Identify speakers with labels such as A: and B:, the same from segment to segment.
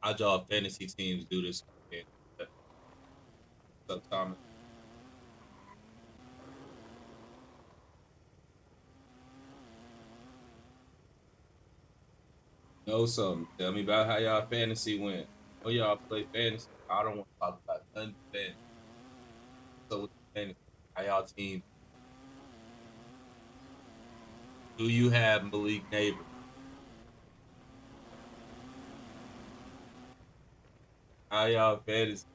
A: How'd y'all fantasy teams do this weekend? What's up, Thomas? Know something. Tell me about how y'all fantasy went. Oh, y'all play fantasy. I don't want to talk about nothing fantasy. So with fantasy, how y'all team? Do you have Malik Neighbor? How y'all fantasy?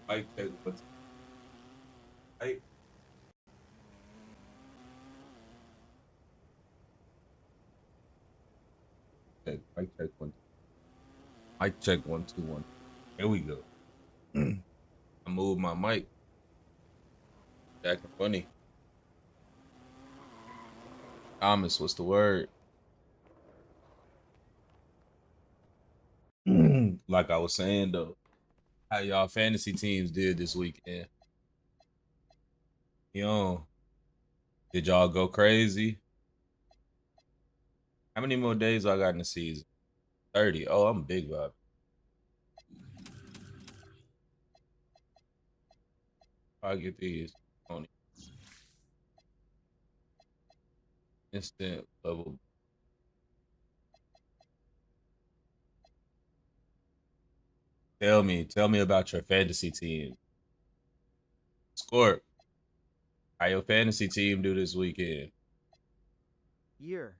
A: Mike check what's right. Check. Mike check one. Mike check 1 2 1. Here we go. I moved my mic. Acting funny. Thomas, what's the word? Like I was saying though, how y'all fantasy teams did this weekend? Did y'all go crazy? How many more days I got in the season? 30. Oh, I'm a big vibe. I get these on instant level. Tell me about your fantasy team. Scorp, how your fantasy team do this weekend?
B: Year.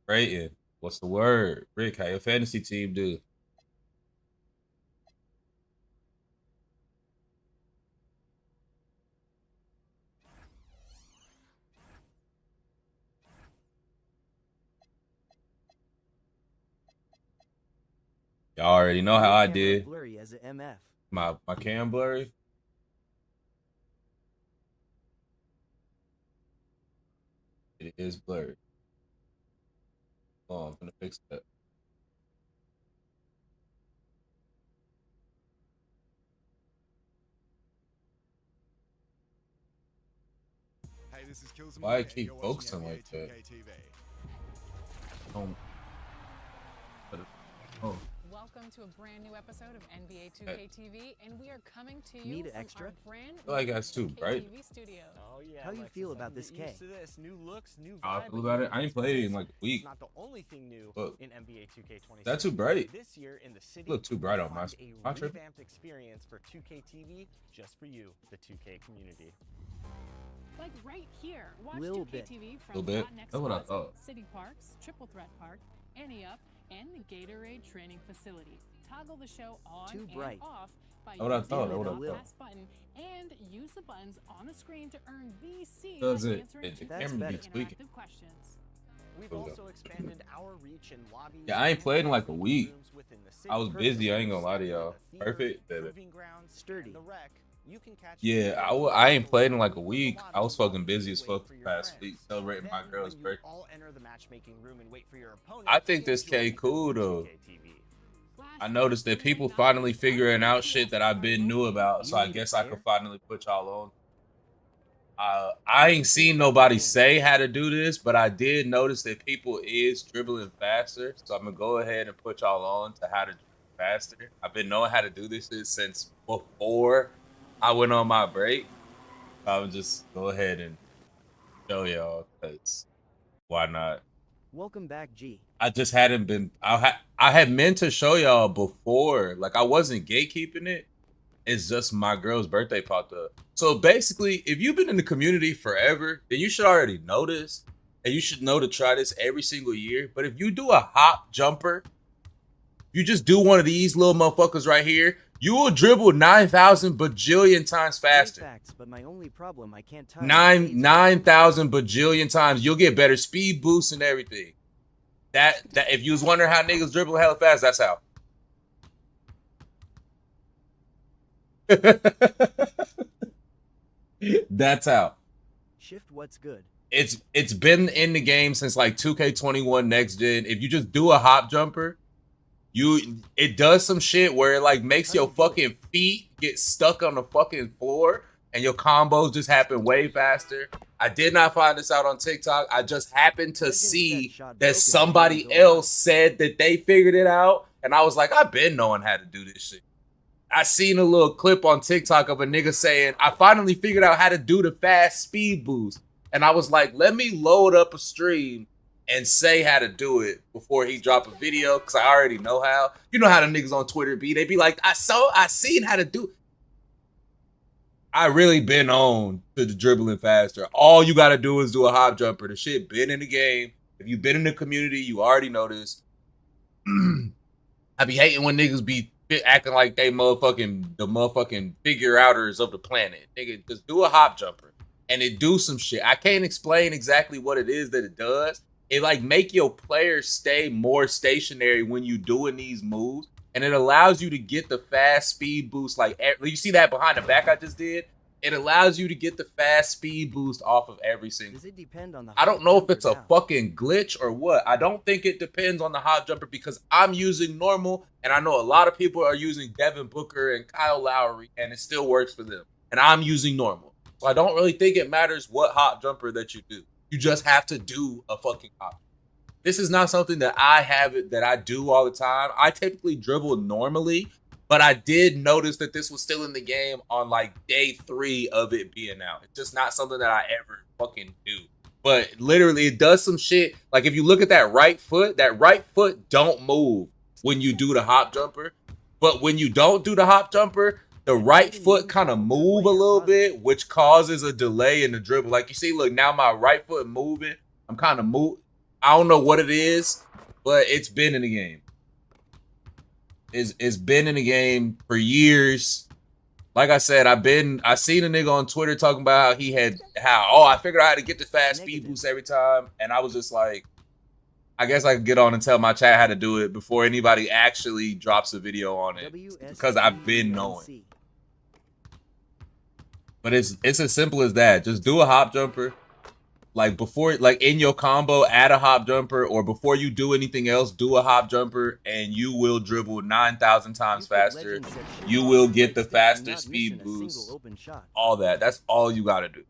A: Brayton, what's the word? Rick, how your fantasy team do? Y'all already know how I did.
B: Blurry as a MF.
A: My cam blurry. It is blurry. Oh, I'm gonna fix that.
C: Hey, this is Kills
A: Why I keep focusing like that? Oh. Oh.
D: Welcome to a brand new episode of NBA 2K TV, and we are coming to you
B: Need
D: from
B: extra?
D: our brand
A: I feel like that's too bright.
D: TV studio.
C: Oh yeah.
B: How do you feel about this K?
C: Used to this. New looks, new
A: I
C: vibe,
A: feel
C: but
A: about
C: you
A: it. I ain't
C: know
A: played in
C: this
A: like a
C: is
A: week.
C: not the only thing new
A: Look.
C: in NBA 2K26.
A: That's too bright.
C: This year in the city,
A: Look too bright on my
C: find a
A: trip.
C: revamped experience for 2K TV just for you, the 2K community.
D: Like right here. Watch
B: Little
D: 2K
B: bit.
D: TV from
A: Little bit.
D: hot next
A: That's what I
D: spots
A: thought.
D: at City Parks, Triple Threat Park, Annie Up, and the Gatorade training facility. Toggle the show on
B: Too
D: and
B: bright.
D: off by
A: That's what I
D: using
A: thought.
D: the
A: That's what I
D: top
A: thought.
D: last button and use the buttons on the screen to earn VC
A: Does
D: by
A: it?
D: answering
A: The
D: 2K
B: camera
D: TV
B: be
A: tweaking.
D: interactive questions.
C: We've
A: Hold
C: also expanded our reach in lobbies.
A: Yeah, I ain't played in like a
C: and
A: week.
C: rooms within the city.
A: I was busy. I ain't gonna lie to y'all.
C: The theater,
A: Perfect.
C: proving grounds,
B: Sturdy.
C: and the rec. You can catch
A: Yeah,
C: video
A: I ain't
C: of
A: played in
C: the
A: like a
C: lobby
A: week. I was
C: while
A: fucking busy as
C: you
A: fuck
C: wait for
A: the
C: your
A: past
C: friends.
A: week celebrating my
C: Then,
A: girl's
C: when you
A: birthday.
C: all enter the matchmaking room and wait for your opponent,
A: I think this
C: enjoy
A: K cool though.
C: 2K TV.
A: I noticed that people finally figuring out shit that I've been knew about, so I guess I could finally put y'all on. I ain't seen nobody say how to do this, but I did notice that people is dribbling faster, so I'm gonna go ahead and put y'all on to how to dribble faster. I've been knowing how to do this since before I went on my break. I'll just go ahead and show y'all, cause why not?
B: Welcome back, G.
A: I just hadn't been. I had meant to show y'all before, like I wasn't gatekeeping it. It's just my girl's birthday popped up. So basically, if you've been in the community forever, then you should already know this, and you should know to try this every single year. But if you do a hop jumper, you just do one of these little motherfuckers right here, you will dribble 9,000 bajillion times faster.
B: Facts, but my only problem, I can't tie
A: 9,000 bajillion times. You'll get better speed boosts and everything. That if you was wondering how niggas dribble hella fast, that's how. That's how.
B: Shift what's good.
A: It's been in the game since like 2K21 next gen. If you just do a hop jumper, it does some shit where it like makes your fucking feet get stuck on the fucking floor and your combos just happen way faster. I did not find this out on TikTok. I just happened to see that somebody else said that they figured it out, And I was like, I've been knowing how to do this shit. I seen a little clip on TikTok of a nigga saying, I finally figured out how to do the fast speed boost. And I was like, let me load up a stream and say how to do it before he drop a video, because I already know how. You know how the niggas on Twitter be. They be like, I seen how to do it. I really been on to the dribbling faster. All you got to do is do a hop jumper. The shit been in the game. If you've been in the community, you already know this. I be hating when niggas be acting like they the motherfucking figure outers of the planet. Nigga, just do a hop jumper and it do some shit. I can't explain exactly what it is that it does. It like make your players stay more stationary when you doing these moves. And it allows you to get the fast speed boost. Like, you see that behind the back I just did? It allows you to get the fast speed boost off of every single.
B: Does it depend on the
A: I don't know if it's a
B: now?
A: fucking glitch or what. I don't think it depends on the hop jumper because I'm using normal. And I know a lot of people are using Devin Booker and Kyle Lowry. And it still works for them. And I'm using normal. So I don't really think it matters what hop jumper that you do. You just have to do a fucking hop. This is not something that I do all the time. I typically dribble normally, but I did notice that this was still in the game on like day 3 of it being out. It's just not something that I ever fucking do. But literally it does some shit. Like if you look at that right foot don't move when you do the hop jumper. But when you don't do the hop jumper, the right foot kind of move a little bit, which causes a delay in the dribble. Like you see, look, now my right foot moving. I'm kind of moving. I don't know what it is, but it's been in the game. It's been in the game for years. Like I said, I seen a nigga on Twitter talking about how I figured out how to get the fast speed boost every time. And I was just like, I guess I could get on and tell my chat how to do it before anybody actually drops a video on it. Because I've been knowing. But it's as simple as that. Just do a hop jumper. Like before, like in your combo, add a hop jumper, or before you do anything else, do a hop jumper, and you will dribble 9,000 times faster. You will get the faster speed boost. All that. That's all you gotta do.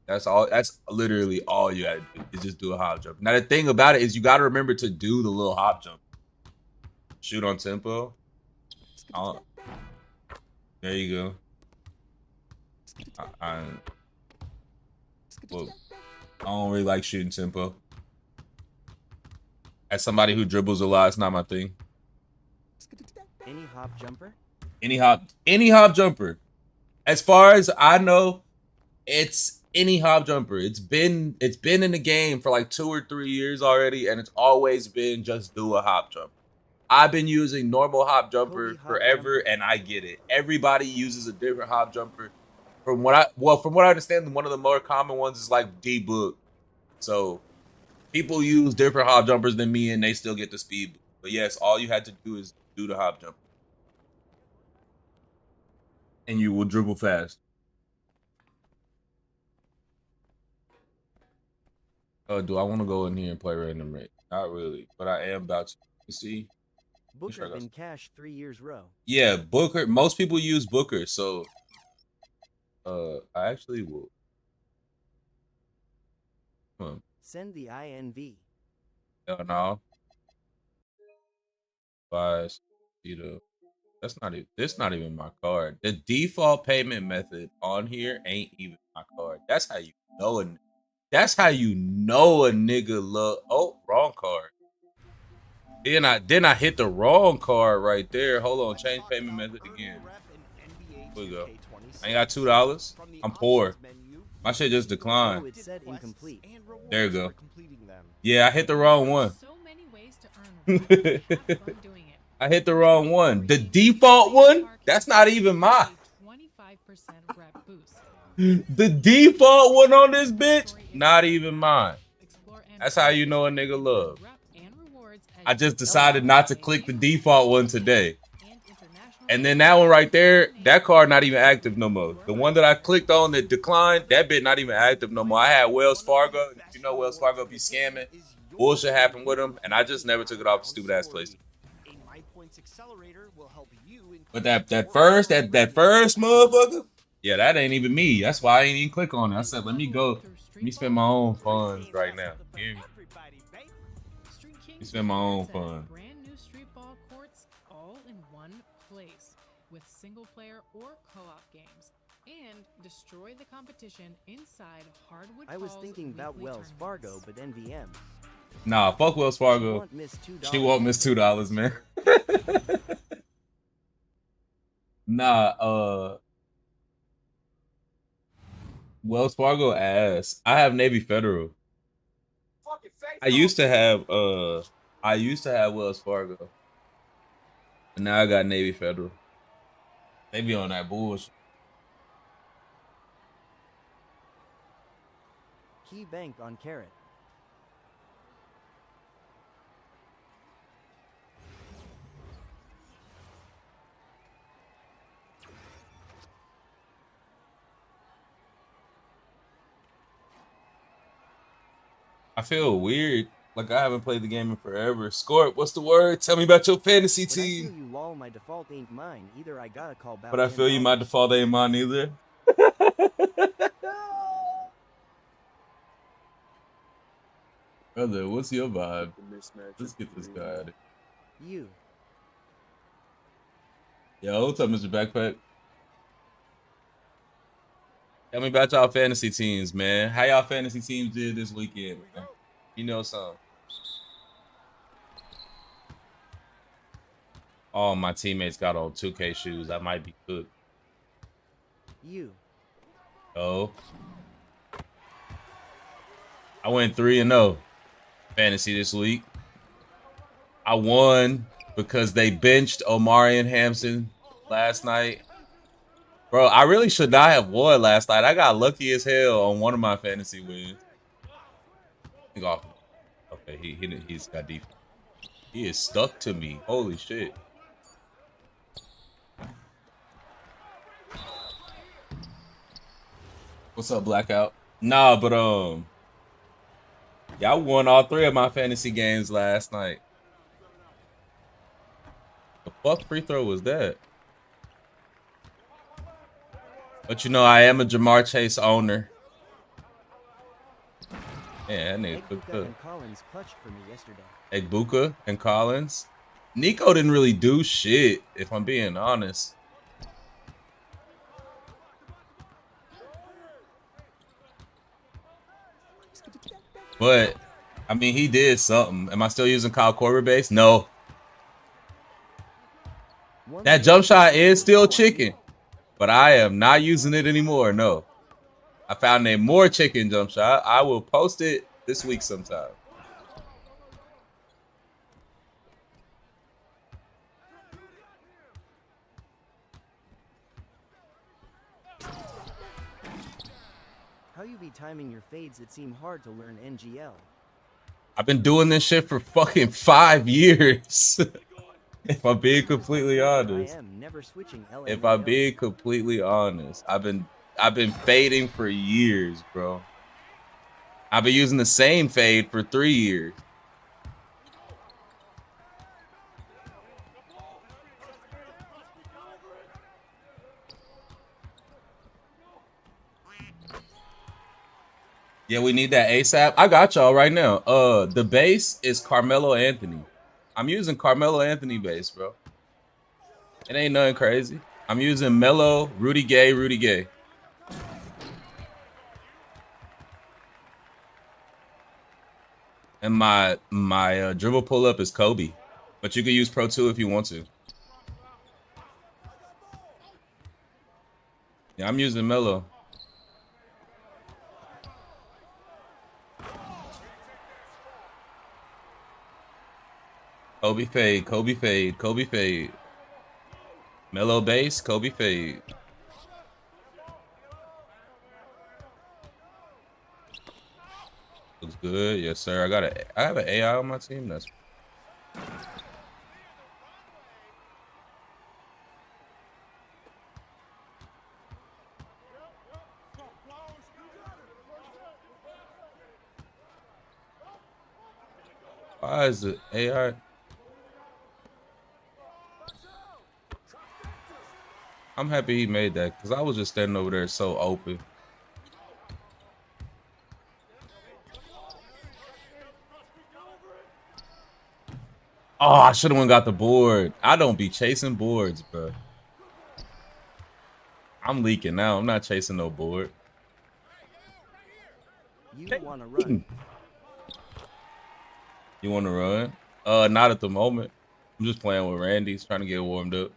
A: That's all. That's literally all you gotta do is just do a hop jump. Now the thing about it is you gotta remember to do the little hop jump. Shoot on tempo. There you go. Well, I don't really like shooting tempo. As somebody who dribbles a lot, it's not my thing.
B: Any hop jumper?
A: Any hop jumper. As far as I know, it's any hop jumper. It's been in the game for like 2 or 3 years already, and it's always been just do a hop jumper. I've been using normal hop jumper forever, and I get it. Everybody uses a different hop jumper. From what I understand, one of the more common ones is like D-Book. So people use different hop jumpers than me and they still get the speed. But yes, all you had to do is do the hop jumper. And you will dribble fast. Do I want to go in here and play random rate? Not really, but I am about to. You see?
B: Booker been cash 3 years row.
A: Yeah, Booker. Most people use Booker, so I actually will.
B: Send the INV.
A: Hell no. Buys, that's not even. This not even my card. The default payment method on here ain't even my card. That's how you know it. That's how you know a nigga love. Oh, wrong card. Then I hit the wrong card right there. Hold on, change payment method again. Here we go. I ain't got $2. I'm poor. My shit just declined.
B: It said incomplete.
A: There you go. Yeah, I hit the wrong one.
D: So many ways to earn rewards. Have fun doing it.
A: I hit the wrong one. The default one? That's not even mine.
D: 25% rep boost.
A: The default one on this bitch? Not even mine. That's how you know a nigga love. I just decided not to click the default one today. And then that one right there, that card not even active no more. The one that I clicked on that declined, that bit not even active no more. I had Wells Fargo. You know Wells Fargo be scamming. Bullshit happened with them, and I just never took it off the stupid ass place. But that first motherfucker, yeah, that ain't even me. That's why I ain't even click on it. I said, let me spend my own funds right now. Let me spend my own funds.
D: one place with single-player or co-op games, and destroy the competition inside Hardwood
B: I was
D: Hall's
B: thinking about
D: weekly
B: Wells Fargo,
D: tournaments.
B: but NVM.
A: Nah, fuck Wells Fargo.
B: Won't miss $2.
A: She won't miss $2, man. Nah, Wells Fargo ass. I have Navy Federal. I used to have Wells Fargo. And now I got Navy Federal. They be on that bullshit.
B: Key Bank on Carrot.
A: I feel weird. Like I haven't played the game in forever. Score, what's the word? Tell me about your fantasy
B: When I feel
A: team.
B: you lol, my default ain't mine. Either I gotta call back.
A: But I feel you, my default ain't mine either. Brother, what's your vibe? Let's get this guy out of
B: You.
A: here. Yo, what's up, Mr. Backpack? Tell me about y'all fantasy teams, man. How y'all fantasy teams did this weekend, man? You know something. All my teammates got on 2K shoes. I might be cooked.
B: You.
A: Oh. I went 3-0 fantasy this week. I won because they benched Omari and Hampson last night. Bro, I really should not have won last night. I got lucky as hell on one of my fantasy wins. Okay, he's got defense. He is stuck to me. Holy shit. What's up, Blackout? Nah, but yeah, I won all 3 of my fantasy games last night. The fuck free throw was that? But you know, I am a Jamar Chase owner. Yeah, that nigga cooked up.
B: And Collins clutched for me yesterday.
A: Egbuka and Collins. Nico didn't really do shit, if I'm being honest. But, I mean, he did something. Am I still using Kyle Korver base? No. That jump shot is still chicken. But I am not using it anymore, no. I found a more chicken jump shot. I will post it this week sometime.
B: How you be timing your fades? It seemed hard to learn NGL.
A: I've been doing this shit for fucking 5 years. If I'm being completely honest.
B: I am never switching LMAO.
A: If I'm being completely honest, I've been fading for years, bro. I've been using the same fade for 3 years. Yeah, we need that ASAP. I got y'all right now. The base is Carmelo Anthony. I'm using Carmelo Anthony base, bro. It ain't nothing crazy. I'm using Melo, Rudy Gay, Rudy Gay. And my dribble pull up is Kobe, but you can use Pro 2 if you want to. Yeah, I'm using Melo. Kobe fade, Kobe fade, Kobe fade. Melo base, Kobe fade. Looks good, yes sir. I have an AI on my team. That's why is it AI? I'm happy he made that because I was just standing over there so open. Oh, I should have went got the board. I don't be chasing boards, bro. I'm leaking now. I'm not chasing no board.
B: You want to run.
A: You want to run? Not at the moment. I'm just playing with Randy's, trying to get warmed up.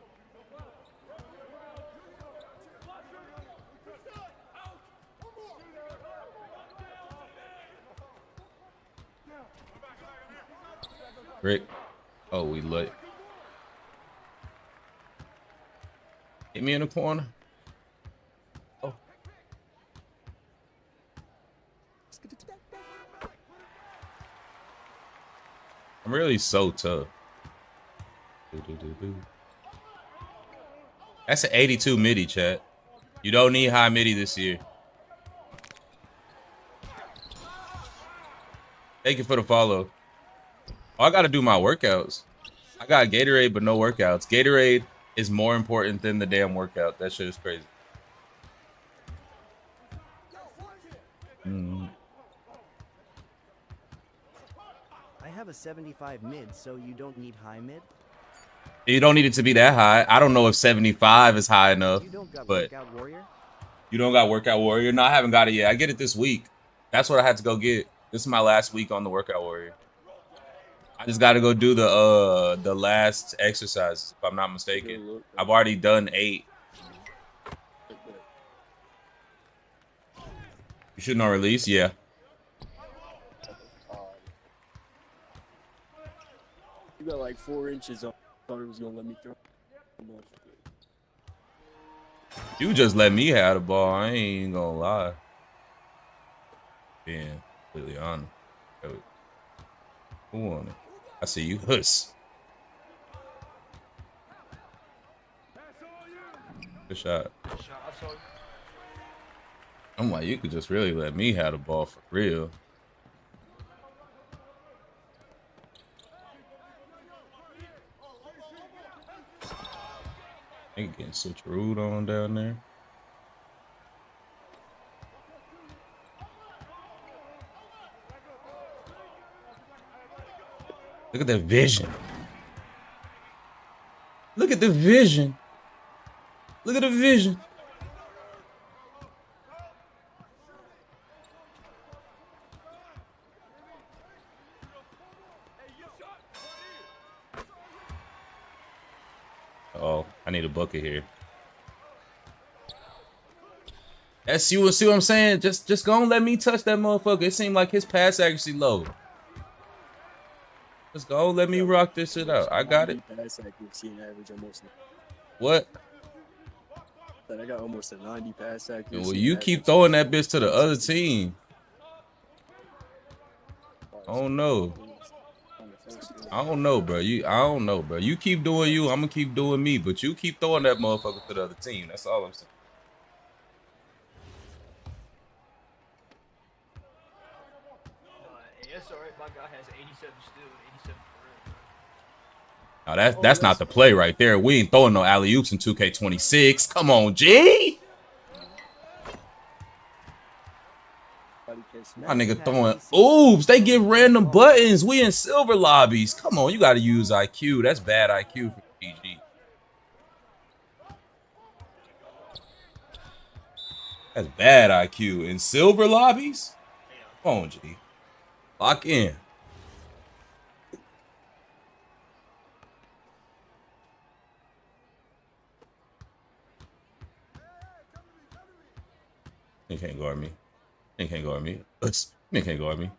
A: Rick. Oh, we lit. Hit me in the corner. Oh. I'm really so tough. That's an 82 midi, chat. You don't need high midi this year. Thank you for the follow. Oh, I got to do my workouts. I got Gatorade, but no workouts. Gatorade is more important than the damn workout. That shit is crazy.
B: I have a 75 mid, so you don't need high mid?
A: You don't need it to be that high. I don't know if 75 is high enough.
B: You don't got
A: but
B: Workout Warrior?
A: You don't got Workout Warrior? No, I haven't got it yet. I get it this week. That's what I had to go get. This is my last week on the Workout Warrior. I just got to go do the last exercises, if I'm not mistaken. I've already done 8. You shouldn't on release? Yeah.
E: You got like 4 inches on. Thought it was gonna let me throw.
A: You just let me have the ball. I ain't gonna lie. Being completely honest. Who on it? I see you. Huss. Good shot. I'm like, you could just really let me have the ball for real. Ain't getting switcherooed on down there. Look at the vision. Look at the vision. Look at the vision. Oh, I need a bucket here. That's you. See what I'm saying? Just go and let me touch that motherfucker. It seemed like his pass accuracy low. Just go let me rock this shit out. I got it.
E: Pass accuracy and average almost.
A: What?
E: I got almost a 90 pass accuracy.
A: Well, you keep throwing that bitch to the other team. I don't know. I don't know, bro. I don't know, bro. You keep doing you, I'm gonna keep doing me. But you keep throwing that motherfucker to the other team. That's all I'm saying.
F: It's alright. My guy has 87 still, 87 for real.
A: Now that's not the play right there. We ain't throwing no alley-oops in 2K26. Come on, G. My nigga throwing oops. They give random buttons. We in silver lobbies. Come on, you got to use IQ. That's bad IQ for PG. That's bad IQ in silver lobbies. Come on, G. Lock in. They can't guard me. They can't guard me. They can't guard me.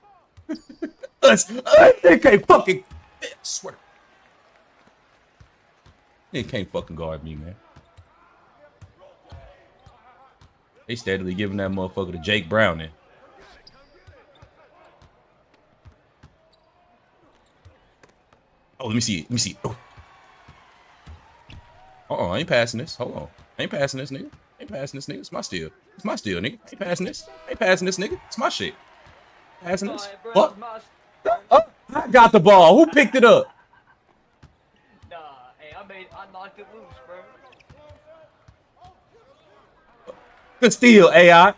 A: They can't fucking. I swear. They can't fucking guard me, man. They steadily giving that motherfucker to Jake Browning. Oh, let me see it. Let me see it. Oh. I ain't passing this. Hold on. I ain't passing this, nigga. I ain't passing this, nigga. It's my steal. It's my steal, nigga. I ain't passing this. I ain't passing this, nigga. It's my shit. Passing this. What? Oh, I got the ball. Who picked it up?
F: Nah, hey, I knocked it loose, bro.
A: Good steal, AI.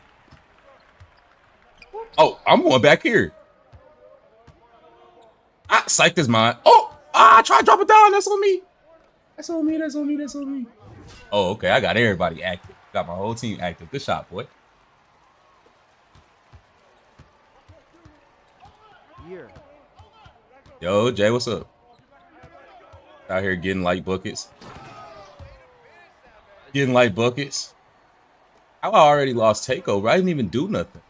A: Oh, I'm going back here. I psyched his mind. Oh, Ah, try to drop it down. That's on me. That's on me. That's on me. That's on me. Oh, okay. I got everybody active. Got my whole team active. Good shot, boy.
B: Here.
A: Yo, Jay, what's up? Out here getting light buckets. Getting light buckets. I already lost takeover. I didn't even do nothing.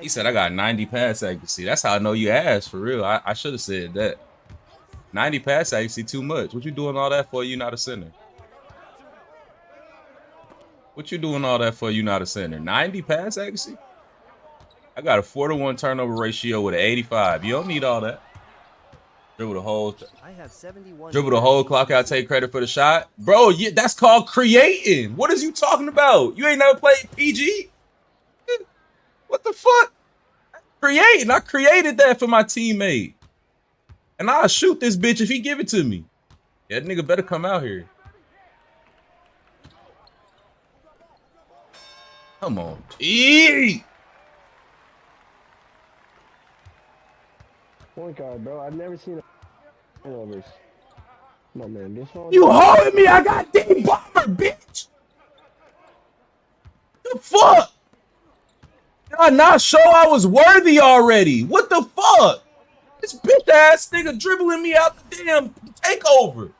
A: He said I got 90 pass accuracy. That's how I know you ass for real. I should have said that. 90 pass accuracy too much. What you doing all that for? You not a center. What you doing all that for? You not a center. 90 pass accuracy? I got a 4-to-1 turnover ratio with an 85. You don't need all that. Dribble the whole.
B: I have 71.
A: Dribble the whole clock out. Take credit for the shot, bro. Yeah, that's called creating. What is you talking about? You ain't never played PG. What the fuck? Creating. I created that for my teammate. And I'll shoot this bitch if he give it to me. Yeah, that nigga better come out here. Come on. Eee!
E: Point guard, bro. I've never seen a turnovers. Come on, man. This one.
A: You holding me? I got deep bomber, bitch. The fuck? Did I not show I was worthy already? What the fuck? This bitch ass nigga dribbling me out the damn takeover.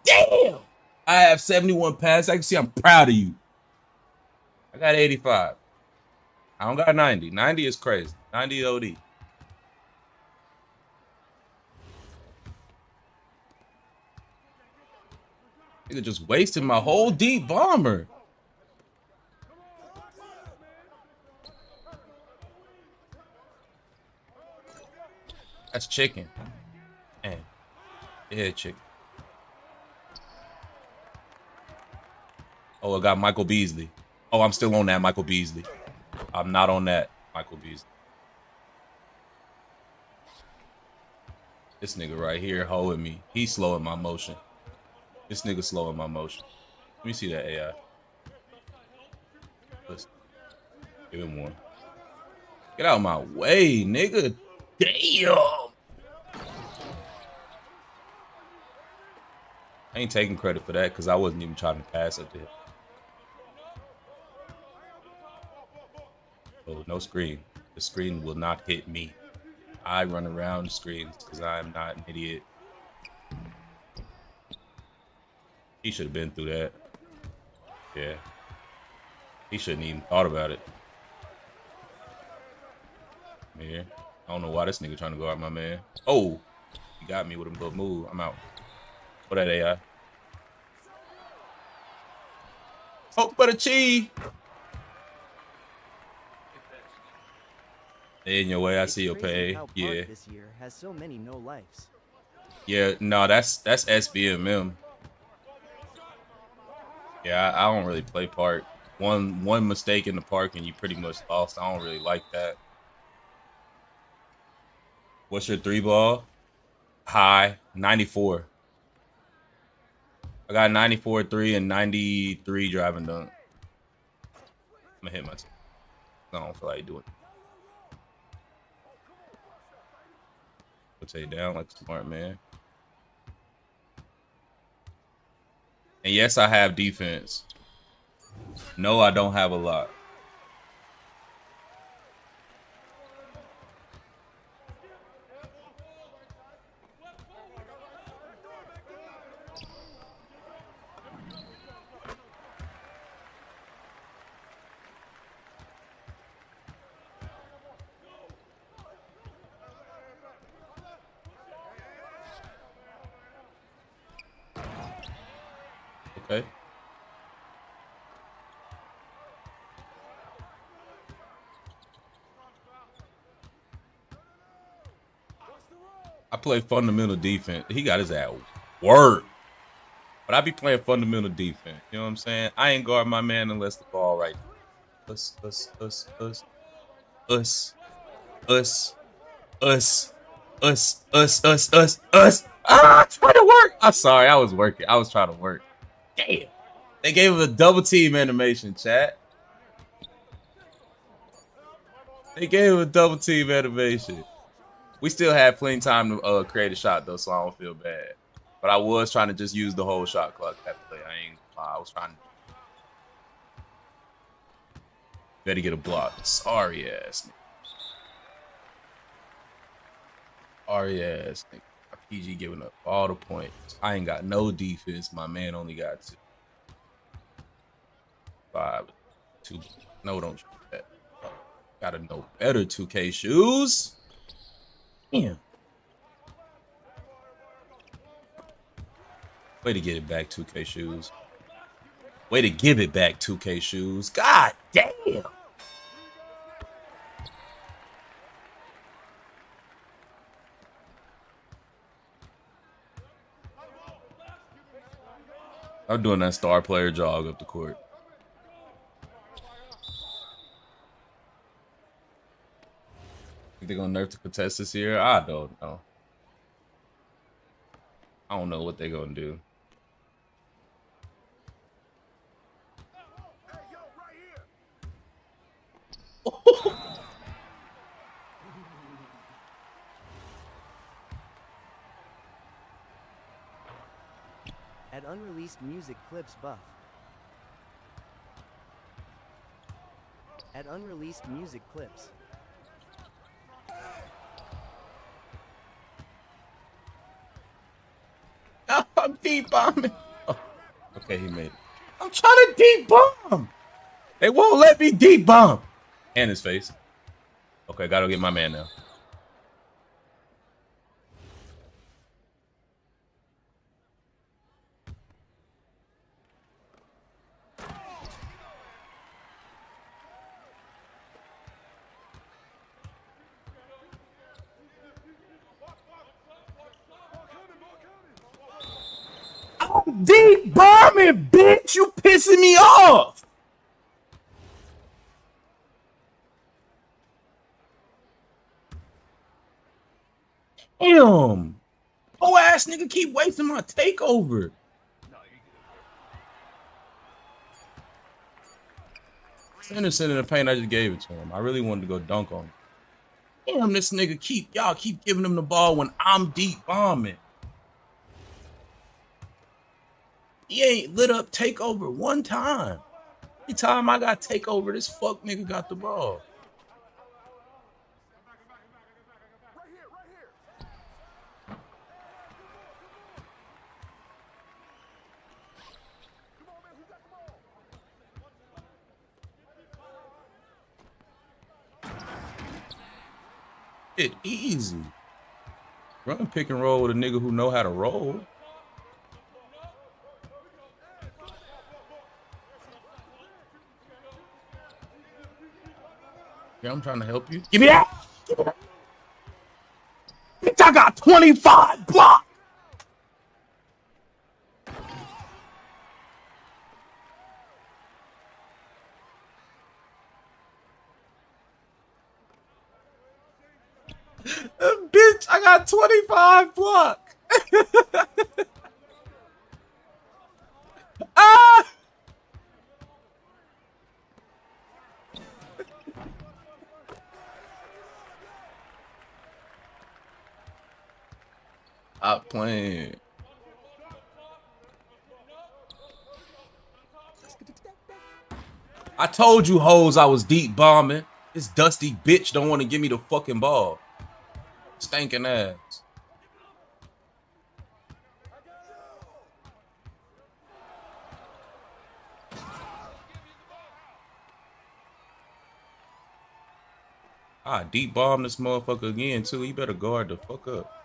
A: Damn. I have 71 pass accuracy. I'm proud of you. I got 85. I don't got 90. 90 is crazy. 90 OD. Nigga just wasted my whole deep bomber. That's chicken. Man. Yeah, chicken. Oh, I got Michael Beasley. Oh, I'm still on that Michael Beasley. I'm not on that Michael Beasley. This nigga right here holding me. He's slowing my motion. This nigga slowing my motion. Let me see that AI. Let's give him one. Get out of my way, nigga. Damn. I ain't taking credit for that because I wasn't even trying to pass up there. Oh, no screen. The screen will not hit me. I run around screens because I am not an idiot. He should have been through that. Yeah. He shouldn't even thought about it. Yeah. I don't know why this nigga trying to go out my man. Oh, he got me with a little move. I'm out. What that AI? Oh, but a cheese. In your way, I see your pay. Yeah.
B: This year has so many no lives.
A: Yeah, no, that's SBMM. Yeah, I don't really play park. One mistake in the park and you pretty much lost. I don't really like that. What's your 3 ball? High 94. I got 94 3 and 93 driving dunk. I'm gonna hit my team. I don't feel like doing it. I'll take down like a smart man. And yes, I have defense. No, I don't have a lot. Okay. I play fundamental defense. He got his ass work. But I be playing fundamental defense. You know what I'm saying? I ain't guard my man unless the ball right. Us. Ah, trying to work. I'm sorry, I was working. I was trying to work. Damn. They gave him a double team animation, chat. They gave him a double team animation. We still had plenty of time to create a shot, though, so I don't feel bad. But I was trying to just use the whole shot clock that play. I was trying to. Better get a block. Sorry ass nigga. Sorry ass nigga. PG giving up all the points. I ain't got no defense. My man only got 2. 5, 2. No, don't shoot that. Gotta know better, 2K shoes. Damn. Way to get it back, 2K shoes. Way to give it back, 2K shoes. God damn. I'm doing that star player jog up the court. Think they're gonna nerf the contest this year? I don't know. I don't know what they're gonna do.
B: Add unreleased music clips buff. Add unreleased music clips.
A: I'm deep bombing. Oh, okay, he made it. I'm trying to deep bomb. They won't let me deep bomb. And his face. Okay, gotta get my man now. I'm deep bombing, bitch. You pissing me off. Damn. Oh ass nigga keep wasting my takeover. Innocent in the paint, I just gave it to him. I really wanted to go dunk on him. Damn, this nigga y'all keep giving him the ball when I'm deep bombing. He ain't lit up takeover one time. Every time I got takeover, this fuck nigga got the ball. It easy. Run pick and roll with a nigga who know how to roll. Yeah, I'm trying to help you. Give me that. Give me that. Bitch, I got 25 block. Bitch, I got 25 block. Ah! Stop playing. I told you hoes I was deep bombing. This dusty bitch don't want to give me the fucking ball. Stinking ass. I deep bomb this motherfucker again too. He better guard the fuck up.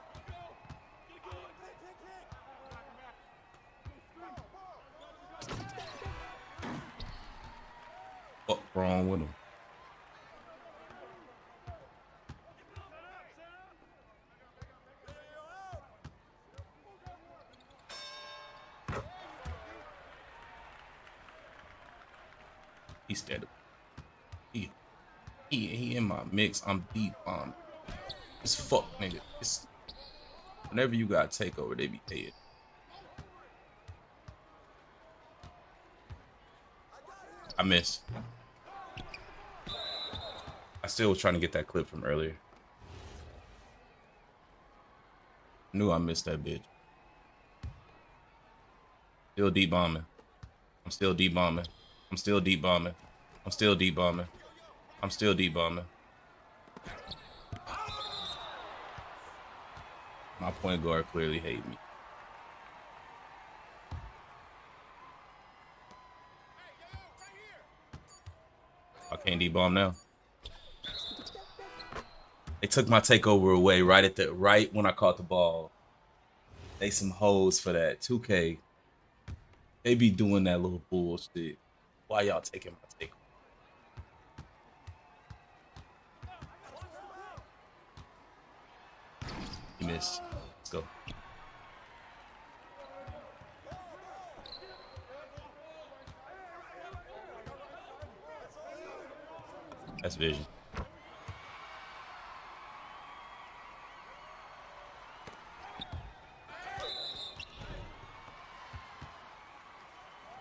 A: What's wrong with him? He's dead. He in my mix. I'm deep bomb. This fuck nigga. Whenever you got takeover, they be hated. I missed. I still was trying to get that clip from earlier. Knew I missed that bitch. Still deep bombing. I'm still deep bombing. I'm still deep bombing. I'm still deep bombing. I'm still deep bombing. My point guard clearly hate me. I can't deep bomb now. They took my takeover away right when I caught the ball. They some hoes for that. 2K. They be doing that little bullshit. Why y'all taking my takeover? He missed. Let's go. That's vision.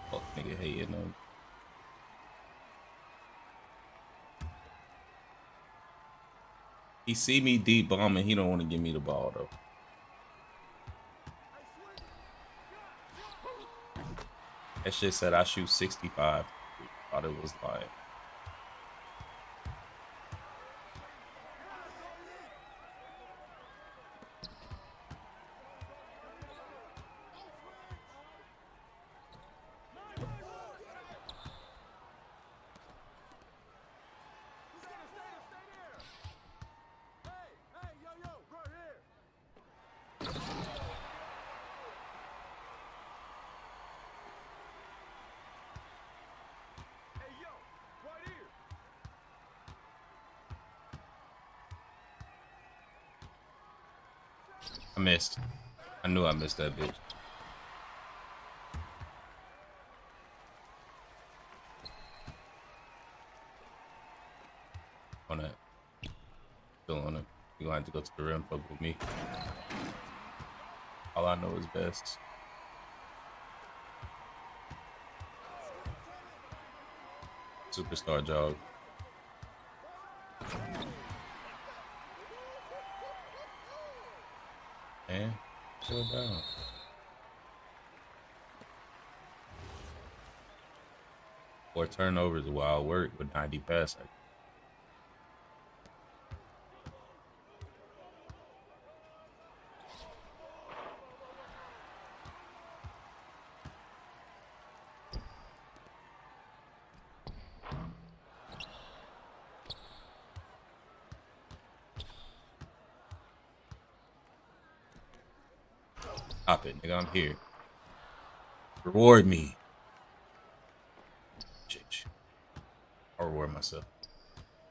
A: Fuck nigga hating them. He see me deep bombing. He don't want to give me the ball though. That shit said I shoot 65. Thought it was like. I missed. I knew I missed that bitch. On that. Still on it. You're gonna have to go to the rim, fuck with me. All I know is best. Superstar jog. And chill down. Or turnovers while I work with 90 pass. Stop it, nigga. I'm here. Reward me. I'll reward myself.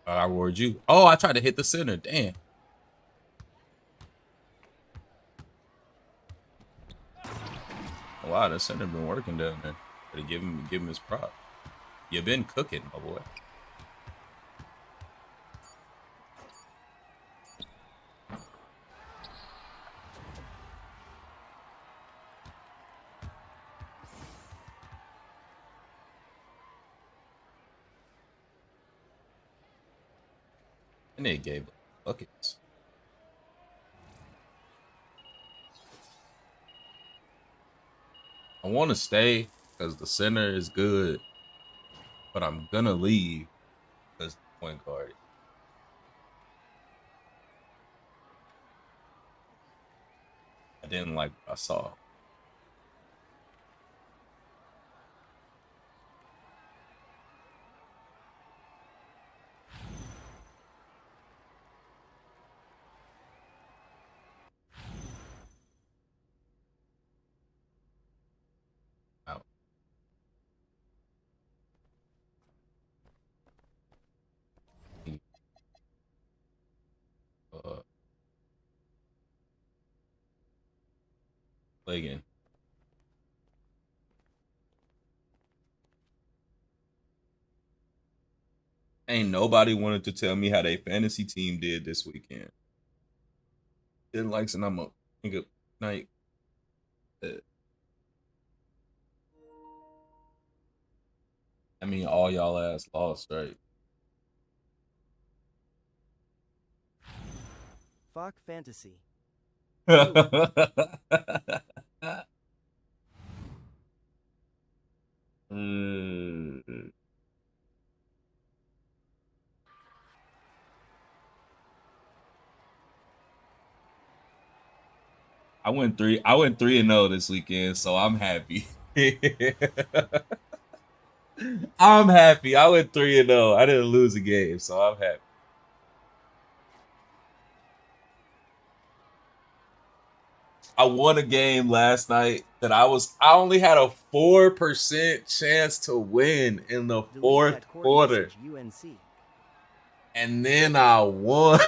A: I reward you. Oh, I tried to hit the center. Damn. Wow, the center been working down there. Gotta give him his prop. You been cooking, my boy. And they gave buckets. I want to stay because the center is good, but I'm gonna leave because the point guard. I didn't like what I saw. Out. Play again. Ain't nobody wanted to tell me how they fantasy team did this weekend. 10 likes and I'm up. Good night. I mean, all y'all ass lost, right?
B: Fuck fantasy.
A: I went 3-0 this weekend, so I'm happy. I'm happy. I went 3-0. I didn't lose a game, so I'm happy. I won a game last night that I only had a 4% chance to win in the
B: Delete
A: fourth
B: that court
A: quarter.
B: message, UNC.
A: And then I won.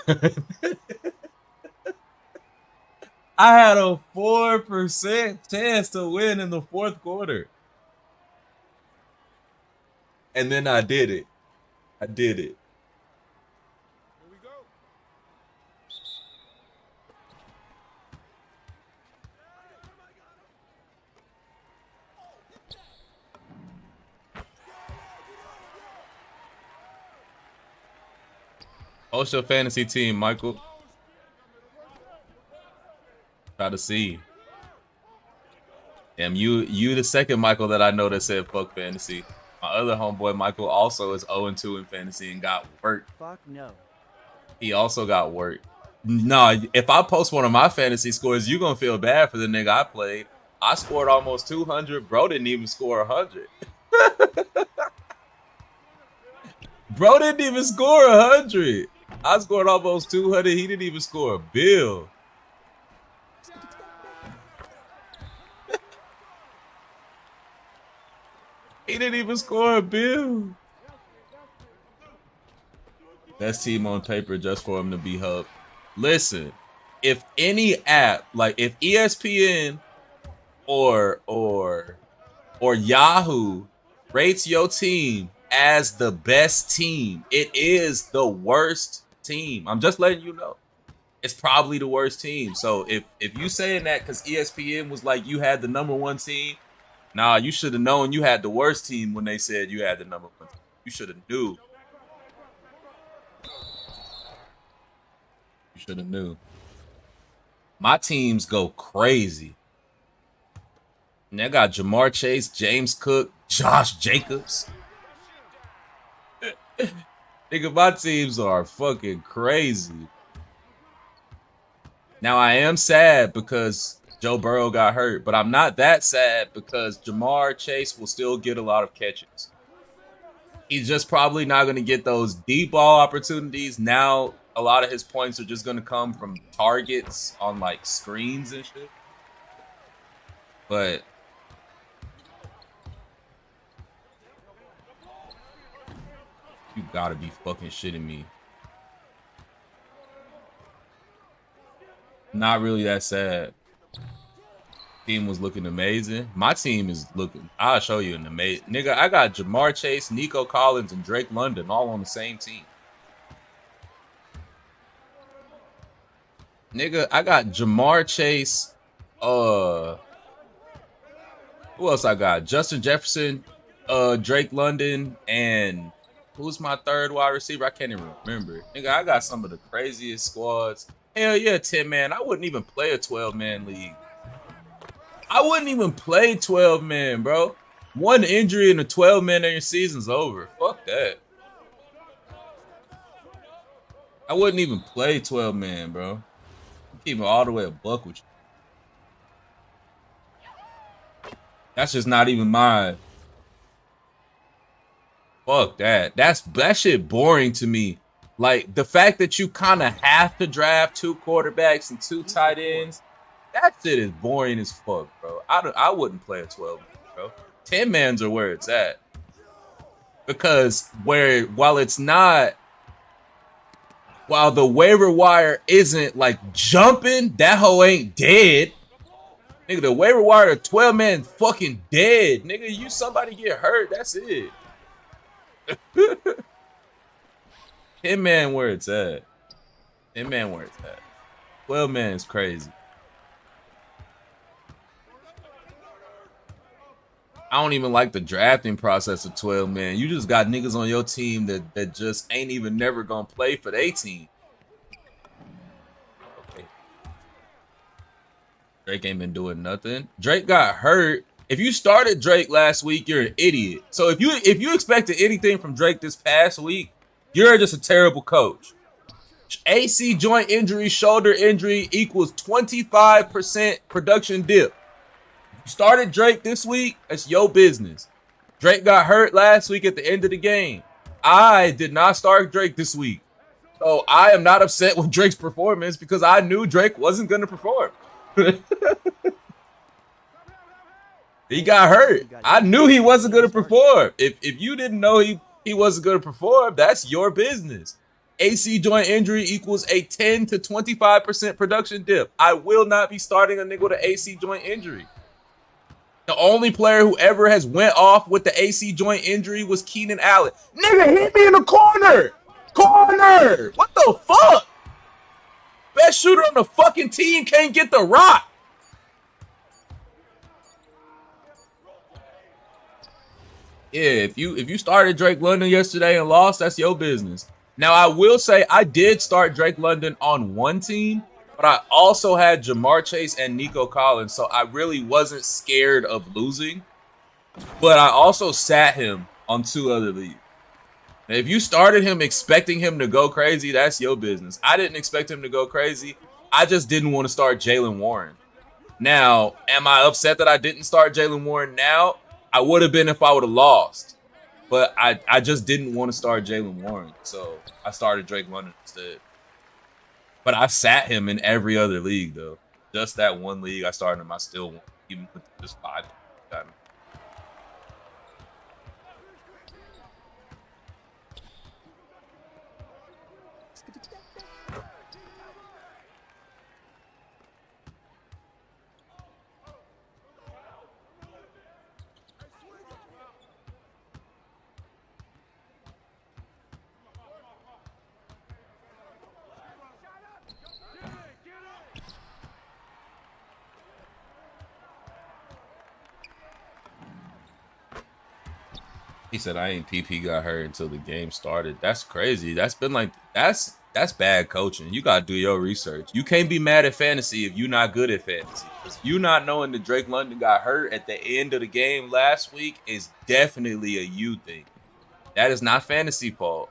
A: I had a 4% chance to win in the fourth quarter. And then I did it. I did it.
G: Here we go.
A: What's your fantasy team, Michael? Try to see. Damn, you the second Michael that I know that said fuck fantasy. My other homeboy Michael also is 0-2 in fantasy and got work.
B: Fuck no.
A: He also got work. No, if I post one of my fantasy scores, you gonna feel bad for the nigga I played. I scored almost 200. Bro didn't even score 100. Bro didn't even score 100. I scored almost 200. He didn't even score a bill. He didn't even score a bill. Best team on paper just for him to be Hub. Listen, if any app, like if ESPN or Yahoo rates your team as the best team, it is the worst team. I'm just letting you know. It's probably the worst team. So if you saying that because ESPN was like you had the #1 team, nah, you should have known you had the worst team when they said you had the #1 team. You should have knew. You should have knew. My teams go crazy. And I got Jamar Chase, James Cook, Josh Jacobs. Nigga, my teams are fucking crazy. Now, I am sad because Joe Burrow got hurt, but I'm not that sad because Jamar Chase will still get a lot of catches. He's just probably not going to get those deep ball opportunities. Now, a lot of his points are just going to come from targets on, like, screens and shit. But you gotta be fucking shitting me. Not really that sad. Team was looking amazing. My team is looking, I'll show you an amazing. Nigga, I got Jamar Chase, Nico Collins, and Drake London all on the same team. Nigga, I got Jamar Chase. Who else I got? Justin Jefferson, Drake London, and who's my third wide receiver? I can't even remember. Nigga, I got some of the craziest squads. Hell yeah, 10-man. I wouldn't even play a 12-man league. I wouldn't even play 12-man, bro. One injury in a 12-man and your season's over. Fuck that. I wouldn't even play 12-man, bro. I'm keeping all the way a buck with you. That's just not even mine. Fuck that. That shit boring to me. Like, the fact that you kind of have to draft 2 quarterbacks and 2 tight ends, that shit is boring as fuck, bro. I wouldn't play a 12-man, bro. 10-mans are where it's at. Because while the waiver wire isn't, like, jumping, that hoe ain't dead. Nigga, the waiver wire 12-man fucking dead. Nigga, somebody get hurt, that's it. 10-man where it's at. 10-man where it's at. 12-man is crazy. I don't even like the drafting process of 12 man. You just got niggas on your team that just ain't even never gonna play for their team. Okay. Drake ain't been doing nothing. Drake got hurt. If you started Drake last week, you're an idiot. So if you expected anything from Drake this past week, you're just a terrible coach. AC joint injury, shoulder injury equals 25% production dip. You started Drake this week, it's your business. Drake got hurt last week at the end of the game. I did not start Drake this week. So I am not upset with Drake's performance because I knew Drake wasn't going to perform. He got hurt. I knew he wasn't going to perform. If you didn't know he wasn't going to perform, that's your business. AC joint injury equals a 10 to 25% production dip. I will not be starting a nigga with an AC joint injury. The only player who ever has went off with the AC joint injury was Keenan Allen. Nigga hit me in the corner. Corner. What the fuck? Best shooter on the fucking team can't get the rock. Yeah, if you started Drake London yesterday and lost, that's your business. Now, I will say I did start Drake London on one team, but I also had Jamar Chase and Nico Collins, so I really wasn't scared of losing. But I also sat him on 2 other leagues. Now, if you started him expecting him to go crazy, that's your business. I didn't expect him to go crazy. I just didn't want to start Jalen Warren. Now, am I upset that I didn't start Jalen Warren now? I would have been if I would have lost. But I just didn't want to start Jalen Warren, so I started Drake London instead. But I sat him in every other league, though. Just that one league I started him, I still won, even with just 5 times. He said, I ain't PP got hurt until the game started. That's crazy. That's been like, that's bad coaching. You got to do your research. You can't be mad at fantasy if you're not good at fantasy. You not knowing that Drake London got hurt at the end of the game last week is definitely a you thing. That is not fantasy fault.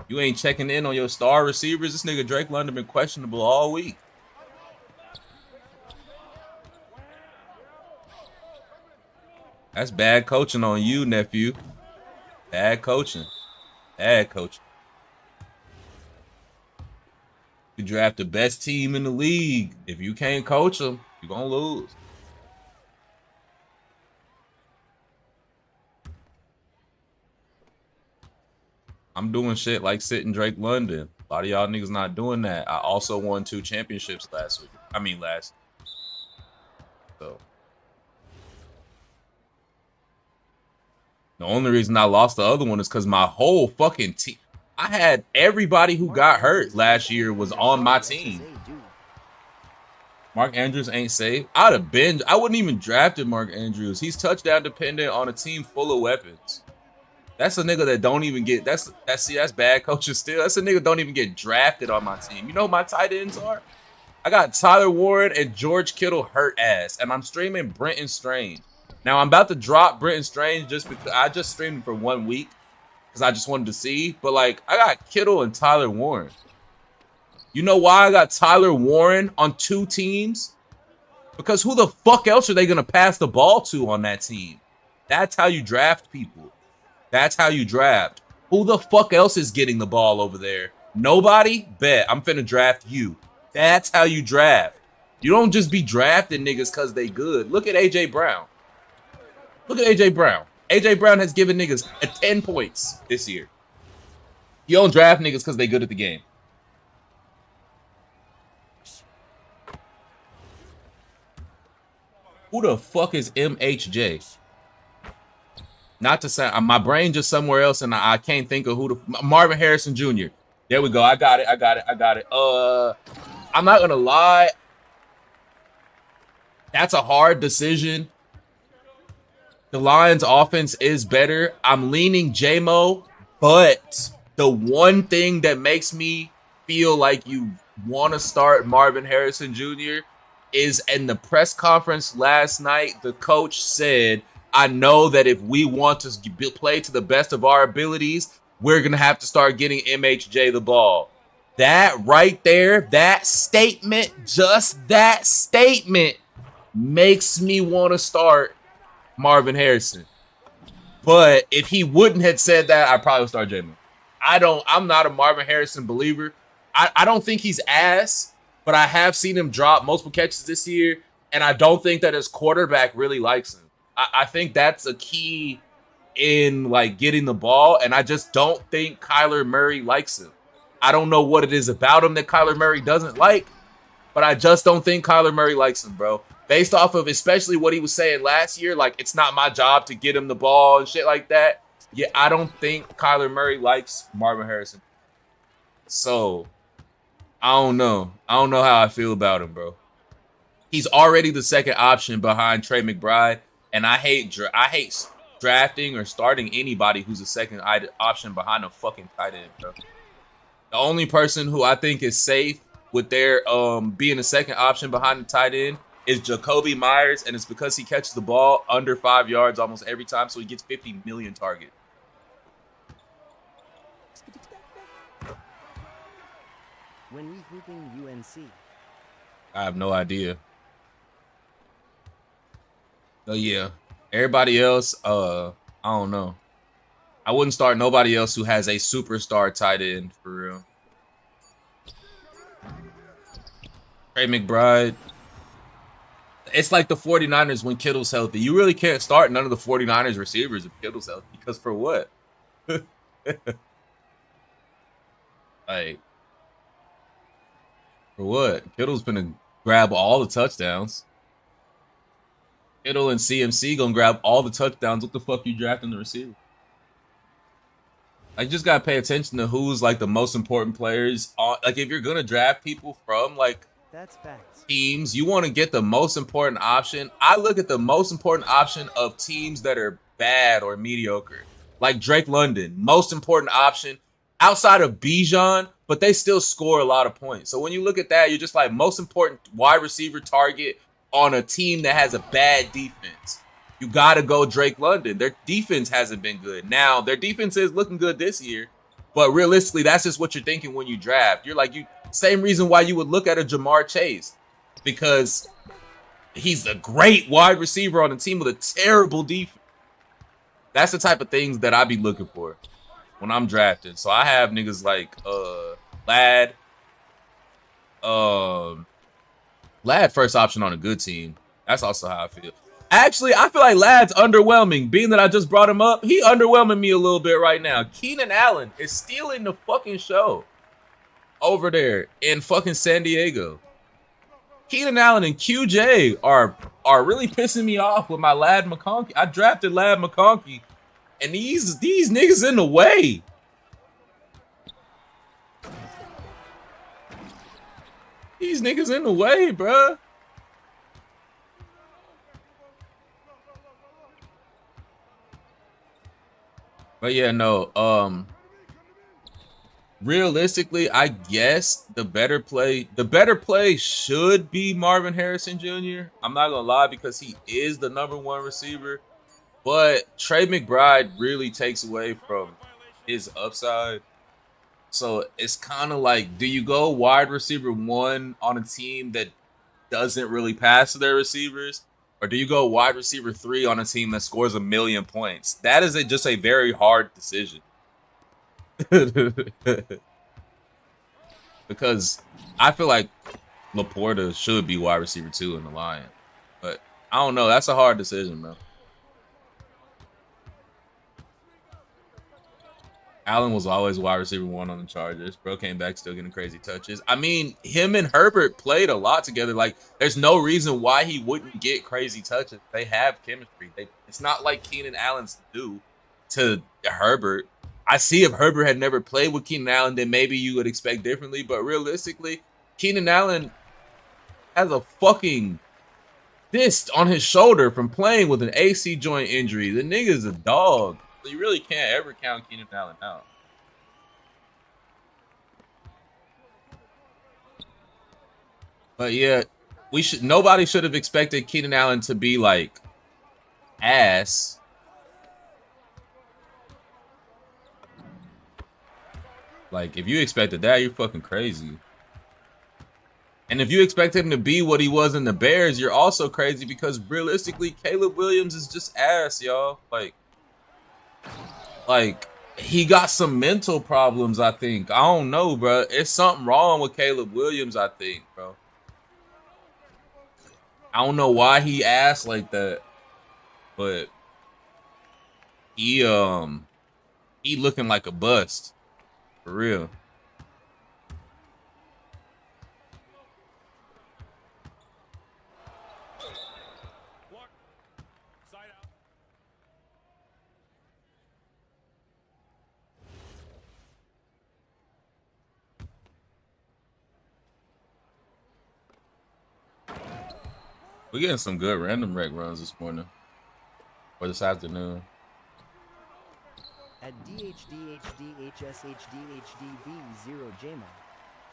A: You ain't checking in on your star receivers. This nigga Drake London been questionable all week. That's bad coaching on you, nephew. Bad coaching. Bad coaching. You draft the best team in the league. If you can't coach them, you're going to lose. I'm doing shit like sitting Drake London. A lot of y'all niggas not doing that. I also won 2 championships last week. So. The only reason I lost the other one is because my whole fucking team. I had everybody who got hurt last year was on my team. Mark Andrews ain't safe. I wouldn't even drafted Mark Andrews. He's touchdown dependent on a team full of weapons. That's a nigga that don't even get. That's bad coaching still. That's a nigga don't even get drafted on my team. You know who my tight ends are? I got Tyler Warren and George Kittle hurt ass, and I'm streaming Brenton Strange. Now, I'm about to drop Brenton Strange just because I just streamed him for 1 week because I just wanted to see. But, like, I got Kittle and Tyler Warren. You know why I got Tyler Warren on 2 teams? Because who the fuck else are they going to pass the ball to on that team? That's how you draft people. That's how you draft. Who the fuck else is getting the ball over there? Nobody? Bet. I'm finna draft you. That's how you draft. You don't just be drafting niggas because they good. Look at A.J. Brown. Look at A.J. Brown. A.J. Brown has given niggas 10 points this year. You don't draft niggas because they good at the game. Who the fuck is MHJ? Not to say, my brain just somewhere else and I can't think of who the... Marvin Harrison Jr. There we go. I got it. I'm not going to lie. That's a hard decision. The Lions offense is better. I'm leaning J-Mo, but the one thing that makes me feel like you want to start Marvin Harrison Jr. is in the press conference last night, the coach said, I know that if we want to play to the best of our abilities, we're going to have to start getting MHJ the ball. That right there, that statement, just that statement makes me want to start Marvin Harrison. But if he wouldn't have said that, I'd probably start J-Mo. I'm not a Marvin Harrison believer. I don't think he's ass, but I have seen him drop multiple catches this year, and I don't think that his quarterback really likes him. I think that's a key in like getting the ball, and I just don't think Kyler Murray likes him. I don't know what it is about him that Kyler Murray doesn't like, but I just don't think Kyler Murray likes him, bro. Based off of especially what he was saying last year, like it's not my job to get him the ball and shit like that. Yeah, I don't think Kyler Murray likes Marvin Harrison. So, I don't know. I don't know how I feel about him, bro. He's already the second option behind Trey McBride, and I hate drafting or starting anybody who's a second option behind a fucking tight end, bro. The only person who I think is safe with their being a second option behind the tight end is Jacoby Myers, and it's because he catches the ball under 5 yards almost every time, so he gets 50 million targets.
B: When regrouping UNC.
A: I have no idea. So yeah, everybody else, I don't know. I wouldn't start nobody else who has a superstar tight end for real. Trey McBride. It's like the 49ers when Kittle's healthy. You really can't start none of the 49ers receivers if Kittle's healthy. Because for what? Like, for what? Kittle's gonna grab all the touchdowns. Kittle and CMC gonna grab all the touchdowns. What the fuck you drafting the receiver? I just gotta pay attention to who's like the most important players. Like if you're gonna draft people from like
B: That's facts.
A: teams, you want to get the most important option. I look at the most important option of teams that are bad or mediocre. Like Drake London, most important option outside of Bijan, but they still score a lot of points. So when you look at that, you're just like most important wide receiver target on a team that has a bad defense. You got to go Drake London. Their defense hasn't been good. Now, their defense is looking good this year, but realistically, that's just what you're thinking when you draft. You're like, same reason why you would look at a Jamar Chase, because he's a great wide receiver on a team with a terrible defense. That's the type of things that I be looking for when I'm drafting. So I have niggas like Lad. Lad first option on a good team. That's also how I feel. Actually, I feel like Lad's underwhelming. Being that I just brought him up, he underwhelming me a little bit right now. Keenan Allen is stealing the fucking show over there in fucking San Diego. Keenan Allen and QJ are really pissing me off with my Lad McConkey. I drafted Lad McConkey, and these niggas in the way. These niggas in the way, bruh. But yeah, no. Realistically, I guess the better play should be Marvin Harrison Jr. I'm not gonna lie, because he is the #1 receiver. But Trey McBride really takes away from his upside. So it's kind of like, do you go wide receiver 1 on a team that doesn't really pass to their receivers? Or do you go wide receiver 3 on a team that scores 1 million points? That is just a very hard decision. Because I feel like Laporta should be wide receiver 2 in the Lions. But I don't know. That's a hard decision, bro. Allen was always wide receiver 1 on the Chargers. Bro came back still getting crazy touches. I mean, him and Herbert played a lot together. Like, there's no reason why he wouldn't get crazy touches. They have chemistry. It's not like Keenan Allen's due to Herbert. I see if Herbert had never played with Keenan Allen, then maybe you would expect differently. But realistically, Keenan Allen has a fucking cyst on his shoulder from playing with an AC joint injury. The nigga's a dog. So you really can't ever count Keenan Allen out. But yeah, nobody should have expected Keenan Allen to be like ass. Like, if you expected that, you're fucking crazy. And if you expect him to be what he was in the Bears, you're also crazy because realistically, Caleb Williams is just ass, y'all. Like, he got some mental problems, I think. I don't know, bro. It's something wrong with Caleb Williams, I think, bro. I don't know why he ass like that, but he looking like a bust. For real. We're getting some good random rec runs this morning. Or this afternoon.
B: At DHDHDHSHDHDB0JMO.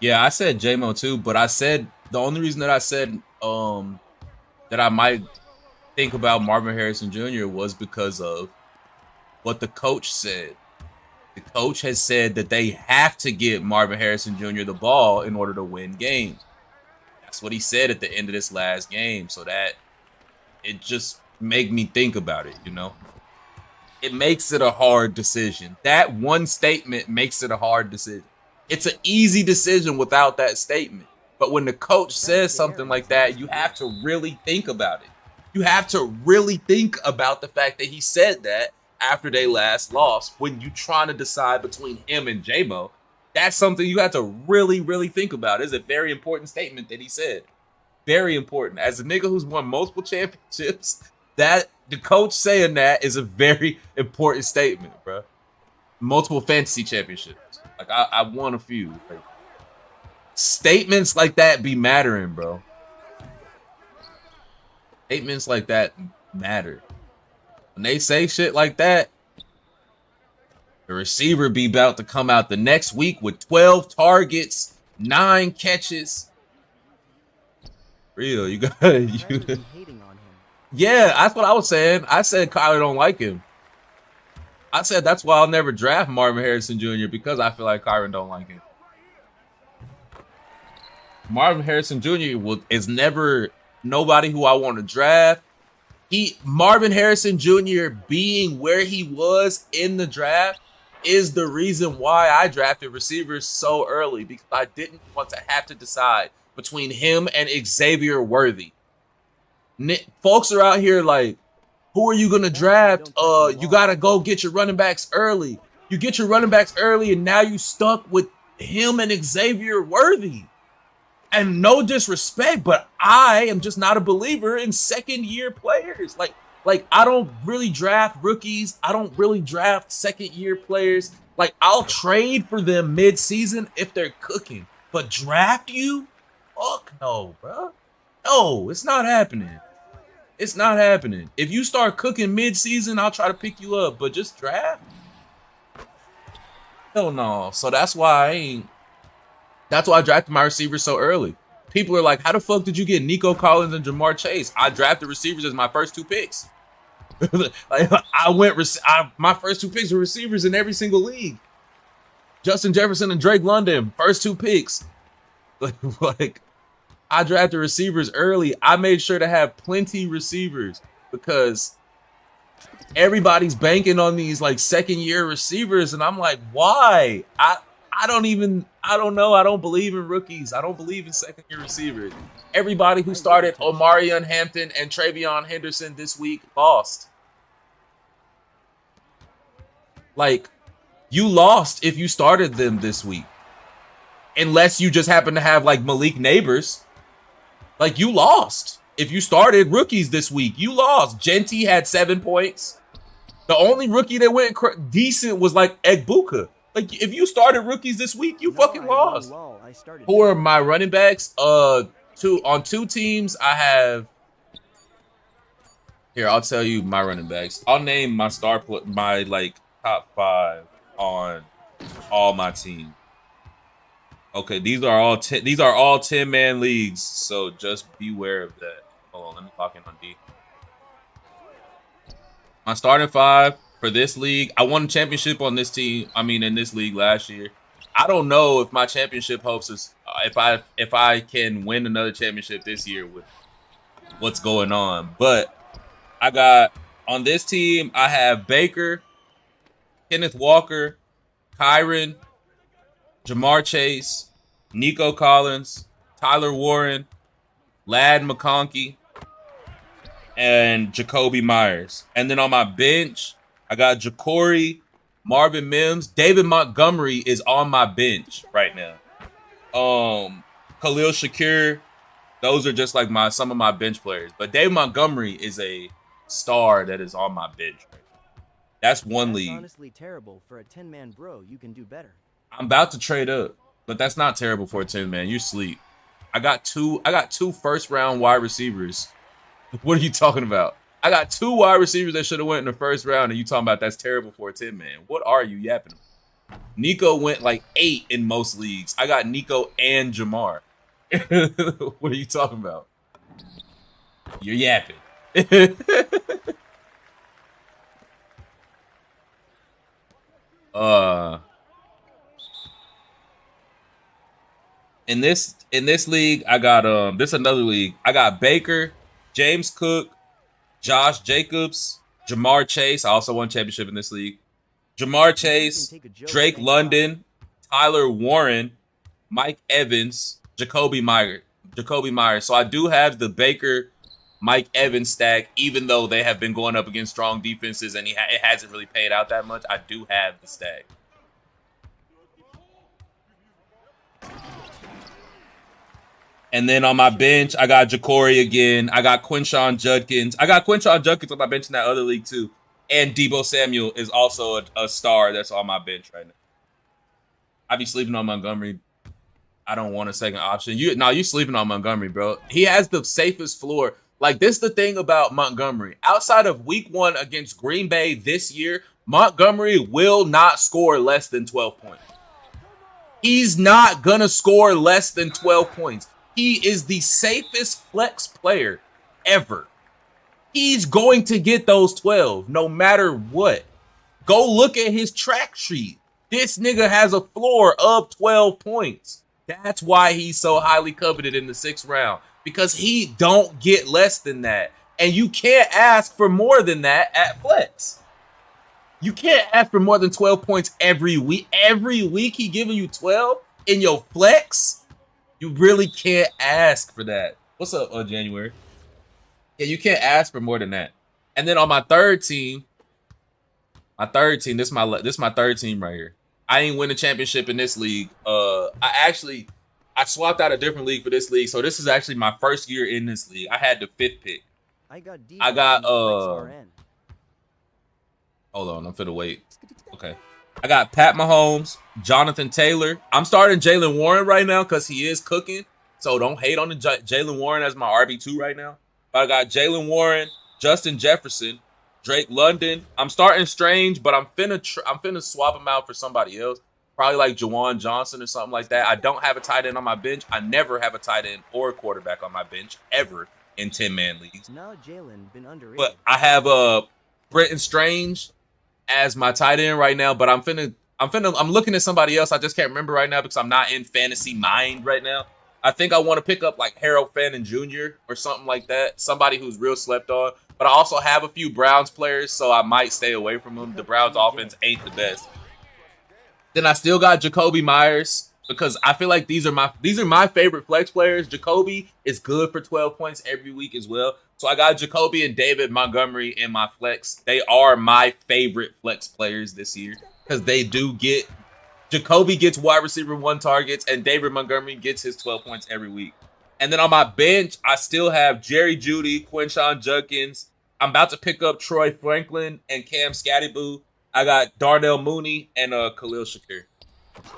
A: Yeah, I said JMO too, but I said the only reason that I said that I might think about Marvin Harrison Jr. was because of what the coach said. The coach has said that they have to get Marvin Harrison Jr. the ball in order to win games. That's what he said at the end of this last game. So that it just made me think about it, you know. It makes it a hard decision. That one statement makes it a hard decision. It's an easy decision without that statement. But when the coach says something like that, you have to really think about it. You have to really think about the fact that he said that after they last lost when you're trying to decide between him and J-Mo. That's something you have to really, really think about. It's a very important statement that he said. Very important. As a nigga who's won multiple championships, that the coach saying that is a very important statement, bro. Multiple fantasy championships. Like, I won a few. Like, statements like that be mattering, bro. Statements like that matter. When they say shit like that, the receiver be about to come out the next week with 12 targets, 9 catches. Real, you got you. Yeah, that's what I was saying. I said Kyler don't like him. I said that's why I'll never draft Marvin Harrison Jr. because I feel like Kyron don't like him. Marvin Harrison Jr. is never nobody who I want to draft. Marvin Harrison Jr. being where he was in the draft is the reason why I drafted receivers so early, because I didn't want to have to decide between him and Xavier Worthy. Folks are out here like, who are you going to draft? You got to go get your running backs early. You get your running backs early, and now you stuck with him and Xavier Worthy. And no disrespect, but I am just not a believer in second-year players. Like, I don't really draft rookies. I don't really draft second-year players. Like, I'll trade for them mid-season if they're cooking. But draft you? Fuck no, bro. No, it's not happening. It's not happening. If you start cooking mid-season, I'll try to pick you up. But just draft? Hell no. So that's why I drafted my receivers so early. People are like, how the fuck did you get Nico Collins and Jamar Chase? I drafted receivers as my first 2 picks. Like, my first 2 picks were receivers in every single league. Justin Jefferson and Drake London, first 2 picks. Like, I drafted receivers early. I made sure to have plenty receivers because everybody's banking on these like second-year receivers, and I'm like, why? I don't know. I don't believe in rookies. I don't believe in second-year receivers. Everybody who started Omarion Hampton and Travion Henderson this week lost. Like, you lost if you started them this week. Unless you just happen to have, like, Malik Neighbors. Like, you lost. If you started rookies this week, you lost. Genty had 7 points. The only rookie that went decent was, like, Egbuka. Like, if you started rookies this week, you fucking lost. For my running backs, on 2 teams, I have Here, I'll tell you my running backs. I'll name my my like top 5 on all my team. Okay, these are all 10-man leagues, so just beware of that. Hold on, let me lock in on D. My starting 5 for this league, I won a championship on this team. I mean, in this league last year. I don't know if my championship hopes is if I can win another championship this year with what's going on. But I got on this team, I have Baker, Kenneth Walker, Kyron, Jamar Chase, Nico Collins, Tyler Warren, Lad McConkey, and Jacoby Myers. And then on my bench, I got Ja'Cory, Marvin Mims. David Montgomery is on my bench right now. Khalil Shakir. Those are just like some of my bench players. But David Montgomery is a star that is on my bench right now. That's one league.
B: Honestly terrible for a 10-man bro. You can do better.
A: I'm about to trade up, but that's not terrible for a 10-man. You sleep. I got two first-round wide receivers. What are you talking about? I got 2 wide receivers that should have went in the first round, and you talking about that's terrible for a 10-man. What are you yapping about? Nico went like 8 in most leagues. I got Nico and Jamar. What are you talking about? You're yapping. In this league, I got this another league. I got Baker, James Cook, Josh Jacobs, Jamar Chase. I also won a championship in this league. Jamar Chase, Drake London, Tyler Warren, Mike Evans, Jacoby Myers. So I do have the Baker, Mike Evans stack, even though they have been going up against strong defenses and it hasn't really paid out that much. I do have the stack. And then on my bench, I got Ja'Cory again. I got Quinshon Judkins. I got Quinshon Judkins on my bench in that other league too. And Deebo Samuel is also a star that's on my bench right now. I be sleeping on Montgomery. I don't want a second option. You sleeping on Montgomery, bro. He has the safest floor. Like, this is the thing about Montgomery. Outside of week 1 against Green Bay this year, Montgomery will not score less than 12 points. He's not going to score less than 12 points. He is the safest flex player ever. He's going to get those 12 no matter what. Go look at his track sheet. This nigga has a floor of 12 points. That's why he's so highly coveted in the 6th round. Because he don't get less than that. And you can't ask for more than that at flex. You can't ask for more than 12 points every week. Every week he giving you 12 in your flex? You really can't ask for that. What's up, January? Yeah, you can't ask for more than that. And then on my third team, this is my third team right here. I ain't win a championship in this league. I swapped out a different league for this league, so this is actually my first year in this league. I had the 5th pick.
B: I
A: got hold on, I'm finna wait. Okay. I got Pat Mahomes, Jonathan Taylor. I'm starting Jalen Warren right now because he is cooking. So don't hate on the Jalen Warren as my RB2 right now. But I got Jalen Warren, Justin Jefferson, Drake London. I'm starting Strange, but I'm finna swap him out for somebody else. Probably like Jawan Johnson or something like that. I don't have a tight end on my bench. I never have a tight end or a quarterback on my bench ever in 10-man leagues.
B: Now Jalen been underrated.
A: But I have Brenton Strange as my tight end right now, but I'm looking at somebody else. I just can't remember right now because I'm not in fantasy mind right now. I think I want to pick up like Harold Fannin Jr. or something like that. Somebody who's real slept on. But I also have a few Browns players, so I might stay away from them. The Browns offense ain't the best. Then I still got Jacoby Myers because I feel like these are my favorite flex players. Jacoby is good for 12 points every week as well. So I got Jacoby and David Montgomery in my flex. They are my favorite flex players this year because they do get Jacoby gets wide receiver 1 targets and David Montgomery gets his 12 points every week. And then on my bench, I still have Jerry Jeudy, Quinshon Judkins. I'm about to pick up Troy Franklin and Cam Scatterboo. I got Darnell Mooney and Khalil Shakir.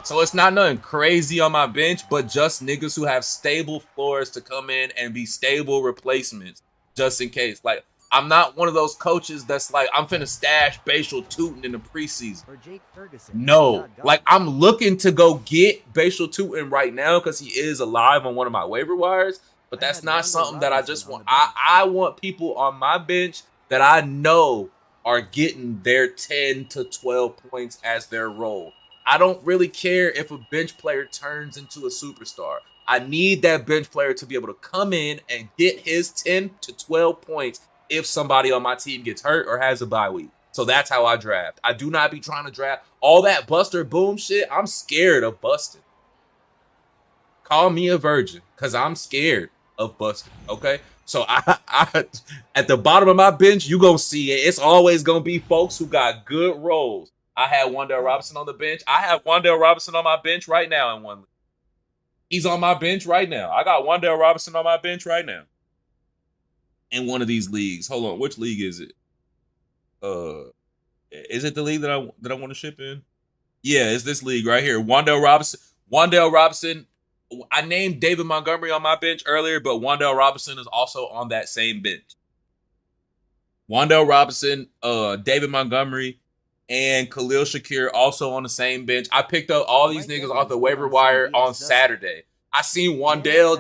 A: So it's not nothing crazy on my bench, but just niggas who have stable floors to come in and be stable replacements just in case. Like I'm not one of those coaches that's like, I'm finna stash Bashal Tootin in the preseason.
B: Or Jake Ferguson.
A: No,
B: Not God.
A: like I'm looking to go get Bashal Tootin right now because he is alive on one of my waiver wires. But
B: I
A: that's
B: had
A: not
B: Rondo
A: something that I
B: Robinson
A: just
B: on
A: want.
B: the bench.
A: I want people on my bench that I know are getting their 10 to 12 points as their role. I don't really care if a bench player turns into a superstar. I need that bench player to be able to come in and get his 10 to 12 points if somebody on my team gets hurt or has a bye week. So that's how I draft. I do not be trying to draft all that buster boom shit. I'm scared of busting. Call me a virgin because I'm scared of busting. Okay. So I at the bottom of my bench, you gonna see it. It's always gonna be folks who got good roles. I had Wandale Robinson on the bench. I have Wandale Robinson on my bench right now in one league. He's on my bench right now. I got Wandale Robinson on my bench right now. In one of these leagues. Hold on, which league is it? Is it the league that I want to ship in? Yeah, it's this league right here. Wandale Robinson. Wandale Robinson. I named David Montgomery on my bench earlier, but Wandale Robinson is also on that same bench. Wandale Robinson, David Montgomery, and Khalil Shakir also on the same bench. I picked up all these niggas off the waiver wire on Saturday. I seen Wandale,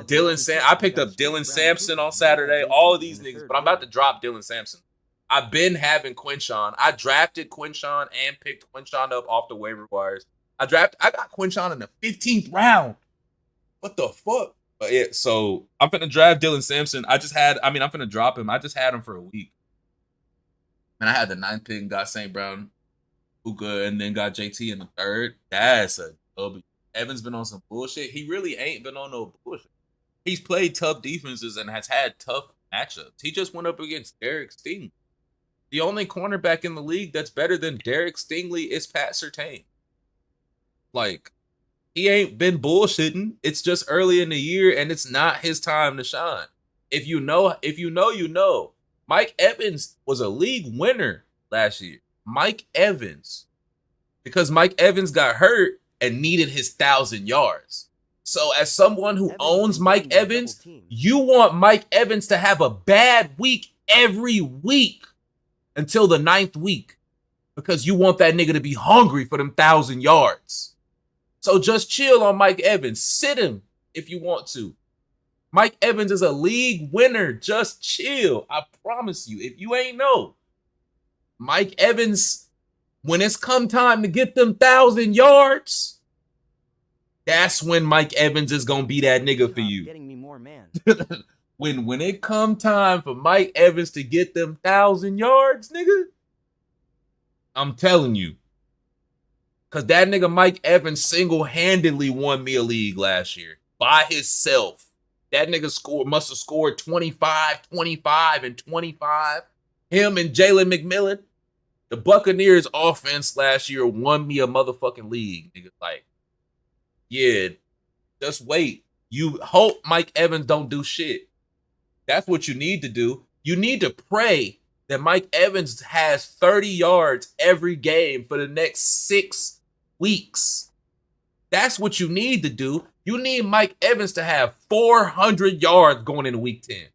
A: I picked up Dylan Sampson on Saturday. All of these niggas, but I'm about to drop Dylan Sampson. I've been having Quinshawn. I drafted Quinshawn and picked Quinshawn up off the waiver wires. I got Quinshawn in the 15th round. What the fuck? But yeah, so I'm finna draft Dylan Sampson. I'm finna drop him. I just had him for a week. And I had the 9th pick and got St. Brown, Uka, and then got JT in the 3rd. That's a W. Evan's been on some bullshit. He really ain't been on no bullshit. He's played tough defenses and has had tough matchups. He just went up against Derek Stingley. The only cornerback in the league that's better than Derek Stingley is Pat Surtain. Like, he ain't been bullshitting. It's just early in the year, and it's not his time to shine. If you know, you know. Mike Evans was a league winner last year. Mike Evans. Because Mike Evans got hurt and needed his 1,000 yards. So as someone who owns Mike Evans, you want Mike Evans to have a bad week every week until the 9th week. Because you want that nigga to be hungry for them 1,000 yards. So just chill on Mike Evans. Sit him if you want to. Mike Evans is a league winner. Just chill. I promise you. If you ain't know, Mike Evans, when it's come time to get them 1,000 yards, that's when Mike Evans is going to be that nigga for you.
B: Getting me more man.
A: when it come time for Mike Evans to get them 1,000 yards, nigga, I'm telling you. Because that nigga Mike Evans single-handedly won me a league last year by himself. That nigga must have scored 25, 25, and 25. Him and Jalen McMillan. The Buccaneers offense last year won me a motherfucking league. Nigga, like, yeah, just wait. You hope Mike Evans don't do shit. That's what you need to do. You need to pray that Mike Evans has 30 yards every game for the next 6 weeks. That's what you need to do. You need Mike Evans to have 400 yards going into week 10.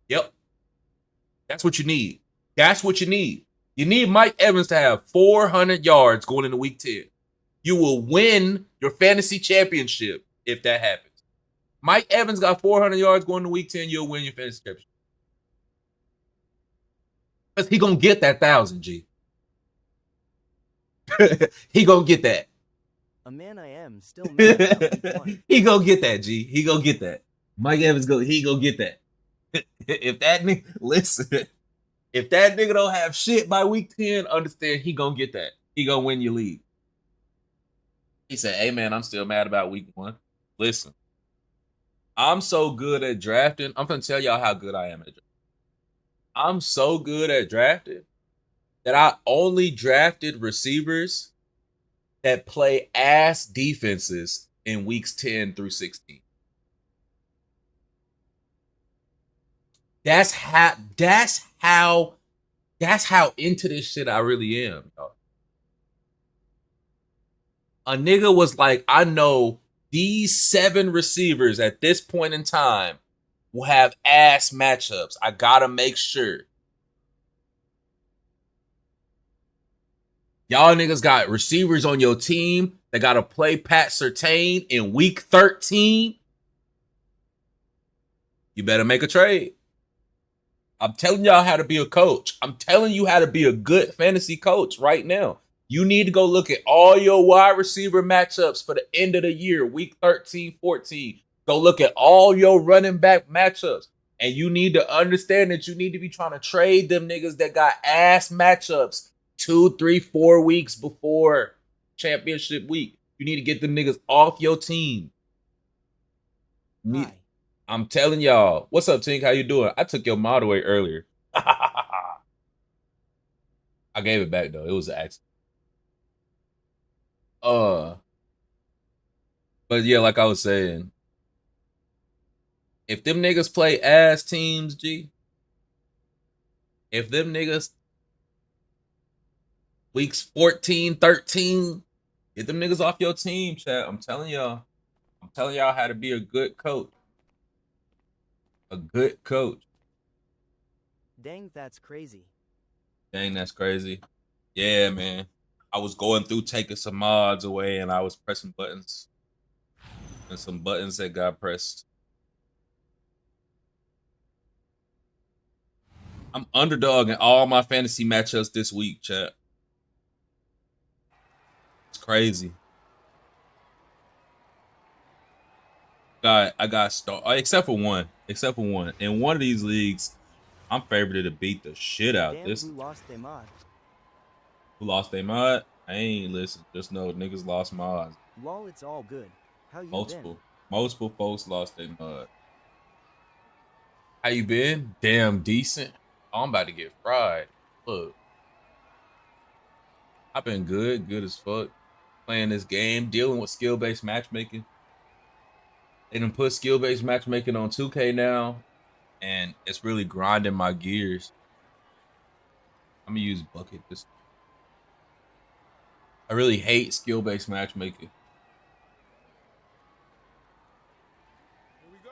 A: Yep. That's what you need. That's what you need. You need Mike Evans to have 400 yards going into week 10. You will win your fantasy championship if that happens. Mike Evans got 400 yards going into week 10, you'll win your fantasy championship. Because he going to get that 1,000, G. He going to get that.
B: A man I am still mad about week 1.
A: He gonna get that, G. He gonna get that. Mike Evans he gonna get that. If that nigga, listen, if that nigga don't have shit by week 10, understand he gonna get that. He gonna win your league. He said, hey man, I'm still mad about week 1. Listen, I'm so good at drafting. I'm gonna tell y'all how good I am at drafting. I'm so good at drafting that I only drafted receivers that play ass defenses in weeks 10 through 16. That's how into this shit I really am. Dog. A nigga was like, I know these 7 receivers at this point in time will have ass matchups. I gotta make sure. Y'all niggas got receivers on your team that gotta play Pat Surtain in week 13. You better make a trade. I'm telling y'all how to be a coach. I'm telling you how to be a good fantasy coach right now. You need to go look at all your wide receiver matchups for the end of the year, week 13, 14. Go look at all your running back matchups. And you need to understand that you need to be trying to trade them niggas that got ass matchups 2, 3, 4 weeks before championship week. You need to get them niggas off your team.
B: Hi.
A: I'm telling y'all. What's up, Tink? How you doing? I took your mod away earlier. I gave it back, though. It was an accident. But yeah, like I was saying, if them niggas play ass teams, G, if them niggas weeks 14, 13, get them niggas off your team, chat. I'm telling y'all how to be a good coach. A good coach.
B: Dang, that's crazy.
A: Dang, that's crazy. Yeah, man. I was going through taking some mods away and I was pressing buttons. And some buttons that got pressed. I'm underdog in all my fantasy matchups this week, chat. It's crazy. I got star except for one. Except for one. In one of these leagues, I'm favored to beat the shit out
B: Damn,
A: this.
B: who lost their mod?
A: Who lost their mod? I ain't listen. Just know niggas lost mods.
B: Lol, it's all good. How you
A: Multiple folks lost their mod. How you been? Damn decent. Oh, I'm about to get fried. Look. I've been good as fuck. Playing this game, dealing with skill-based matchmaking. They done put skill-based matchmaking on 2K now, and it's really grinding my gears. I'm gonna use Bucket this. I really hate skill-based matchmaking.
G: Here we go.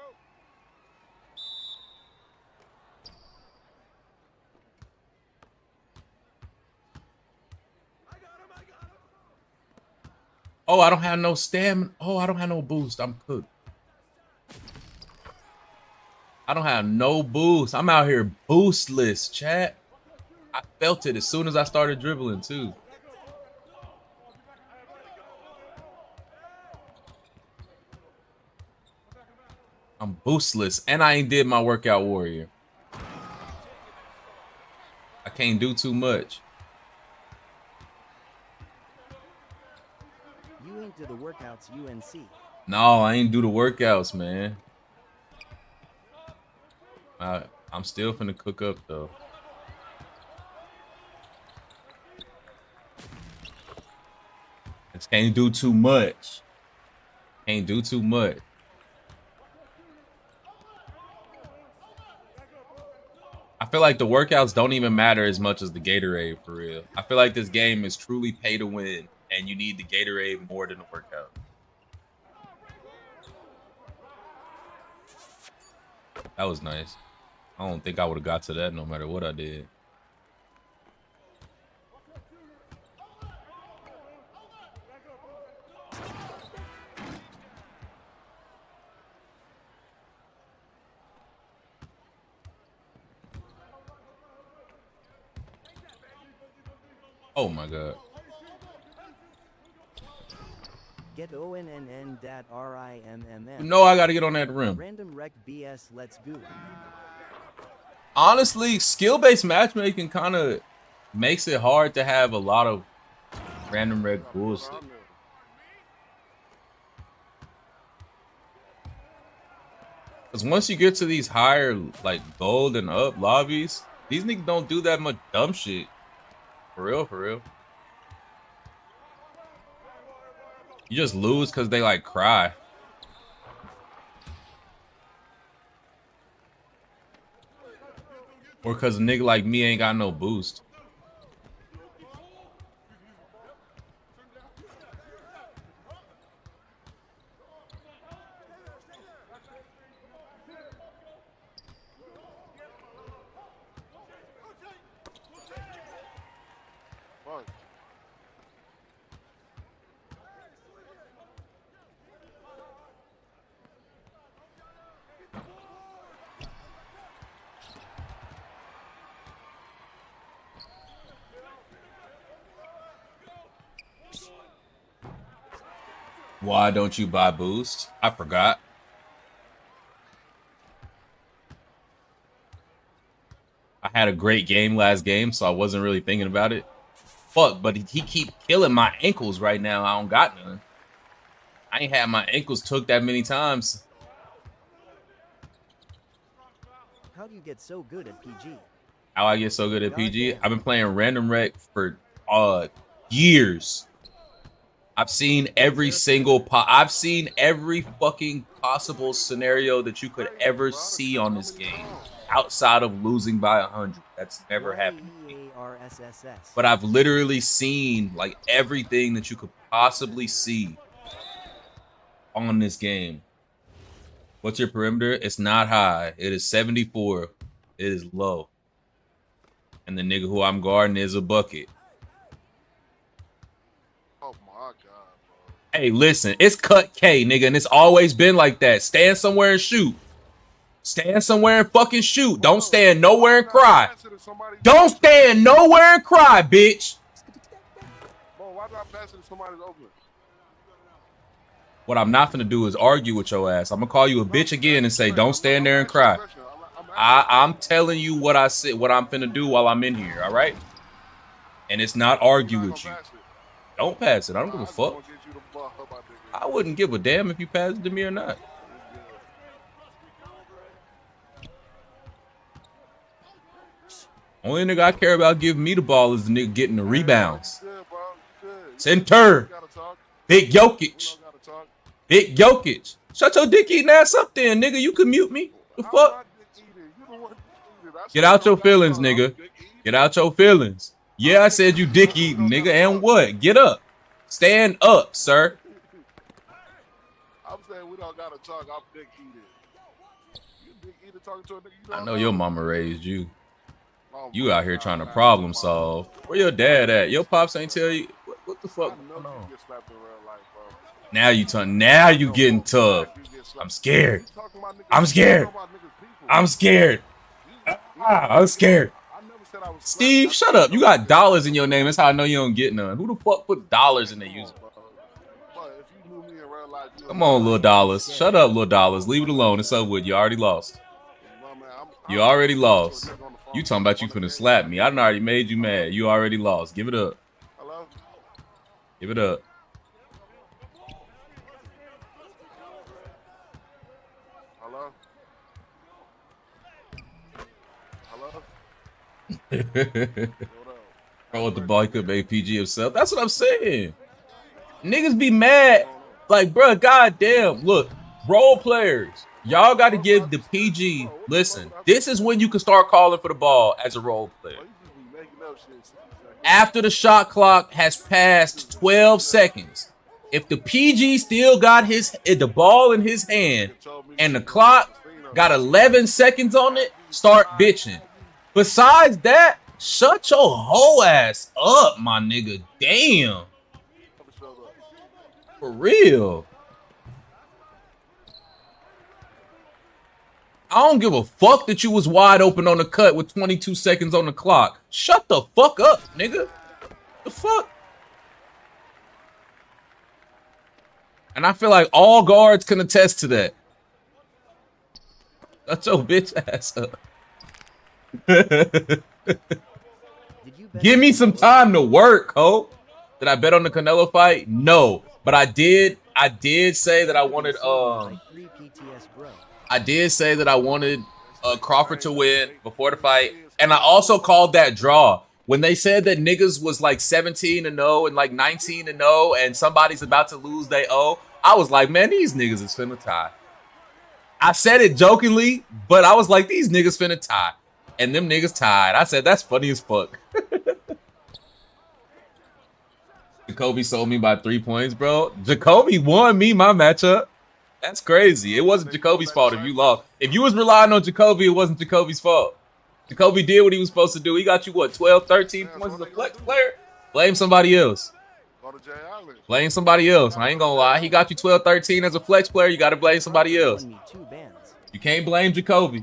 A: Oh, I don't have no stamina. Oh, I don't have no boost. I'm cooked. I don't have no boost. I'm out here boostless, chat. I felt it as soon as I started dribbling, too. I'm boostless, and I ain't did my workout warrior. I can't do too much.
B: You ain't do the workouts, UNC.
A: No, I ain't do the workouts, man. I'm still finna cook up, though. Just can't do too much. Can't do too much. I feel like the workouts don't even matter as much as the Gatorade, for real. I feel like this game is truly pay to win, and you need the Gatorade more than the workout. That was nice. I don't think I would have got to that no matter what I did. Oh my god.
B: Get ONNN dat RIMMM.
A: You know I gotta get on that rim.
B: Random rec BS, let's go.
A: Honestly, skill-based matchmaking kind of makes it hard to have a lot of random red bullshit. Because once you get to these higher, like, gold and up lobbies, these niggas don't do that much dumb shit. For real, for real. You just lose because they, like, cry. Or because a nigga like me ain't got no boost. Why don't you buy Boost? I forgot. I had a great game last game, so I wasn't really thinking about it. Fuck, but he keep killing my ankles right now. I don't got none. I ain't had my ankles took that many times.
B: How do you get so good at PG?
A: How I get so good at PG? I've been playing random rec for years. I've seen every single I've seen every fucking possible scenario that you could ever see on this game outside of losing by 100. That's never happened to me. But I've literally seen like everything that you could possibly see on this game. What's your perimeter? It's not high. It is 74. It is low. And the nigga who I'm guarding is a bucket.
G: Oh my God, bro.
A: Hey, listen, it's cut K, nigga, and it's always been like that. Stand somewhere and shoot. Stand somewhere and fucking shoot. Don't stand nowhere and cry. Don't stand nowhere and cry, bitch.
G: Bro, why do I pass it if somebody's open?
A: What I'm not gonna do is argue with your ass. I'm gonna call you a bitch again and say, don't stand there and cry. I'm telling you what I said, what I'm finna do while I'm in here, all right? And it's not argue with you. Don't pass it. I don't give a fuck. I wouldn't give a damn if you pass it to me or not. Only nigga I care about giving me the ball is the nigga getting the rebounds. Center. Big Jokic. Big Jokic. Shut your dick eating ass up then, nigga. You can mute me. The fuck? Get out your feelings, nigga. Get out your feelings. Yeah, I said you dick eating, nigga. And what? Get up. Stand up, sir.
G: I'm saying we don't gotta talk. I'm dick eating. You dick eating talking to a nigga you don't
A: I know your mama raised you. You out here trying to problem solve. Where your dad at? Your pops ain't tell you what the fuck going on? Now you now you getting tough. I'm scared. I'm scared. I'm scared. I'm scared. Steve, shut up. You got dollars in your name. That's how I know you don't get none. Who the fuck put dollars in their user? Come on, little dollars. Shut up, little dollars. Leave it alone. It's over with. You already lost. You already lost. You talking about you finna slap me. I done already made you mad. You already lost. Give it up. Give it up. Throw the ball, he could be APG himself. That's what I'm saying. Niggas be mad. Like, bro, goddamn. Look, role players, y'all got to give the PG. Listen, this is when you can start calling for the ball as a role player. After the shot clock has passed 12 seconds, if the PG still got the ball in his hand and the clock got 11 seconds on it, start bitching. Besides that, shut your whole ass up, my nigga. Damn. For real. I don't give a fuck that you was wide open on the cut with 22 seconds on the clock. Shut the fuck up, nigga. The fuck? And I feel like all guards can attest to that. Shut your bitch ass up. Give me some time to work, ho. Did I bet on the Canelo fight? No, but I did say that I wanted Crawford to win before the fight, and I also called that draw when they said that niggas was like 17-0 and like 19-0 and somebody's about to lose they O. I was like, man, these niggas is finna tie. I said it jokingly, but I was like, these niggas finna tie. And them niggas tied. I said, that's funny as fuck. Jacoby sold me by 3 points, bro. Jacoby won me my matchup. That's crazy. It wasn't Jacoby's fault if you lost. If you was relying on Jacoby, it wasn't Jacoby's fault. Jacoby did what he was supposed to do. He got you, what, 12, 13 points as a flex player? Blame somebody else. Blame somebody else. I ain't gonna lie. He got you 12, 13 as a flex player. You got to blame somebody else. You can't blame Jacoby.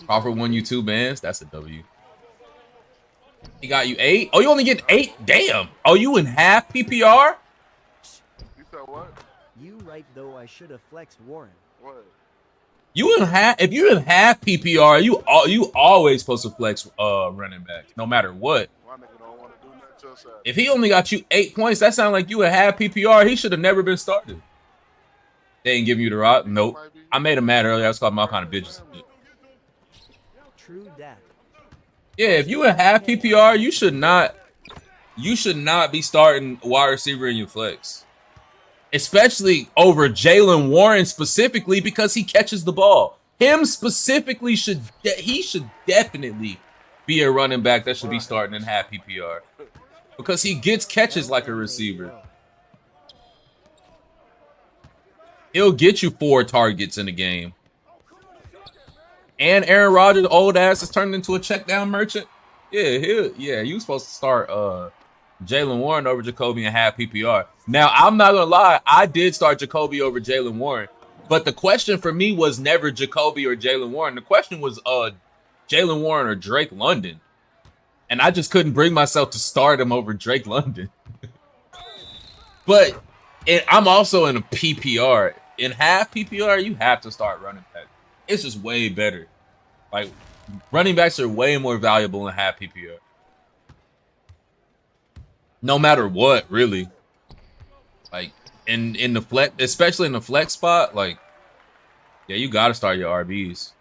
A: Crawford won you 2 bands. That's a W. He got you 8. Oh, you only get 8? Damn. Oh, you in half PPR?
G: What?
B: You right though. I should have flexed Warren.
G: What?
A: If you're in half PPR, you always supposed to flex running back, no matter what.
G: My nigga don't want to do nothing till Saturday.
A: If he only got you 8 points, that sounds like you in half PPR. He should have never been started. They ain't giving you the rock. Nope. I made him mad earlier. I was calling him all kind of bitches.
B: True that.
A: Yeah, if you in half PPR, you should not be starting wide receiver in your flex. Especially over Jalen Warren specifically because he catches the ball. Him specifically should definitely be a running back that should be starting in half PPR. Because he gets catches like a receiver. He'll get you 4 targets in a game. And Aaron Rodgers' old ass is turned into a check down merchant. Yeah, you supposed to start Jalen Warren over Jacoby in half PPR. Now, I'm not going to lie. I did start Jacoby over Jalen Warren. But the question for me was never Jacoby or Jalen Warren. The question was Jalen Warren or Drake London. And I just couldn't bring myself to start him over Drake London. But I'm also in a PPR. In half PPR, you have to start running back. It's just way better. Like, running backs are way more valuable in half PPR. No matter what, really. Like, in the flex, especially in the flex spot, like, yeah, you got to start your RBs.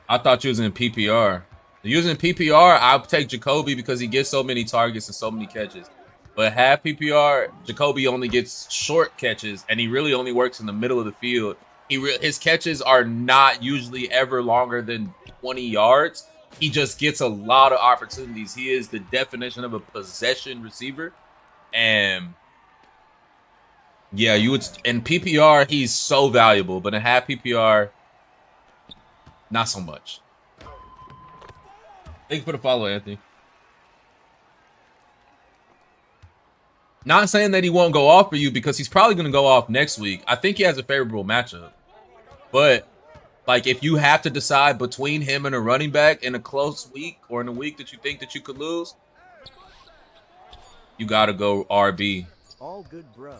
A: I thought you was in PPR. If you was in PPR, I'll take Jacoby because he gets so many targets and so many catches. But half PPR, Jacoby only gets short catches, and he really only works in the middle of the field. His catches are not usually ever longer than 20 yards. He just gets a lot of opportunities. He is the definition of a possession receiver. And yeah, in PPR, he's so valuable, but in half PPR, not so much. Thank you for the follow, Anthony. Not saying that he won't go off for you because he's probably going to go off next week. I think he has a favorable matchup. But, like, if you have to decide between him and a running back in a close week or in a week that you think that you could lose, you got to go RB.
B: All good, bro.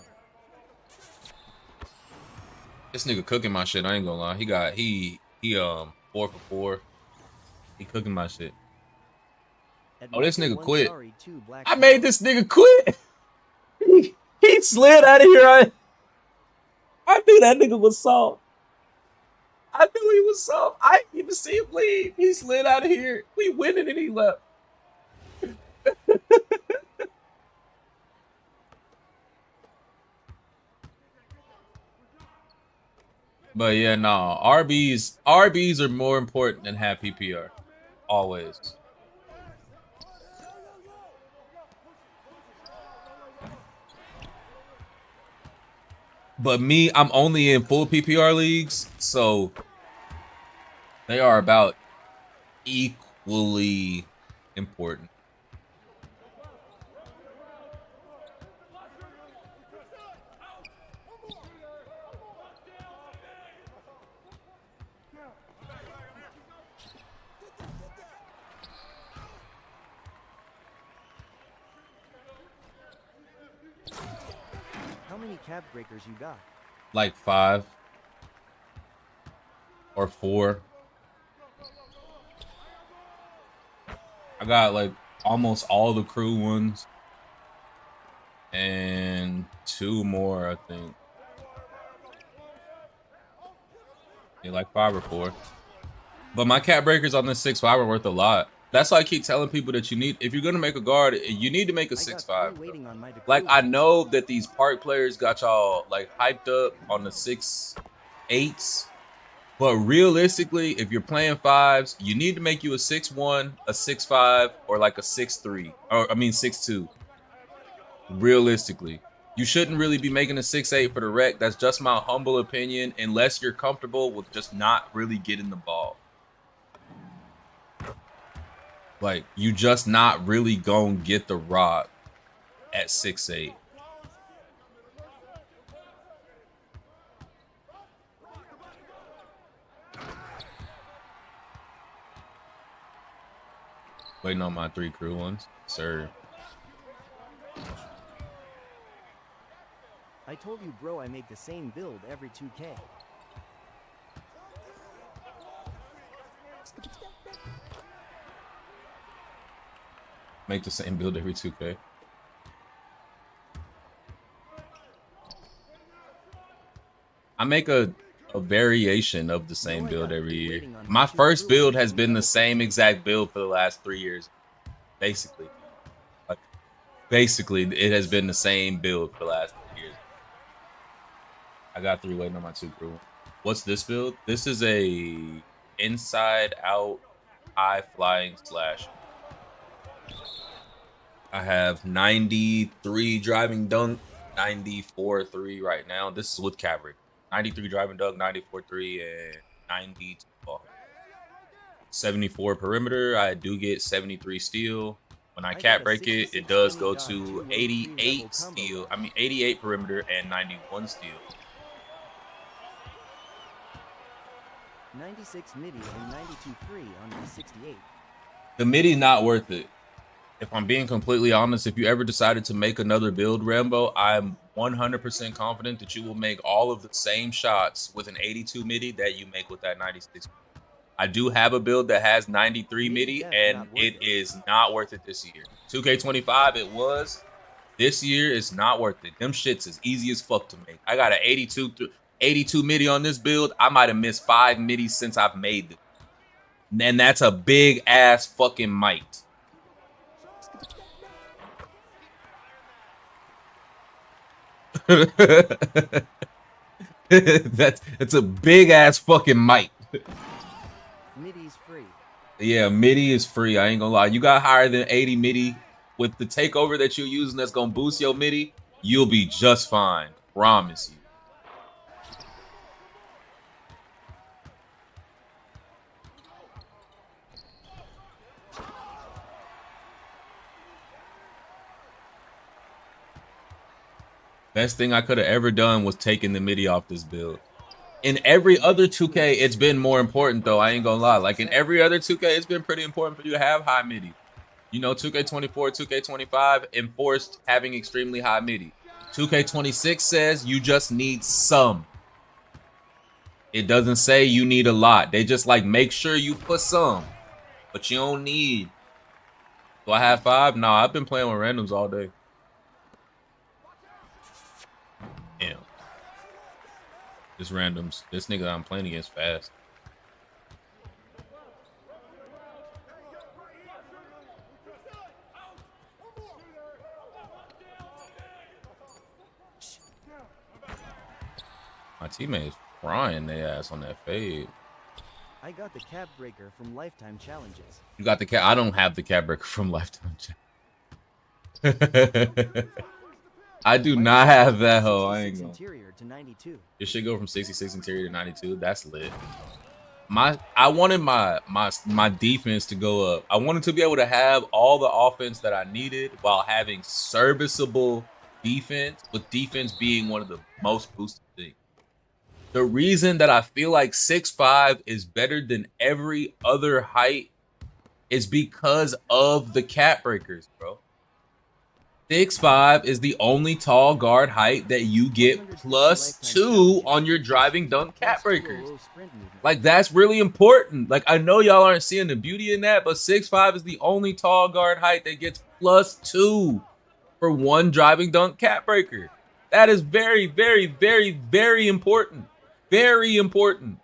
A: This nigga cooking my shit. I ain't gonna lie. He 4 for 4. He cooking my shit. Oh, this nigga quit. I made this nigga quit. He slid out of here. I knew that nigga was soft. I knew he was soft. I didn't even see him leave. He slid out of here. We winning and he left. But yeah, no. RBs are more important than half PPR. Always. But me, I'm only in full PPR leagues, so they are about equally important.
B: How many cap breakers you got?
A: Like 5 or 4. I got like almost all the crew ones and 2 more, I think. Yeah, like 5 or 4. But my cap breakers on this 6'5" are worth a lot. That's why I keep telling people that if you're gonna make a guard, you need to make a 6'5". Like, I know that these park players got y'all like hyped up on the 6'8s, but realistically, if you're playing 5s, you need to make you a 6'1", a 6'5", or like a 6'3", or I mean 6'2". Realistically, you shouldn't really be making a 6'8" for the rec. That's just my humble opinion, unless you're comfortable with just not really getting the ball. Like, you just not really gonna get the rock at 6'8". Waiting on my 3 crew ones, sir.
B: I told you, bro, I make the same build every 2K.
A: Make the same build every 2K. I make a variation of the same build every year. My first build has been the same exact build for the last 3 years. Basically. Like, basically, it has been the same build for the last 3 years. I got 3 waiting on my 2 crew. What's this build? This is a inside out high flying slash. I have 93 driving dunk, 94-3 right now. This is with Cabri. 93 driving dunk, 94-3, and 92 ball. 74 perimeter. I do get 73 steal. When I cat break it, it does go to 88 steal. 88 perimeter and 91 steal.
B: 96 midi and 92 free on the 68.
A: The midi not worth it. If I'm being completely honest, if you ever decided to make another build, Rambo, I'm 100% confident that you will make all of the same shots with an 82 midi that you make with that 96. I do have a build that has 93 midi, and it is not worth it this year. 2K25, it was. This year, it's not worth it. Them shits is easy as fuck to make. I got an 82 midi on this build. I might have missed 5 midis since I've made it. And that's a big ass fucking mite. It's a big ass fucking mite.
B: Midi's free.
A: Yeah, midi is free. I ain't gonna lie. You got higher than 80 midi with the takeover that you're using that's gonna boost your midi, you'll be just fine. Promise you. Best thing I could have ever done was taking the midi off this build. In every other 2K, it's been more important, though. I ain't gonna lie. Like, in every other 2K, it's been pretty important for you to have high midi. You know, 2K24, 2K25 enforced having extremely high midi. 2K26 says you just need some. It doesn't say you need a lot. They just, like, make sure you put some. But you don't need. Do I have 5? No, I've been playing with randoms all day. Damn. This randoms. This nigga that I'm playing against fast. My teammate is frying their ass on that fade.
B: I got the cap breaker from Lifetime Challenges.
A: You got the cap? I don't have the cap breaker from Lifetime Challenges. I do not have that hoe. I ain't gonna.
B: Interior to 92.
A: It should go from 66 interior to 92. That's lit. I wanted my defense to go up. I wanted to be able to have all the offense that I needed while having serviceable defense, with defense being one of the most boosted things. The reason that I feel like 6'5" is better than every other height is because of the cap breakers, bro. 6'5" is the only tall guard height that you get +2 on your driving dunk cap breakers. Like, that's really important. Like, I know y'all aren't seeing the beauty in that, but 6'5" is the only tall guard height that gets +2 for one driving dunk cap breaker. That is very, very, very, very important. Very important.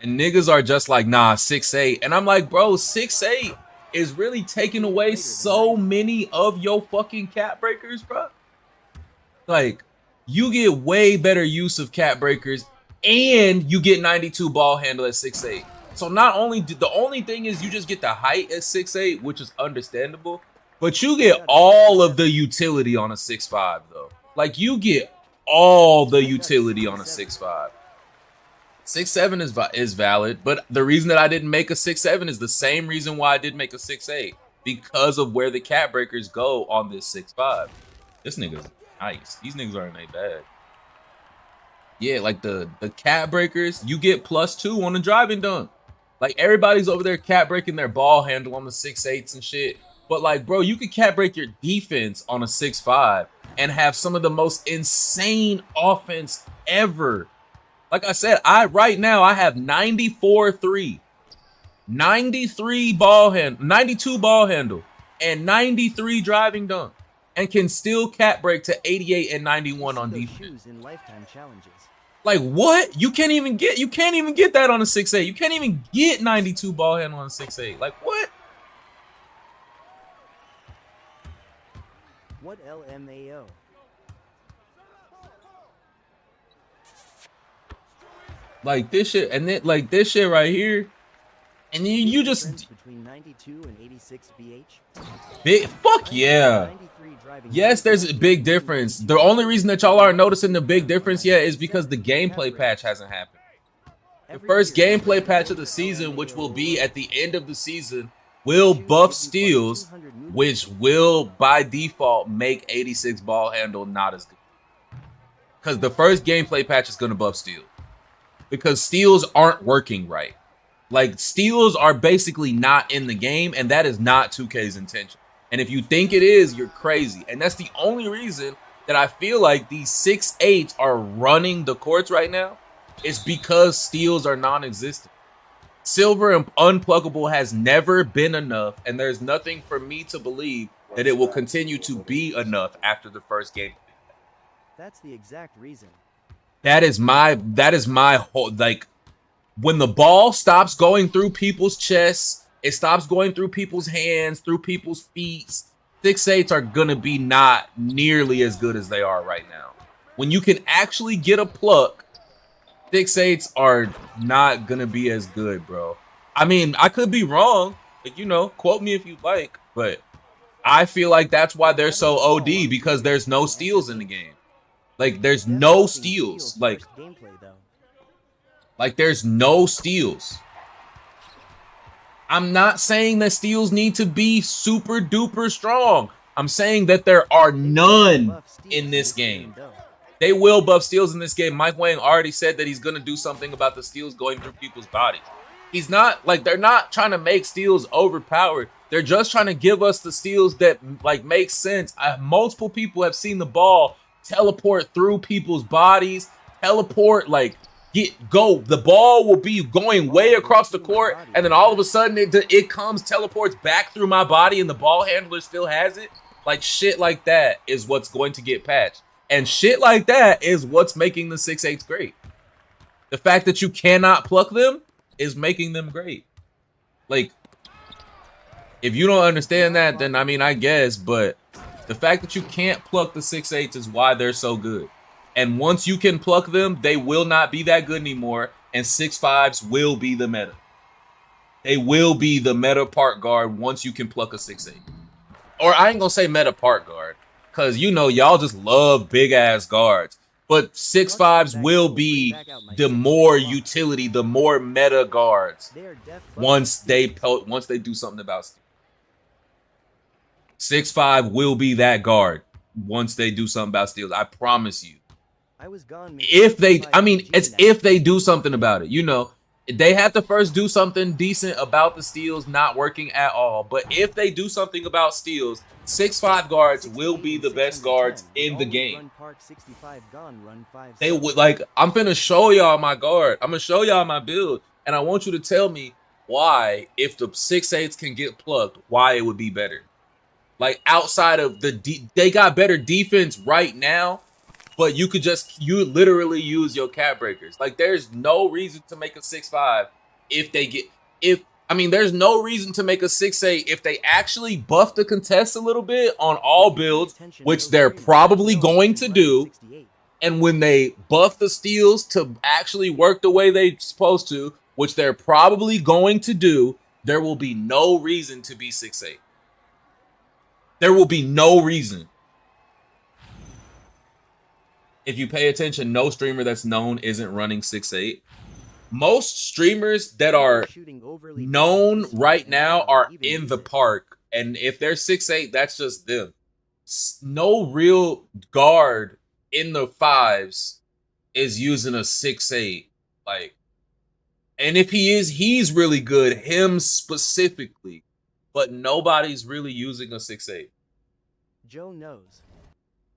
A: And niggas are just like, nah, 6'8". And I'm like, bro, 6'8" is really taking away so many of your fucking cap breakers, bro. Like, you get way better use of cap breakers, and you get 92 ball handle at 6'8". So not only the only thing is you just get the height at 6'8", which is understandable, but you get all of the utility on a 6'5", though. Like, you get all the utility on a 6'5". 6'7" is valid, but the reason that I didn't make a 6'7" is the same reason why I didn't make a 6'8", because of where the cap breakers go on this 6'5". This nigga's nice. These niggas aren't a bad. Yeah, like the cap breakers, you get +2 on the driving dunk. Like, everybody's over there cat breaking their ball handle on the 6'8s and shit. But, like, bro, you could cat break your defense on a 6'5 and have some of the most insane offense ever. Like I said, right now I have 94-3, 92 ball handle, and 93 driving dunk, and can still cat break to 88 and 91 on defense.
B: Shoes in lifetime challenges.
A: Like, what? You can't even get that on a 6'8. You can't even get 92 ball handle on a 6'8. Like, what?
B: What LMAO?
A: Like, this shit, and then like this shit right here, and then you just
B: between 92 and 86 BH.
A: Big, fuck yeah. Yes, there's a big difference. The only reason that y'all aren't noticing the big difference yet is because the gameplay patch hasn't happened. The first gameplay patch of the season, which will be at the end of the season, will buff steals, which will by default make 86 ball handle not as good. Because the first gameplay patch is going to buff steals. Because steals aren't working right. Like, steals are basically not in the game, and that is not 2K's intention. And if you think it is, you're crazy. And that's the only reason that I feel like these 6'8s are running the courts right now. It's because steals are non-existent. Silver and unpluggable has never been enough, and there's nothing for me to believe that it will continue to be enough after the first game.
B: That's the exact reason.
A: That is my whole, like, when the ball stops going through people's chests, it stops going through people's hands, through people's feet, 6'8s are gonna be not nearly as good as they are right now. When you can actually get a pluck, 6'8s are not gonna be as good, bro. I mean, I could be wrong, like, you know, quote me if you like, but I feel like that's why they're so OD, because there's no steals in the game. Like, there's no steals. Like, there's no steals. I'm not saying that steals need to be super duper strong. I'm saying that there are none in this game. They will buff steals in this game. Mike Wang already said that he's going to do something about the steals going through people's bodies. He's not, like, they're not trying to make steals overpowered. They're just trying to give us the steals that, like, make sense. Multiple people have seen the ball teleport through people's bodies, teleport, like, the ball will be going way across the court, and then all of a sudden it comes, teleports back through my body, and the ball handler still has it. Like, shit like that is what's going to get patched. And shit like that is what's making the 6'8s great. The fact that you cannot pluck them is making them great. Like, if you don't understand that, then, I mean, I guess, but the fact that you can't pluck the 6'8s is why they're so good. And once you can pluck them, they will not be that good anymore, and 6'5s will be the meta. They will be the meta part guard once you can pluck a 6'8. Or I ain't gonna say meta part guard, because, you know, y'all just love big-ass guards. But 6'5s will be the more utility, the more meta guards once they do something about steals. 6'5 will be that guard once they do something about steals. I promise you. If they do something about it, you know, they have to first do something decent about the steals not working at all. But if they do something about steals, 6'5 guards will be the best guards in the game. They would, like, I'm finna show y'all my guard. I'm gonna show y'all my build, and I want you to tell me why, if the 6'8s can get plucked, why it would be better. Like, outside of they got better defense right now, but you literally use your cat breakers. Like, there's no reason to make a 6'5 there's no reason to make a 6'8 if they actually buff the contest a little bit on all builds, which they're probably going to do. And when they buff the steals to actually work the way they're supposed to, which they're probably going to do, there will be no reason to be 6'8. There will be no reason. If you pay attention, no streamer that's known isn't running 6'8. Most streamers that are known right now are in the park. And if they're 6'8, that's just them. No real guard in the 5s is using a 6'8. Like, And if he is, he's really good, him specifically. But nobody's really using a 6'8".
B: Joe knows.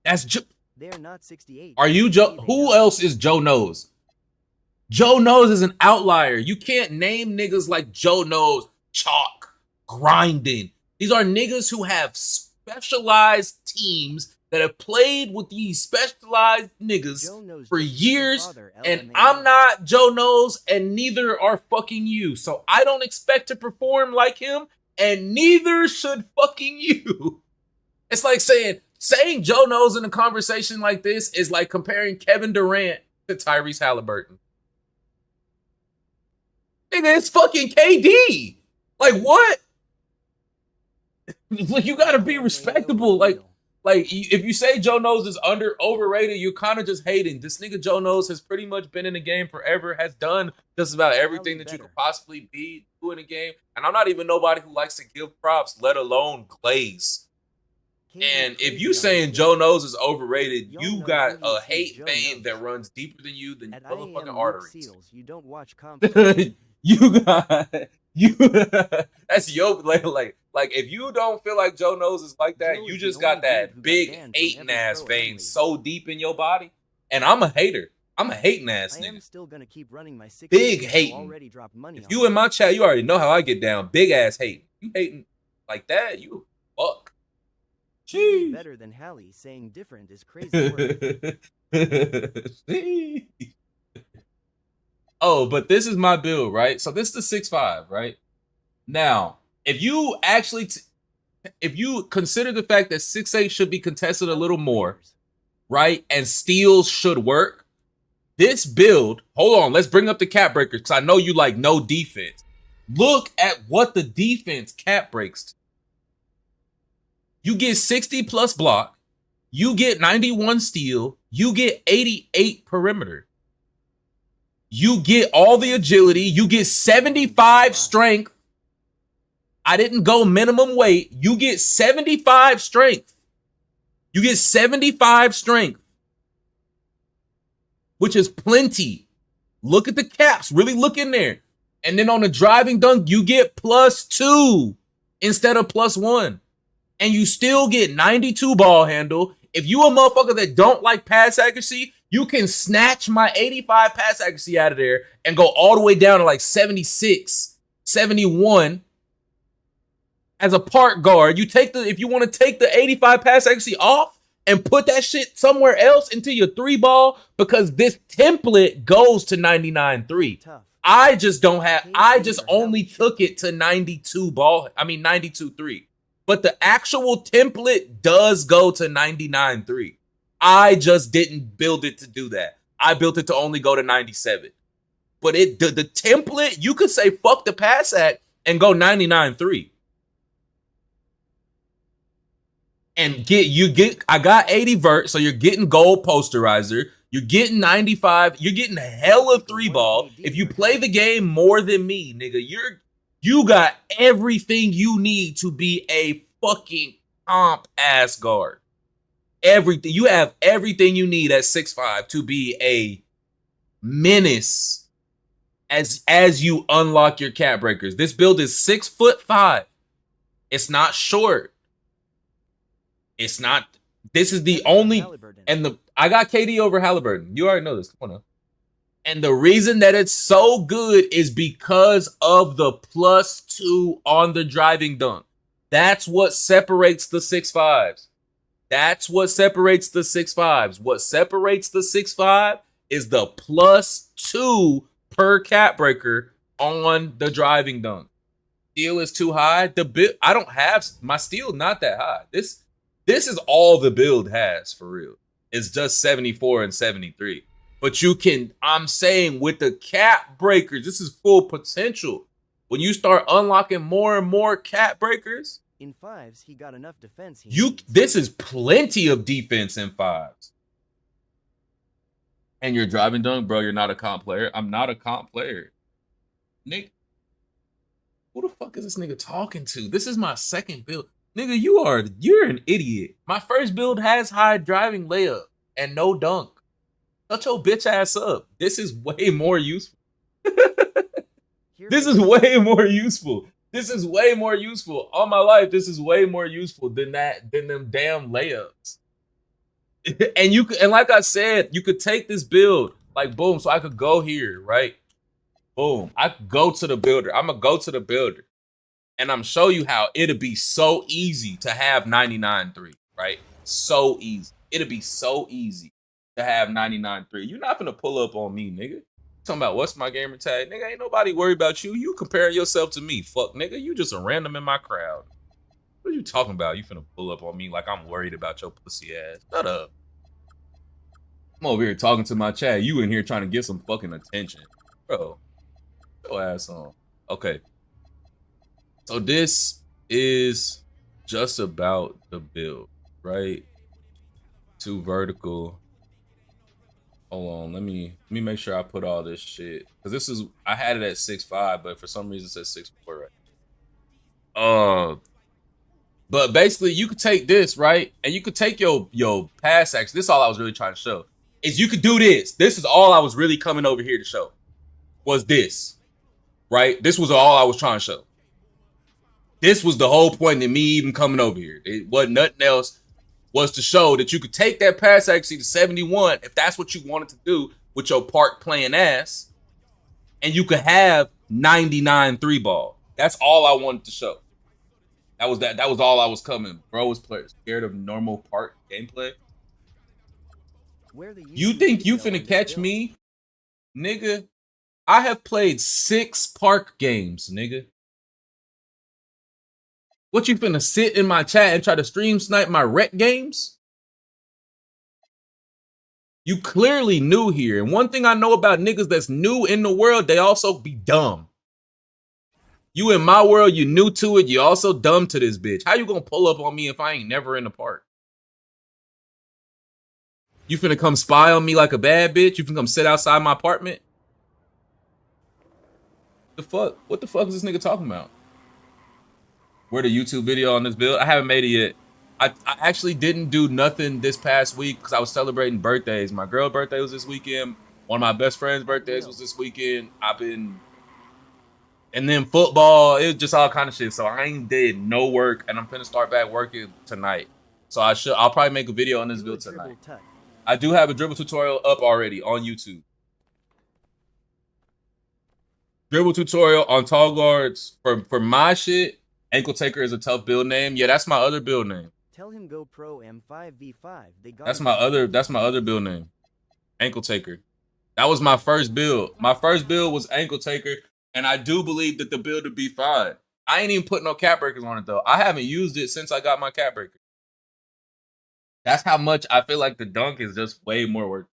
A: That's Joe.
B: They're not 68.
A: Are you Joe? Who else is Joe Knows? Joe Knows is an outlier. You can't name niggas like Joe Knows, chalk, grinding. These are niggas who have specialized teams that have played with these specialized niggas for years, and I'm not Joe Knows, and neither are fucking you. So I don't expect to perform like him, and neither should fucking you. It's like saying Joe Knows in a conversation like this is like comparing Kevin Durant to Tyrese Halliburton. Nigga, it's fucking KD. Like, what? You gotta be respectable. Like if you say Joe Knows is overrated, you're kind of just hating. This nigga Joe Knows has pretty much been in the game forever, has done just about everything that you could possibly do in a game. And I'm not even nobody who likes to give props, let alone glaze. And if you saying Joe Knows is overrated, you got a hate vein that runs deeper than you than motherfucking arteries.
B: You don't watch
A: That's your like if you don't feel like Joe Knows is like that, you just got that big hating ass vein so deep in your body. And I'm a hater. I'm a hating ass nigga.
B: I am still gonna keep running my 6
A: big hating. If you in my chat, you already know how I get down. Big ass hating. You hating like that, you fuck. Jeez.
B: Better than Hallie. Saying different is crazy.
A: Oh, but this is my build, right? So this is the 6'5", right? Now, if you actually, if you consider the fact that 6'8" should be contested a little more, right? And steals should work. This build, hold on, let's bring up the cap breaker because I know you like no defense. Look at what the defense cap breaks to. You get 60 plus block, you get 91 steal, you get 88 perimeter. You get all the agility, you get 75 strength. I didn't go minimum weight. You get 75 strength. You get 75 strength, which is plenty. Look at the caps, really look in there. And then on the driving dunk, you get +2 instead of +1. And you still get 92 ball handle. If you a motherfucker that don't like pass accuracy, you can snatch my 85 pass accuracy out of there and go all the way down to like 76, 71 as a part guard. You take if you want to take the 85 pass accuracy off and put that shit somewhere else into your 3-ball, because this template goes to 99-3. I just only took it to 92-3. But the actual template does go to 99-3. I just didn't build it to do that. I built it to only go to 97. But the template, you could say fuck the pass act and go 99-3. And I got 80 vert, so you're getting gold posterizer. You're getting 95. You're getting hella 3-ball. If you play the game more than me, nigga, you got everything you need to be a fucking comp ass guard. Everything. You have everything you need at 6'5" to be a menace as you unlock your cap breakers. This build is 6'5". It's not short. It's not. This is the only. And I got KD over Halliburton. You already know this. Come on now. And the reason that it's so good is because of the +2 on the driving dunk. That's what separates the 6'5s. That's what separates the 6'5s. What separates the 6'5 is the +2 per cap breaker on the driving dunk. Steal is too high. I don't have my steal not that high. This is all the build has for real. It's just 74 and 73. But I'm saying with the cap breakers, this is full potential. When you start unlocking more and more cap breakers,
B: in 5s, he got enough defense.
A: This is plenty of defense in 5s. And you're driving dunk, bro. You're not a comp player. I'm not a comp player. Nick, who the fuck is this nigga talking to? This is my second build. Nigga, you're an idiot. My first build has high driving layup and no dunk. Shut your bitch ass up. This is way more useful. This is way more useful. This is way more useful. All my life, this is way more useful than them damn layups. And and like I said, you could take this build, like boom, so I could go here, right? Boom. I could go to the builder. I'm gonna go to the builder. And I'm show you how it'll be so easy to have 99-3, right? So easy. It'll be so easy to have 99-3. You're not gonna pull up on me, nigga. Talking about what's my gamer tag? Nigga, ain't nobody worried about you. You comparing yourself to me. Fuck, nigga. You just a random in my crowd. What are you talking about? You finna pull up on me like I'm worried about your pussy ass. Shut up. I'm over here talking to my chat. You in here trying to get some fucking attention. Bro, get your ass on. Okay. So this is just about the build, right? 2 vertical. Hold on, let me make sure I put all this shit. Cause this is, I had it at 6'5", but for some reason it says 6'4", right? But basically you could take this, right? And you could take your pass action. This is all I was really trying to show. Is you could do this. This is all I was really coming over here to show. Was this. Right? This was all I was trying to show. This was the whole point of me even coming over here. It wasn't nothing else. Was to show that you could take that pass accuracy to 71 if that's what you wanted to do with your park playing ass, and you could have 99 3-ball. That's all I wanted to show. That was all I was coming. Bro was scared of normal park gameplay. You think you finna catch me? Nigga, I have played 6 park games, nigga. What, you finna sit in my chat and try to stream snipe my rec games? You clearly new here. And one thing I know about niggas that's new in the world, they also be dumb. You in my world, you new to it, you also dumb to this bitch. How you gonna pull up on me if I ain't never in the park? You finna come spy on me like a bad bitch? You finna come sit outside my apartment? The fuck? What the fuck is this nigga talking about? Where the YouTube video on this build? I haven't made it yet. I actually didn't do nothing this past week because I was celebrating birthdays. My girl's birthday was this weekend. One of my best friend's birthdays was this weekend. And then football, it was just all kind of shit. So I ain't did no work, and I'm finna start back working tonight. So I'll probably make a video on this build tonight. I do have a dribble tutorial up already on YouTube. Dribble tutorial on tall guards for my shit. Ankle Taker is a tough build name. Yeah, that's my other build name.
B: Tell him go pro M5v5. They got
A: that's my other build name. Ankle Taker. That was my first build. My first build was Ankle Taker, and I do believe that the build would be fine. I ain't even put no cap breakers on it though. I haven't used it since I got my cap breaker. That's how much I feel like the dunk is just way more work.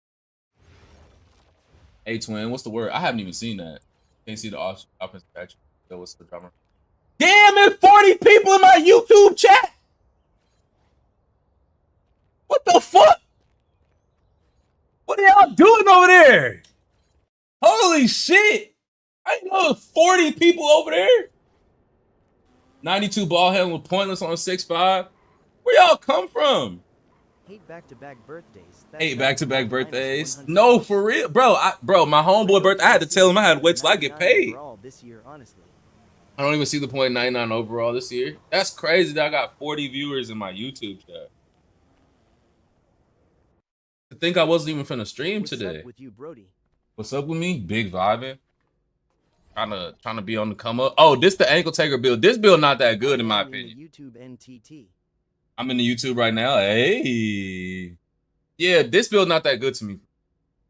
A: Hey twin, what's the word? I haven't even seen that. Can't see the offensive action. So what's the drummer? Damn, there's 40 people in my YouTube chat. What the fuck? What are y'all doing over there? Holy shit. I didn't know there's 40 people over there. 92 ball handling pointless on a 6'5". Where y'all come from?
B: 8 back-to-back birthdays.
A: 8 back-to-back birthdays. No, for real. Bro, my homeboy birthday, I had to tell him I had to wait till I get paid.
B: This year, honestly.
A: I don't even see the point 99 overall this year. That's crazy that I got 40 viewers in my YouTube chat. I think I wasn't even finna stream today.
B: What's up with you, Brody?
A: What's up with me? Big vibing. Trying to be on the come up. Oh, this the Ankle Taker build. This build not that good in my opinion.
B: YouTube NTT.
A: I'm in the YouTube right now. Hey. Yeah, this build not that good to me.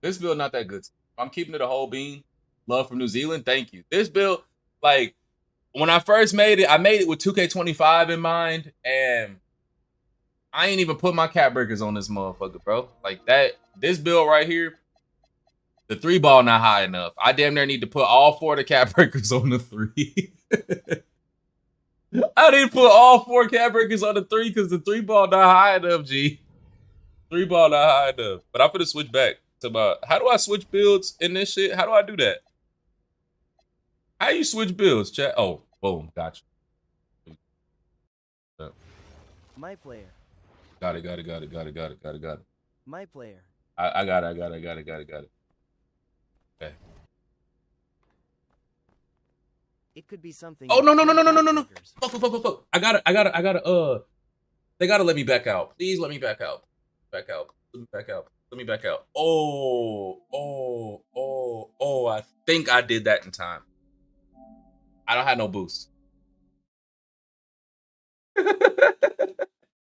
A: This build not that good to me. I'm keeping it a whole bean. Love from New Zealand. Thank you. This build, like, when I first made it, I made it with 2K25 in mind, and I ain't even put my cap breakers on this motherfucker, bro. Like that, this build right here, the 3-ball not high enough. I damn near need to put all 4 of the cap breakers on the 3. I need to put all 4 cap breakers on the 3 because the 3-ball not high enough, G. 3-ball not high enough. But I'm gonna switch back to my, how do I switch builds in this shit? How do I do that? How you switch builds, chat? Oh, boom, gotcha.
B: My player.
A: Got it.
B: My player.
A: I got it. Okay.
B: It could be something.
A: Oh, no.
B: breakers.
A: Fuck. I gotta, they gotta let me back out. Please let me back out. Let me back out. Oh, I think I did that in time. I don't have no boost.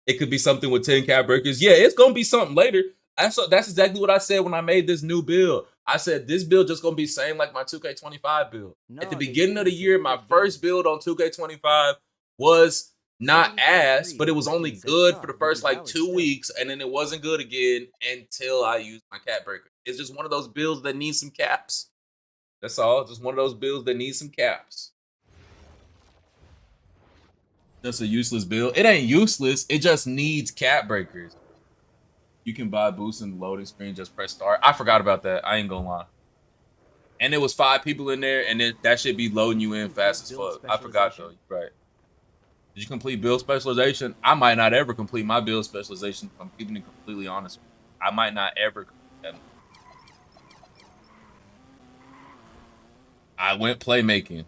A: It could be something with 10 cap breakers. Yeah, it's gonna be something later. That's exactly what I said when I made this new build. I said this build just gonna be same like my 2K25 build. At the beginning of the year, my first build on 2K25 was not ass, but it was only good for the first like 2 weeks, and then it wasn't good again until I used my cap breaker. It's just one of those builds that needs some caps. That's all. Just one of those builds that needs some caps. Just a useless build. It ain't useless. It just needs cap breakers. You can buy boost in the loading screen. Just press start. I forgot about that. I ain't gonna lie. And there was 5 people in there, and that should be loading you in fast as fuck. I forgot though. You're right. Did you complete build specialization? I might not ever complete my build specialization. If I'm keeping it completely honest. I might not ever complete that. I went playmaking.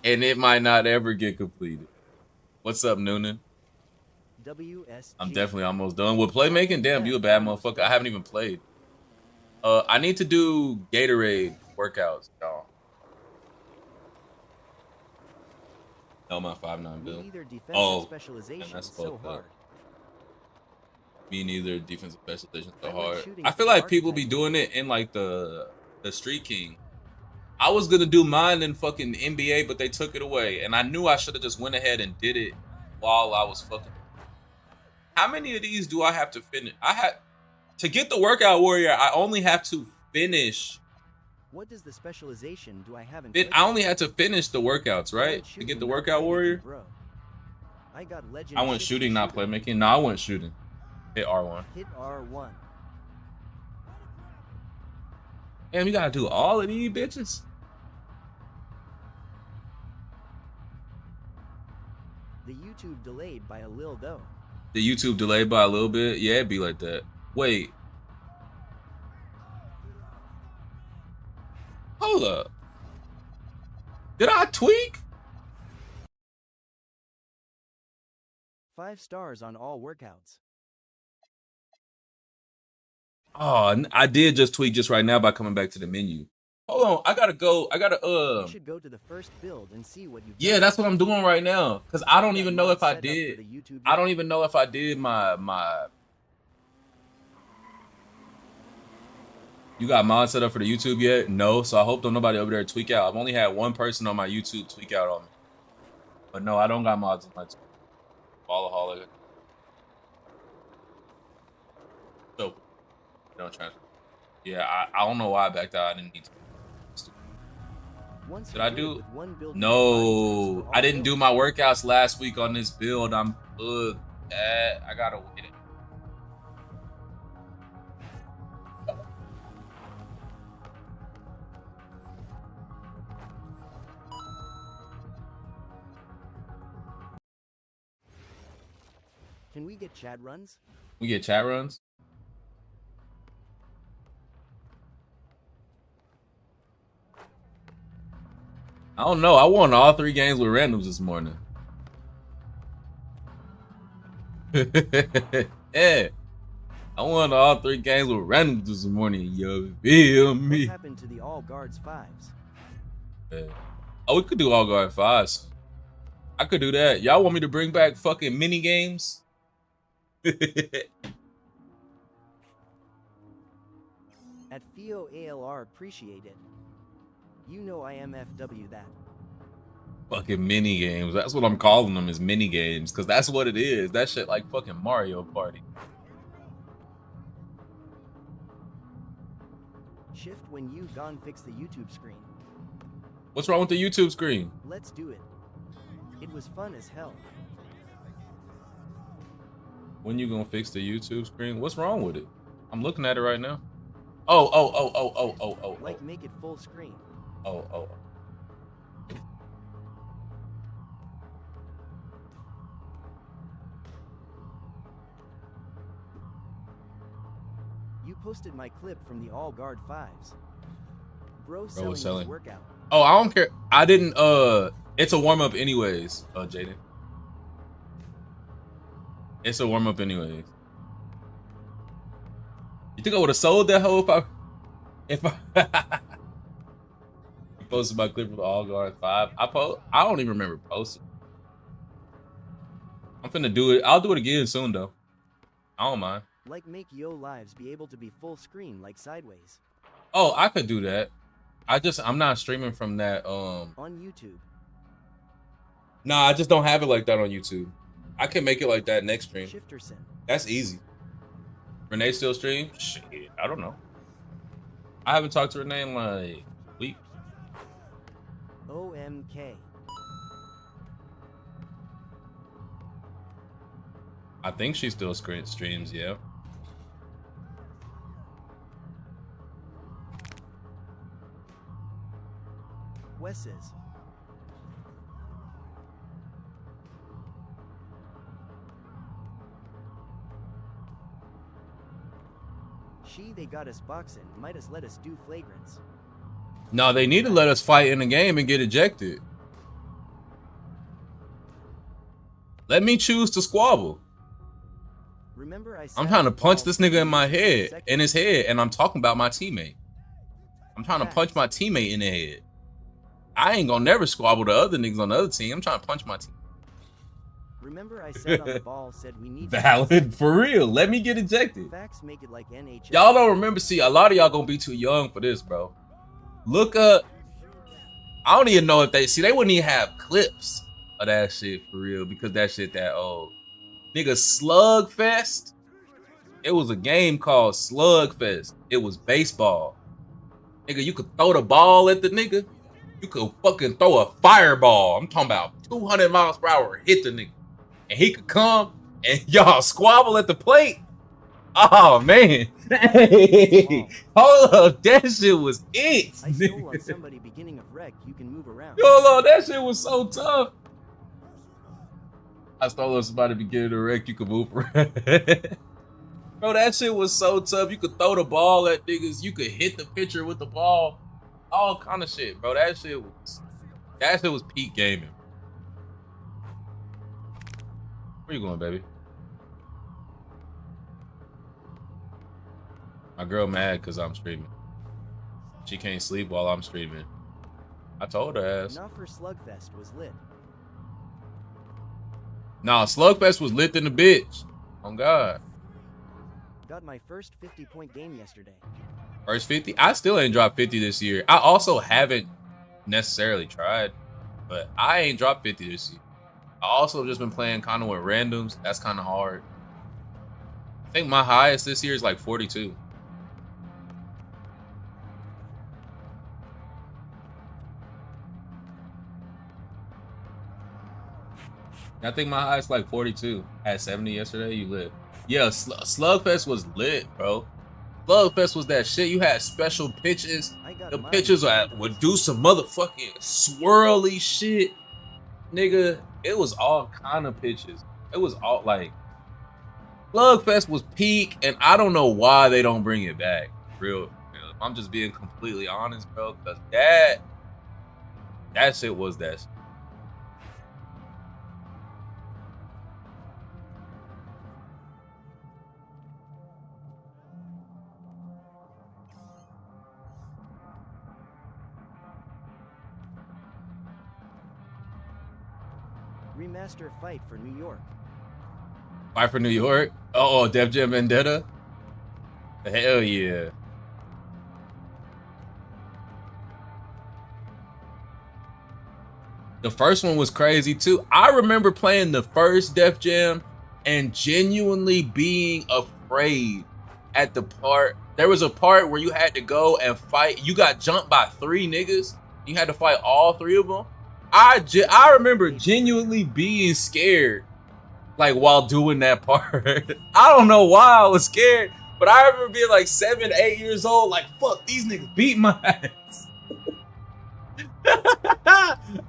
A: And it might not ever get completed. What's up, Noonan?
B: WSG.
A: I'm definitely almost done with playmaking. Damn, you a bad motherfucker. I haven't even played. I need to do Gatorade workouts, y'all. No, my 5'9" build. Oh, man, that's fucked up. Me neither. Defensive specialization so hard. I feel like people be doing it in like the Street King. I was gonna do mine in fucking NBA, but they took it away, and I knew I should have just went ahead and did it while I was fucking. How many of these do I have to finish? I had to get the workout warrior. I only have to finish.
B: What does the specialization do I have in?
A: I only had to finish the workouts, right? To get the workout warrior. I went shooting, not playmaking. No, I went shooting. Hit R1.
B: Hit R1.
A: Damn, you gotta do all of these bitches.
B: The YouTube delayed by a little though.
A: The YouTube delayed by a little bit? Yeah, it'd be like that. Wait. Hold up. Did I tweak?
B: 5 stars on all workouts.
A: Oh, I did just tweak just right now by coming back to the menu. Hold on, I gotta go.
B: You should go to the first build and see what you've
A: Yeah,
B: done.
A: that's what I'm doing right now. Cause I don't even know if I did. I don't even know if I did my. You got mod set up for the YouTube yet? No, so I hope don't nobody over there tweak out. I've only had one person on my YouTube tweak out on me. But no, I don't got mods on my YouTube. Ballaholic. So, don't transfer. Yeah, I don't know why I backed out. I didn't need to. Did I do? No, I didn't do my workouts last week on this build. I'm I gotta wait it.
B: Can we get chat runs?
A: We get chat runs? I don't know. I won all 3 games with randoms this morning. Yeah. I won all 3 games with randoms this morning. You feel me?
B: What happened to the all guards 5s?
A: Yeah. Oh, we could do all guard 5s. I could do that. Y'all want me to bring back fucking mini games?
B: At FIO ALR appreciate it. You know I MFW that.
A: Fucking mini games. That's what I'm calling them, is mini games, because that's what it is. That shit like fucking Mario Party.
B: Shift when you gone fix the YouTube screen.
A: What's wrong with the YouTube screen?
B: Let's do it. It was fun as hell.
A: When you gonna fix the YouTube screen? What's wrong with it? I'm looking at it right now. Oh.
B: Like make it full screen.
A: Oh.
B: You posted my clip from the all guard 5s. Bro
A: was
B: selling his
A: selling.
B: workout.
A: Oh, I don't care. I didn't. It's a warm up anyways. Jaden. It's a warm up anyways. You think I would have sold that hoe if I posted my clip with All Guard 5? I don't even remember posting. I'm finna do it. I'll do it again soon though. I don't mind.
B: Like make yo lives be able to be full screen like Sideways.
A: Oh, I could do that. I'm not streaming from that
B: On YouTube.
A: Nah, I just don't have it like that on YouTube. I can make it like that next stream.
B: Shifterson.
A: That's easy. Renee still stream? Shit, I don't know. I haven't talked to Renee in like a week.
B: OMK.
A: I think she still streams, yeah.
B: Wes's. They got us boxing, might as let us do flagrants.
A: No, they need to let us fight in the game and get ejected. Let me choose to squabble.
B: Remember
A: I'm trying to punch this nigga in my head, in his head, and I'm talking about my teammate. I'm trying to punch my teammate in the head. I ain't gonna never squabble the other niggas on the other team. I'm trying to punch my team.
B: Remember I said on the ball said we need
A: valid for real. Let me get ejected.
B: Facts make it like NHL.
A: Y'all don't remember. See, a lot of y'all gonna be too young for this, bro. Look up. I don't even know if they wouldn't even have clips of that shit for real because that shit that old. Nigga, Slugfest. It was a game called Slugfest. It was baseball. Nigga, you could throw the ball at the nigga. You could fucking throw a fireball. I'm talking about 200 miles per hour hit the nigga. And he could come and y'all squabble at the plate. Oh man. Hey, hold up. That shit was it.
B: I stole on somebody beginning of rec, you can move around.
A: Hold on, that shit was so tough. I stole on somebody beginning of rec, you could move around. Bro, that shit was so tough. You could throw the ball at niggas, you could hit the pitcher with the ball. All kind of shit, bro. That shit was peak gaming. Where you going, baby? My girl mad because I'm streaming. She can't sleep while I'm streaming. I told her ass.
B: Not for Slugfest was lit.
A: Nah, Slugfest was lit in the bitch. Oh God.
B: Got my first 50-point game yesterday.
A: First 50? I still ain't dropped 50 this year. I also haven't necessarily tried, but I ain't dropped 50 this year. I also just been playing kind of with randoms. That's kind of hard. I think my highest this year is like 42. I think my highest like 42. I had 70 yesterday. You lit. Yeah, Slugfest was lit, bro. Slugfest was that shit. You had special pitches. The pitches would do some motherfucking swirly shit. Nigga, it was all kind of pitches. It was all like Slugfest was peak, and I don't know why they don't bring it back. Real. I'm just being completely honest, bro, because that shit was that shit.
B: Remaster Fight for New York.
A: Fight for New York? Oh, Def Jam Vendetta? Hell yeah. The first one was crazy too. I remember playing the first Def Jam and genuinely being afraid at the part. There was a part where you had to go and fight. You got jumped by 3 niggas. You had to fight all 3 of them. I remember genuinely being scared, like while doing that part. I don't know why I was scared, but I remember being like 7, 8 years old, like, fuck, these niggas beat my ass.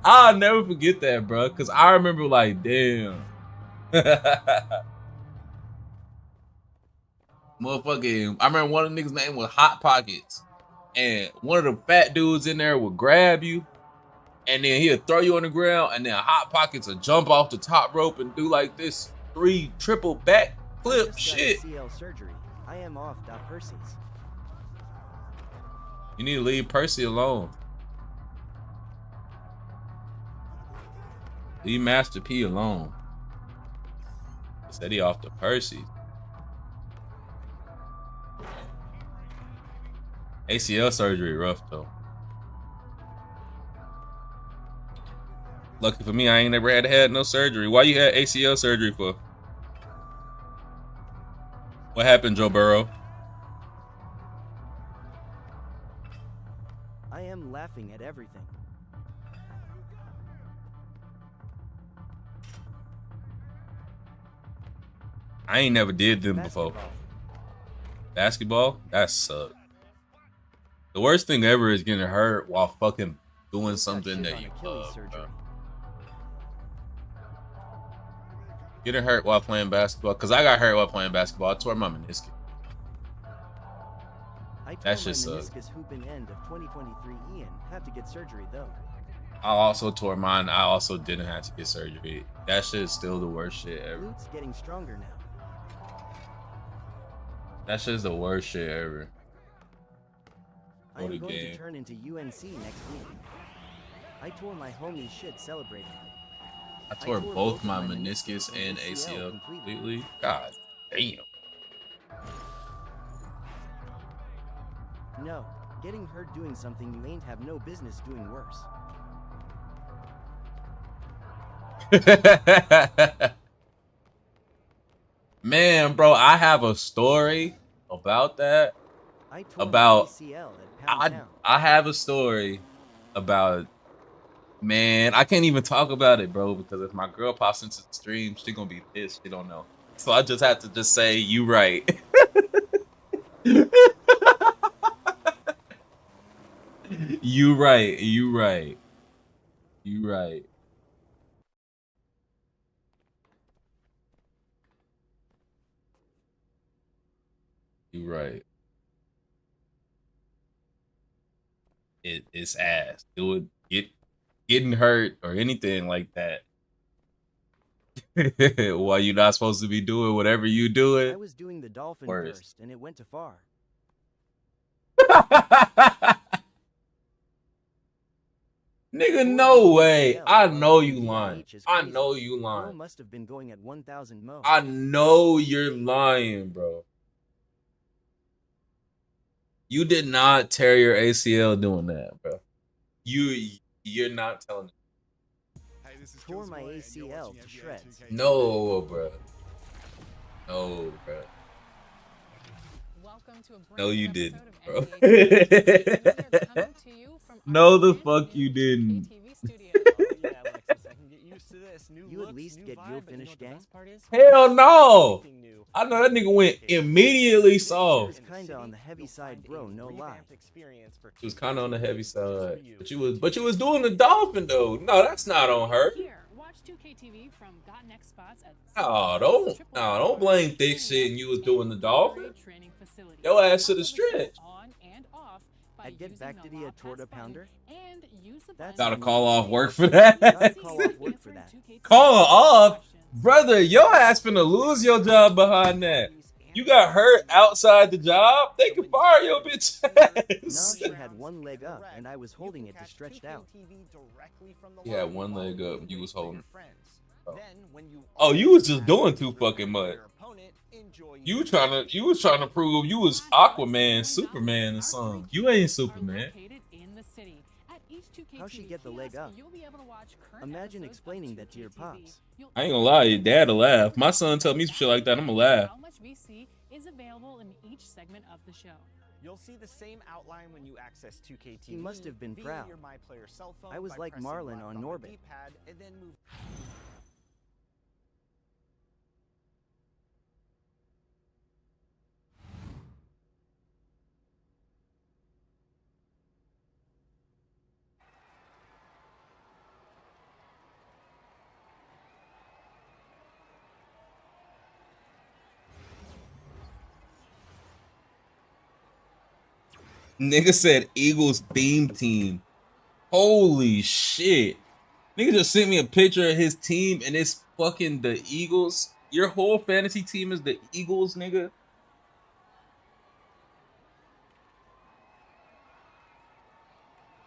A: I'll never forget that, bro, because I remember like, damn. Motherfucking, I remember one of the niggas' name was Hot Pockets, and one of the fat dudes in there would grab you and then he'll throw you on the ground, and then Hot Pockets will jump off the top rope and do like this 3 triple back flip
B: Just got
A: shit.
B: ACL surgery. I am off. Percy's.
A: You need to leave Percy alone. Leave Master P alone. Said he off to Percy. ACL surgery rough though. Lucky for me, I ain't never had no surgery. Why you had ACL surgery for? What happened, Joe Burrow?
B: I am laughing at everything.
A: I ain't never did them before. Basketball? That sucks. The worst thing ever is getting hurt while fucking doing something that you love, bro. Getting hurt while playing basketball. Because I got hurt while playing basketball. I tore my meniscus. That shit sucks.
B: Hoop in end of 2023. Ian have to get surgery though.
A: I also tore mine. I also didn't have to get surgery. That shit is still the worst shit ever.
B: Glutes getting stronger now.
A: That shit is the worst shit ever.
B: I'm going to turn into UNC next week. I tore my homie's shit celebrating.
A: I tore both my meniscus and ACL completely. God damn.
B: No, getting hurt doing something you ain't have no business doing worse.
A: Man, bro, I have a story about that. I have a story about, man, I can't even talk about it, bro, because if my girl pops into the stream, she gonna be pissed. She don't know. So I just have to just say, you right. You right. You right. You right. You right. It's ass. Getting hurt or anything like that. While you're not supposed to be doing whatever you doing.
B: I was doing the dolphin first, and it went too far.
A: Nigga, no way. I know you lying. I know you lying.
B: Must have been going at 1,000 mo.
A: I know you're lying, bro. You did not tear your ACL doing that, bro. You're not telling me.
B: Tore my ACL to shreds.
A: No, bro. No, bro. No, you didn't, bro. No, the fuck you didn't.
B: You at least get you finished, gang?
A: Hell no! I know that nigga went immediately soft.
B: It was kinda on the heavy side, bro, no lie.
A: It was kinda on the heavy side. But you was doing the dolphin though. No, that's not on her. No, don't blame thick shit and you was doing the dolphin. Your ass to the stretch.
B: I'd get back to the torta pounder.
A: Gotta call off work for that.
B: Call off work for that.
A: Call off? Brother, your ass finna lose your job behind that. You got hurt outside the job? They can fire your bitch ass.
B: No, she had one leg up, and I was holding it to stretched out.
A: You had one leg up, you was holding it. Oh, you was just doing too fucking much. You was trying to prove you was Aquaman, Superman, or something. You ain't Superman.
B: How'd she get the leg up? Imagine explaining that to your pops.
A: I ain't gonna lie, your dad'll laugh. My son tell me some shit like that, I'm gonna laugh.
D: How much VC is available in each segment of the show.
C: You'll see the same outline when you access 2K TV.
B: He must have been proud. I was like Marlin on Norbit.
A: Nigga said Eagles theme team. Holy shit. Nigga just sent me a picture of his team and it's fucking the Eagles. Your whole fantasy team is the Eagles, nigga.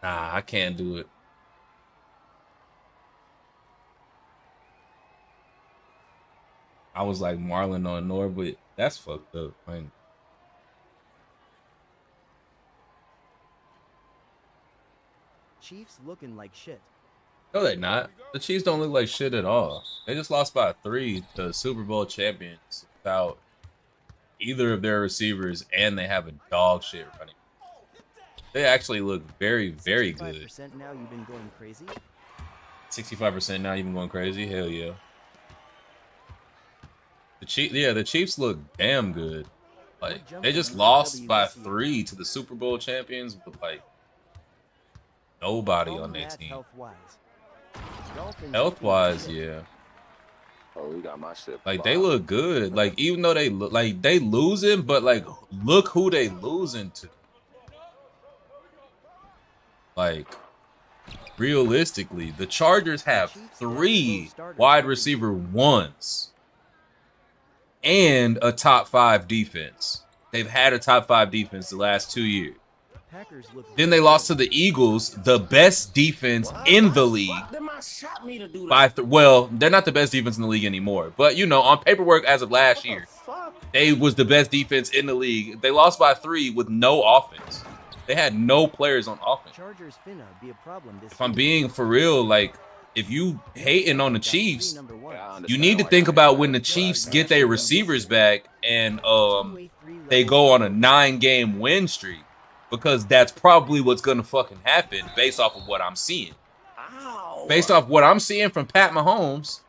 A: Nah, I can't do it. I was like Marlon on Norbit. That's fucked up, man.
B: Chiefs looking like shit.
A: No, they're not. The Chiefs don't look like shit at all. They just lost by 3 to Super Bowl champions without either of their receivers, and they have a dog shit running. They actually look very, very good.
B: 65% now you've been going crazy?
A: 65% now you've been going crazy? Hell yeah. The Chiefs look damn good. Like, they just lost by 3 to the Super Bowl champions with, like, nobody on their team. Health-wise, yeah.
G: Oh, we got my shit.
A: Like, they look good. Like, even though they look like they losing, but like, look who they losing to. Like, realistically, the Chargers have 3 wide receiver ones and a top 5 defense. They've had a top 5 defense the last 2 years. Then they lost to the Eagles, the best defense in the league. Well, they're not the best defense in the league anymore. But, you know, on paperwork as of last year, they was the best defense in the league. They lost by 3 with no offense. They had no players on offense. If I'm being for real, like, if you hating on the Chiefs, you need to think about when the Chiefs get their receivers back and they go on a 9-game win streak. Because that's probably what's going to fucking happen based off of what I'm seeing. Based off what I'm seeing from Pat Mahomes,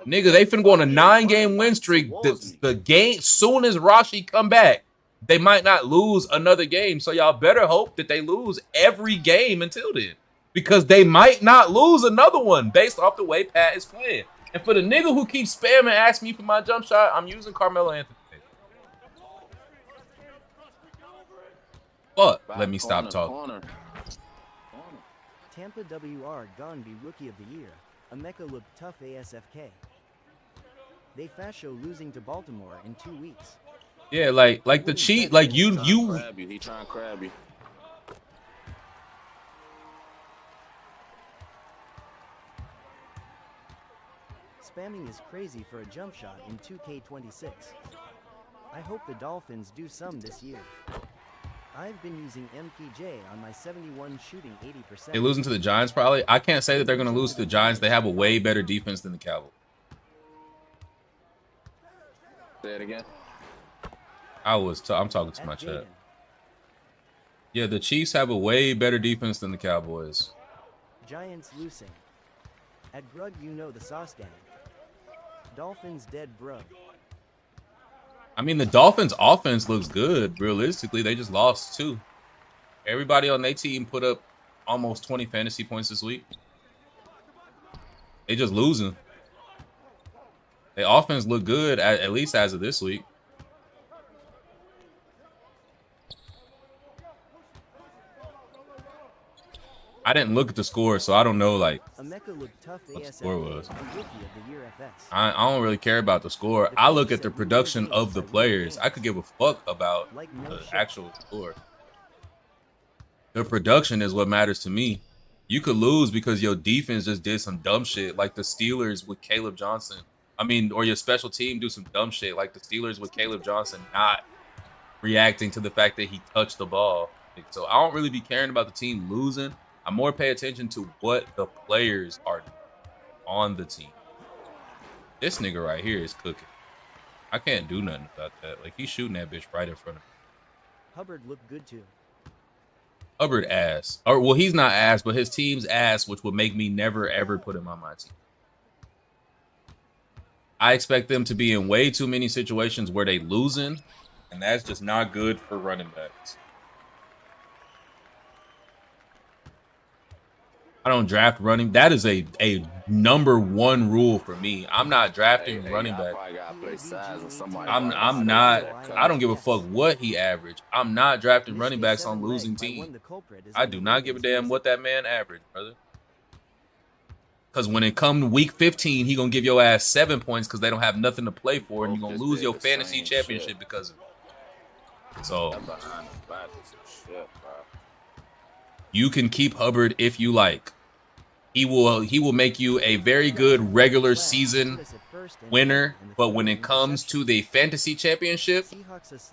A: nigga, they finna go on a 9-game win streak. The game, soon as Rashi come back, they might not lose another game. So y'all better hope that they lose every game until then. Because they might not lose another one based off the way Pat is playing. And for the nigga who keeps spamming asking me for my jump shot, I'm using Carmelo Anthony. But let me stop talking.
B: Tampa WR gone be Rookie of the Year. Emeka looked tough ASFK. They fast show losing to Baltimore in 2 weeks.
A: Yeah, like the cheat, like you.
G: He trying to crab you.
B: Spamming is crazy for a jump shot in 2K26. I hope the Dolphins do some this year. I've been using MPJ on my 71 shooting 80%.
A: They losing to the Giants probably. I can't say that they're going to lose to the Giants. They have a way better defense than the Cowboys.
G: Say it again.
A: I'm talking to my chat. Yeah, the Chiefs have a way better defense than the Cowboys.
B: Giants losing. At Grug, you know the sauce gang. Dolphins dead, bro.
A: I mean, the Dolphins' offense looks good. Realistically, they just lost 2. Everybody on their team put up almost 20 fantasy points this week. They just losing. Their offense look good, at least as of this week. I didn't look at the score, so I don't know like what the score was. I don't really care about the score. I look at the production of the players. I could give a fuck about the actual score. The production is what matters to me. You could lose because your defense just did some dumb shit, like the Steelers with Caleb Johnson. I mean, or your special team do some dumb shit, like the Steelers with Caleb Johnson not reacting to the fact that he touched the ball. So I don't really be caring about the team losing. I more pay attention to what the players are on the team. This nigga right here is cooking. I can't do nothing about that. Like, he's shooting that bitch right in front of me.
B: Hubbard looked good too.
A: Hubbard ass. Or, well, he's not ass, but his team's ass, which would make me never, ever put him on my team. I expect them to be in way too many situations where they losing, and that's just not good for running backs. I don't draft running. That is a #1 rule for me. I'm not drafting running back. I'm not. I don't give a fuck what he averaged. I'm not drafting running backs on losing teams. I do not give a damn what that man averaged, brother. Because when it come to week 15, he gonna give your ass 7 points because they don't have nothing to play for, and you're gonna lose your fantasy championship because of it. So you can keep Hubbard if you like. He will make you a very good regular season winner, but when it comes to the fantasy championship,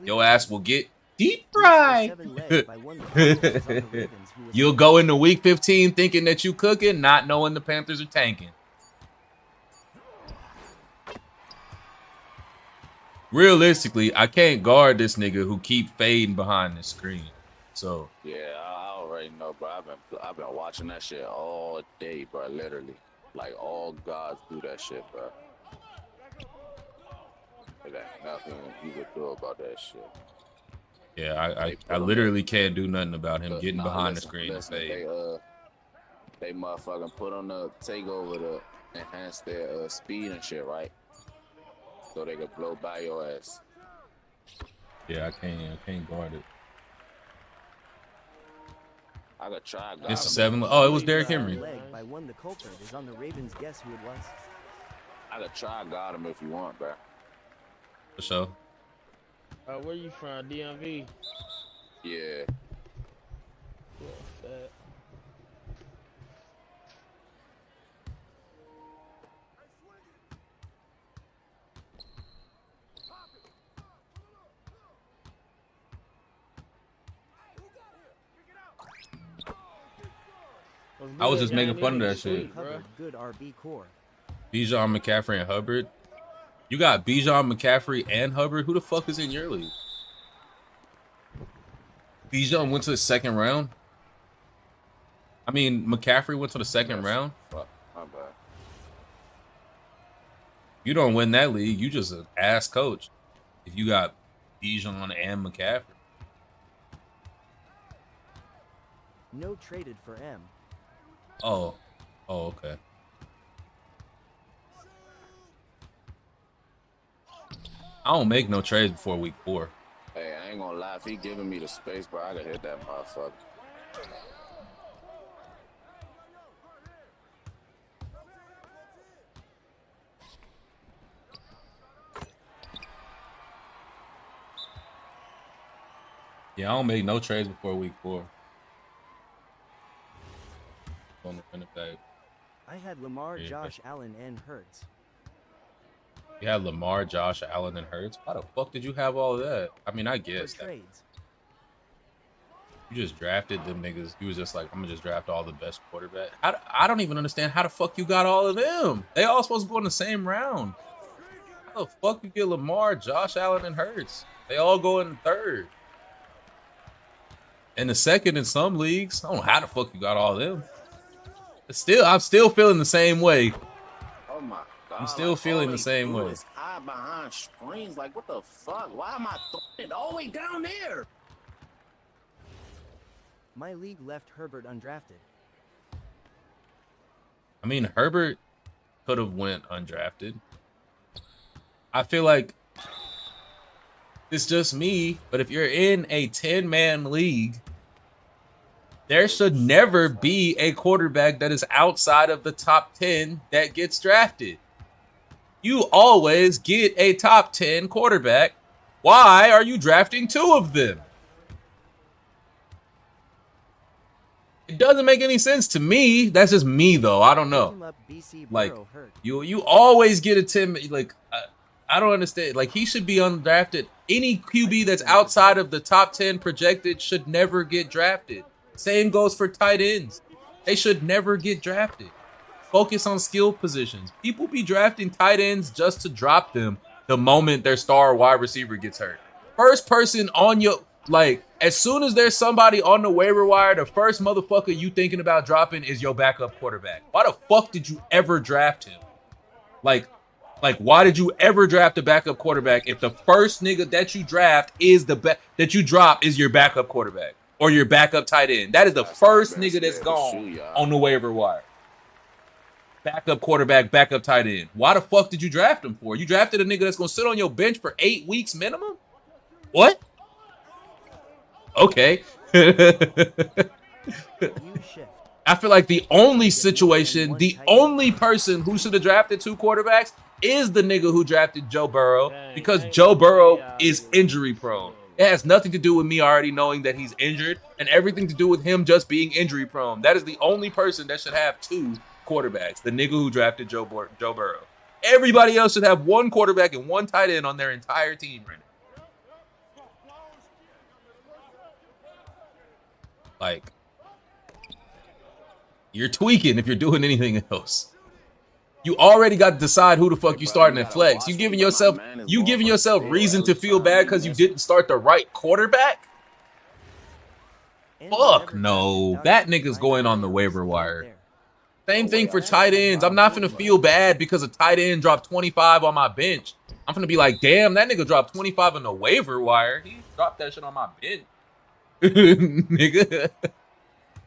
A: your ass will get deep fried. You'll go into week 15 thinking that you cooking, not knowing the Panthers are tanking. Realistically, I can't guard this nigga who keep fading behind the screen. So
H: yeah, I already know, bro. I've been watching that shit all day, bro. Literally, like all gods do that shit, bro. There ain't nothing you could do about that shit.
A: Yeah, I literally can't do nothing about him getting behind the screen and fade.
H: They motherfucking put on the takeover to enhance their speed and shit, right? So they could blow by your ass.
A: Yeah, I can't guard it.
H: I could try.
A: It's a 7. Oh, it was Derrick Henry.
B: By one, the culprit is on the Ravens. Guess who it was?
H: I could try guard him if you want, bro.
A: For sure.
E: Where you from? DMV?
H: Yeah.
A: I was just making fun of that shit.
B: Good RB core.
A: Bijan, McCaffrey, and Hubbard. You got Bijan, McCaffrey, and Hubbard. Who the fuck is in your league? Bijan went to the second round. I mean, McCaffrey went to the second round.
H: Fuck, my bad.
A: You don't win that league. You just an ass coach. If you got Bijan and McCaffrey.
B: No traded for M.
A: Oh, okay. I don't make no trades before week 4.
H: Hey, I ain't gonna lie. If he giving me the space, bro, I could hit that motherfucker.
A: Yeah, I don't make no trades before week 4. On the running back.
B: I had Lamar, Josh Allen, and Hurts.
A: You had Lamar, Josh Allen, and Hurts. How the fuck did you have all of that? I mean, I guess that.
B: Trades.
A: You just drafted them niggas. You was just like, I'm gonna just draft all the best quarterbacks. I don't even understand how the fuck you got all of them. They all supposed to go in the same round. How the fuck you get Lamar, Josh Allen, and Hurts? They all go in the third. In the second in some leagues. I don't know how the fuck you got all of them. I'm still feeling the same way.
H: Oh my god.
A: I'm still feeling the same way.
H: Hide behind screens. Like, what the fuck? Why am I throwing it all the way down there?
B: My league left Herbert undrafted.
A: I mean, Herbert could have went undrafted. I feel like it's just me, but if you're in a 10-man league, there should never be a quarterback that is outside of the top 10 that gets drafted. You always get a top 10 quarterback. Why are you drafting 2 of them? It doesn't make any sense to me. That's just me, though. I don't know. Like, you always get a 10. Like, I don't understand. Like, he should be undrafted. Any QB that's outside of the top 10 projected should never get drafted. Same goes for tight ends. They should never get drafted. Focus on skill positions. People be drafting tight ends just to drop them the moment their star wide receiver gets hurt. First person on your, like, as soon as there's somebody on the waiver wire, the first motherfucker you thinking about dropping is your backup quarterback. Why the fuck did you ever draft him? Like, why did you ever draft a backup quarterback if the first nigga that you draft is that you drop is your backup quarterback? or your backup tight end. That is the first nigga that's
H: Shoot,
A: gone
H: y'all.
A: on the waiver wire. Backup quarterback, backup tight end. Why the fuck did you draft him for? You drafted a nigga that's going to sit on your bench for 8 weeks minimum? What? Okay.
B: You shift.
A: I feel like the only situation, the only person who should have drafted 2 quarterbacks is the nigga who drafted Joe Burrow, because Joe Burrow is injury prone. It has nothing to do with me already knowing that he's injured and everything to do with him just being injury prone. That is the only person that should have 2 quarterbacks, the nigga who drafted Joe Burrow. Everybody else should have 1 quarterback and 1 tight end on their entire team right now. Like, you're tweaking if you're doing anything else. You already got to decide who the fuck you starting at flex. You giving yourself reason to feel bad because you didn't start the right quarterback? Fuck no. That nigga's going on the waiver wire. Same thing for tight ends. I'm not finna feel bad because a tight end dropped 25 on my bench. I'm finna be like, damn, that nigga dropped 25 on the waiver wire. He dropped that shit on my bench. Nigga.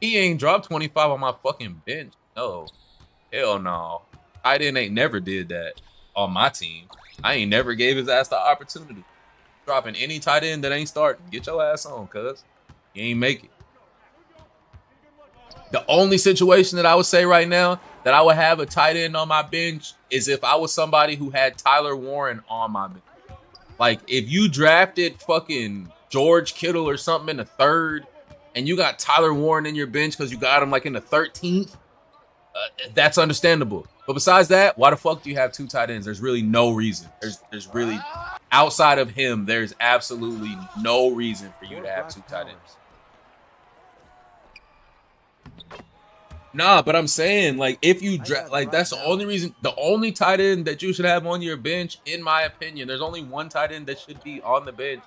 A: He ain't dropped 25 on my fucking bench. No. Hell no. Tight end ain't never did that on my team. I ain't never gave his ass the opportunity. Dropping any tight end that ain't starting. Get your ass on, cuz. You ain't make it. The only situation that I would say right now that I would have a tight end on my bench is if I was somebody who had Tyler Warren on my bench. Like, if you drafted fucking George Kittle or something in the 3rd, and you got Tyler Warren in your bench because you got him like in the 13th, that's understandable. But besides that, why the fuck do you have 2 tight ends? There's really no reason. There's really, outside of him, there's absolutely no reason for you to have 2 tight ends. Nah, but I'm saying, like, if you draft, like, that's the only reason, the only tight end that you should have on your bench, in my opinion, there's only one tight end that should be on the bench,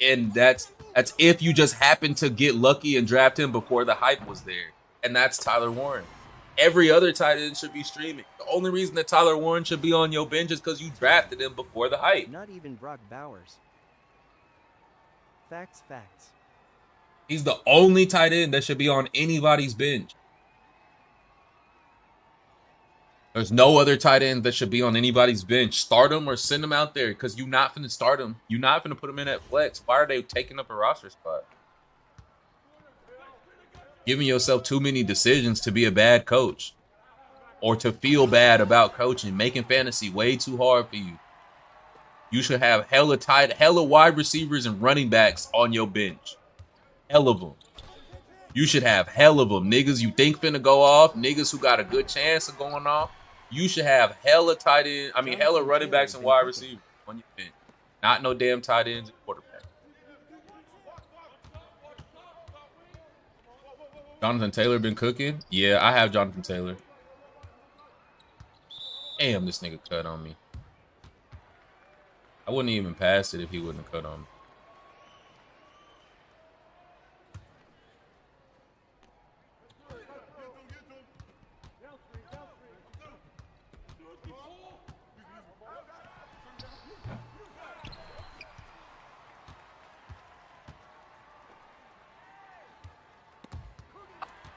A: and that's if you just happen to get lucky and draft him before the hype was there, and that's Tyler Warren. Every other tight end should be streaming. The only reason that Tyler Warren should be on your bench is because you drafted him before the hype.
B: Not even Brock Bowers. Facts.
A: He's the only tight end that should be on anybody's bench. There's no other tight end that should be on anybody's bench. Start him or send him out there because you're not finna start him. You're not finna put him in at flex. Why are they taking up a roster spot? Giving yourself too many decisions to be a bad coach or to feel bad about coaching, making fantasy way too hard for you. You should have hella wide receivers and running backs on your bench. Hell of them. You should have hell of them. Niggas you think finna go off, niggas who got a good chance of going off. You should have hella hella running backs and wide receivers on your bench. Not no damn tight ends and quarterback. Jonathan Taylor been cooking? Yeah, I have Jonathan Taylor. Damn, this nigga cut on me. I wouldn't even pass it if he wouldn't have cut on me.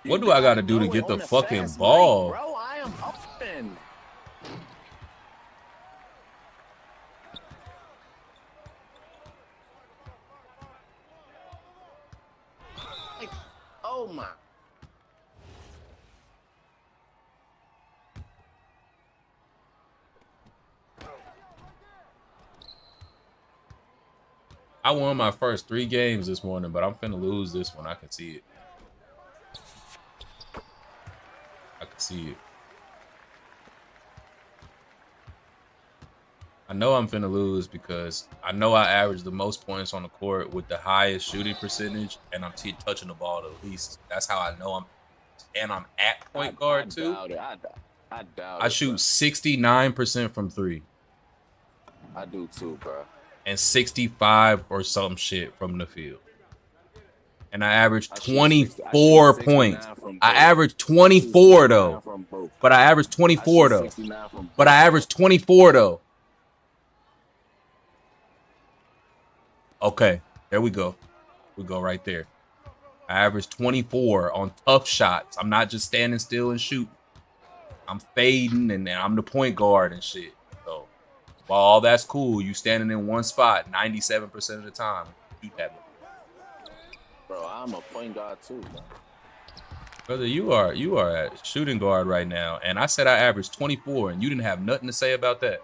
A: What do I got to do to get the fucking ball?
H: Bro, I am open. Oh my.
A: I won my first 3 games this morning, but I'm finna lose this one. I can see it. I can see it. I know I'm finna lose because I know I average the most points on the court with the highest shooting percentage, and I'm touching the ball the least. That's how I know I'm at point guard too.
H: I doubt
A: I shoot 69% from 3.
H: I do too, bro.
A: And 65 or some shit from the field. And I averaged 24 points. I averaged 24 though. But I averaged 24 though. But I averaged 24 though. Okay, there we go. We go right there. I average 24 on tough shots. I'm not just standing still and shooting. I'm fading, and I'm the point guard and shit. So, while all that's cool, you standing in one spot 97% of the time. Shoot that.
H: Bro, I'm a point guard too, bro.
A: Brother, you are at shooting guard right now, and I said I averaged 24, and you didn't have nothing to say about that.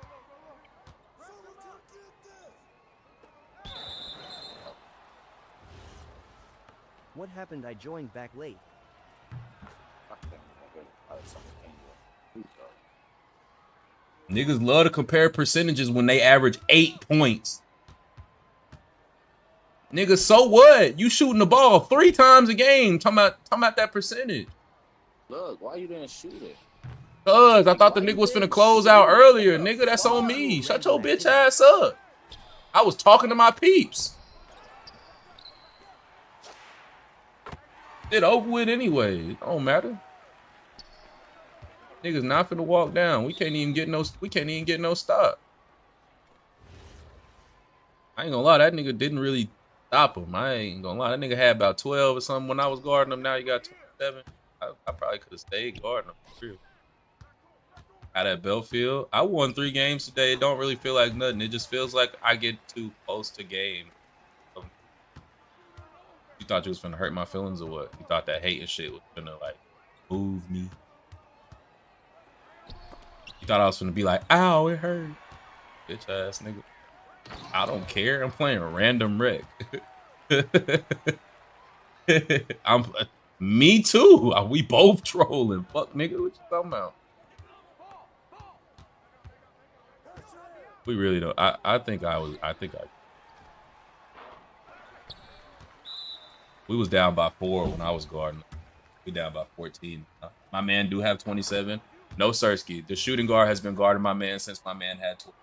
B: What happened? I joined back late.
A: Niggas love to compare percentages when they average 8 points. Nigga, so what? You shooting the ball 3 times a game. Talking about that percentage.
H: Look, why you didn't shoot it?
A: Cause I thought the nigga was finna close out earlier. Nigga, that's on me. Shut your bitch ass up. I was talking to my peeps. It over with anyway. It don't matter. Niggas not finna walk down. We can't even get no stop. I ain't gonna lie, that nigga didn't really stop him. I ain't gonna lie. That nigga had about 12 or something when I was guarding him. Now he got 27. I probably could have stayed guarding him for real. Out at Belfield, I won 3 games today. It don't really feel like nothing. It just feels like I get too close to game. You thought you was finna hurt my feelings or what? You thought that hate and shit was finna like move me? You thought I was finna be like, ow, it hurt. Bitch ass nigga. I don't care. I'm playing random rec. Me too. We both trolling. Fuck nigga, what you talking about? We really don't. I think we was down by 4 when I was guarding. We down by 14. My man do have 27. No Sirski. The shooting guard has been guarding my man since my man had 20.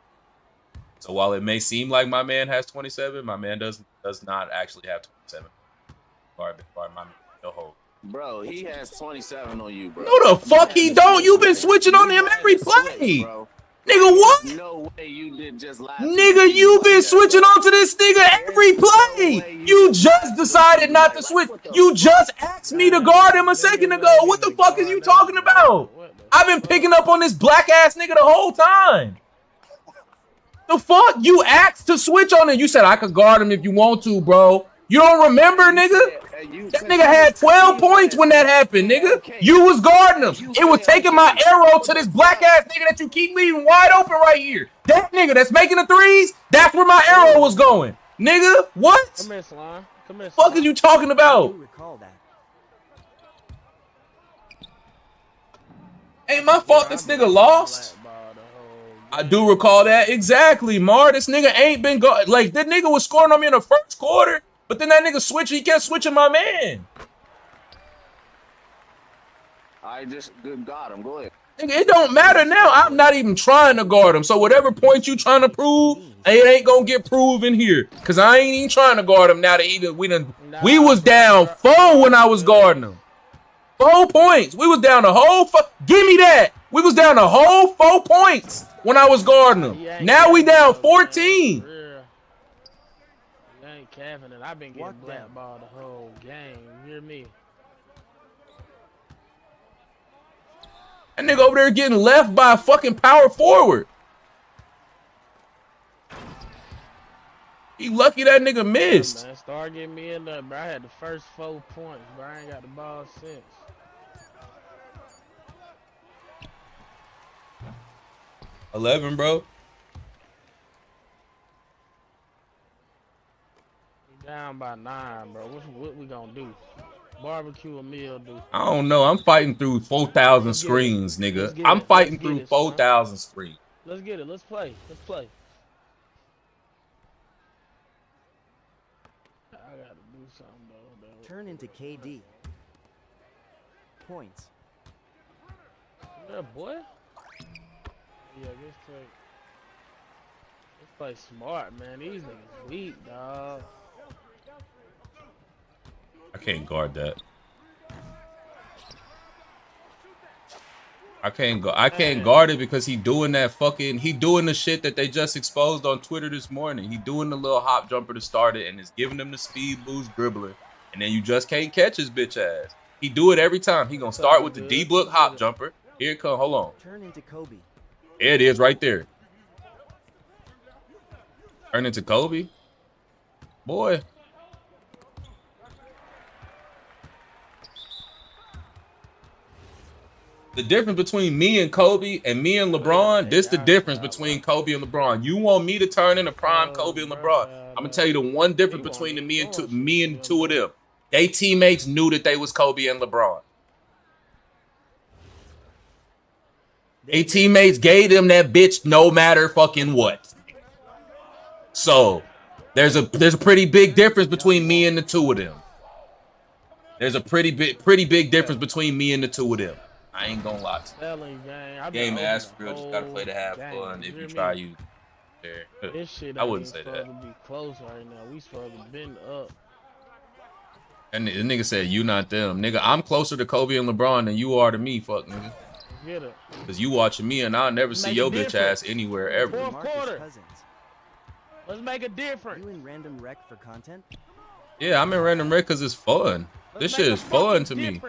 A: So while it may seem like my man has 27, my man does not actually have 27. Guard my man. No hold.
H: Bro, he has 27 on you, bro.
A: No, the fuck he don't. You've been switching on him every play.
H: Bro.
A: Nigga, what?
H: No way you did just last.
A: Nigga, you been switching on to this nigga every play. You just decided not to switch. You just asked me to guard him a second ago. What the fuck is you talking about? I've been picking up on this black ass nigga the whole time. The fuck? You asked to switch on him. You said I could guard him if you want to, bro. You don't remember, nigga? That nigga had 12 points when that happened, nigga. You was guarding him. It was taking my arrow to this black ass nigga that you keep leaving wide open right here. That nigga that's making the threes, that's where my arrow was going. Nigga, what?
E: Come here, Slime. Come here,
A: Fuck are you talking about?
B: I do recall that.
A: Ain't my fault this nigga lost. I do recall that. Exactly, Mar. This nigga ain't been like, that nigga was scoring on me in the first quarter, but then that nigga switched. He kept switching my man.
H: I just got him. Go ahead.
A: Nigga, it don't matter now. I'm not even trying to guard him. So whatever point you trying to prove, it ain't gonna get proven here. Cause I ain't even trying to guard him now that we was down 4 when I was guarding him. 4 points. We was down the whole give me that. We was down the whole 4 points when I was guarding him. Now we down 14.
E: You ain't capping it. I've been getting blackballed the whole game. You hear me?
A: That nigga over there getting left by a fucking power forward. He lucky that nigga missed.
E: Yeah, man, start getting me in there, bro. I had the first 4 points, but I ain't got the ball since.
A: $11, bro.
E: We down by 9, bro. What we gonna do? Barbecue a meal, dude.
A: I don't know. I'm fighting through 4,000 screens, nigga. I'm fighting through 4,000 screens.
E: Let's get it. Let's play. Let's play. I gotta do something though.
B: Turn into KD. Points.
E: Yeah, boy. Yeah, let's play smart, man. These niggas weak, dog.
A: I can't guard that. I can't guard it because he doing the shit that they just exposed on Twitter this morning. He doing the little hop jumper to start it and it's giving him the speed boost dribbler. and then you just can't catch his bitch ass. He do it every time. He gonna start with the D-book hop jumper. Here it come. Hold on.
B: Turn into Kobe.
A: There it is right there. Turn into Kobe. Boy. The difference between me and Kobe and me and LeBron, this the difference between Kobe and LeBron. You want me to turn into prime Kobe and LeBron. I'm gonna tell you the one difference between me and the two of them. They teammates knew that they was Kobe and LeBron. They teammates gave them that bitch no matter fucking what. So there's a pretty big difference between me and the two of them. There's a pretty big difference between me and the two of them. I ain't gonna lie to you. Game ass for real, just gotta play to have fun. If you try, you there.
E: This shit
A: I wouldn't say that.
E: To be close right now. We supposed to been up.
A: And the nigga said, you not them. Nigga, I'm closer to Kobe and LeBron than you are to me, fuck nigga.
E: Get it.
A: Because you watching me and I'll never see your bitch ass anywhere ever.
E: Fourth quarter. Let's make a difference.
B: You in random rec for content?
A: Yeah, I'm in random rec because it's fun. This shit is fun to me.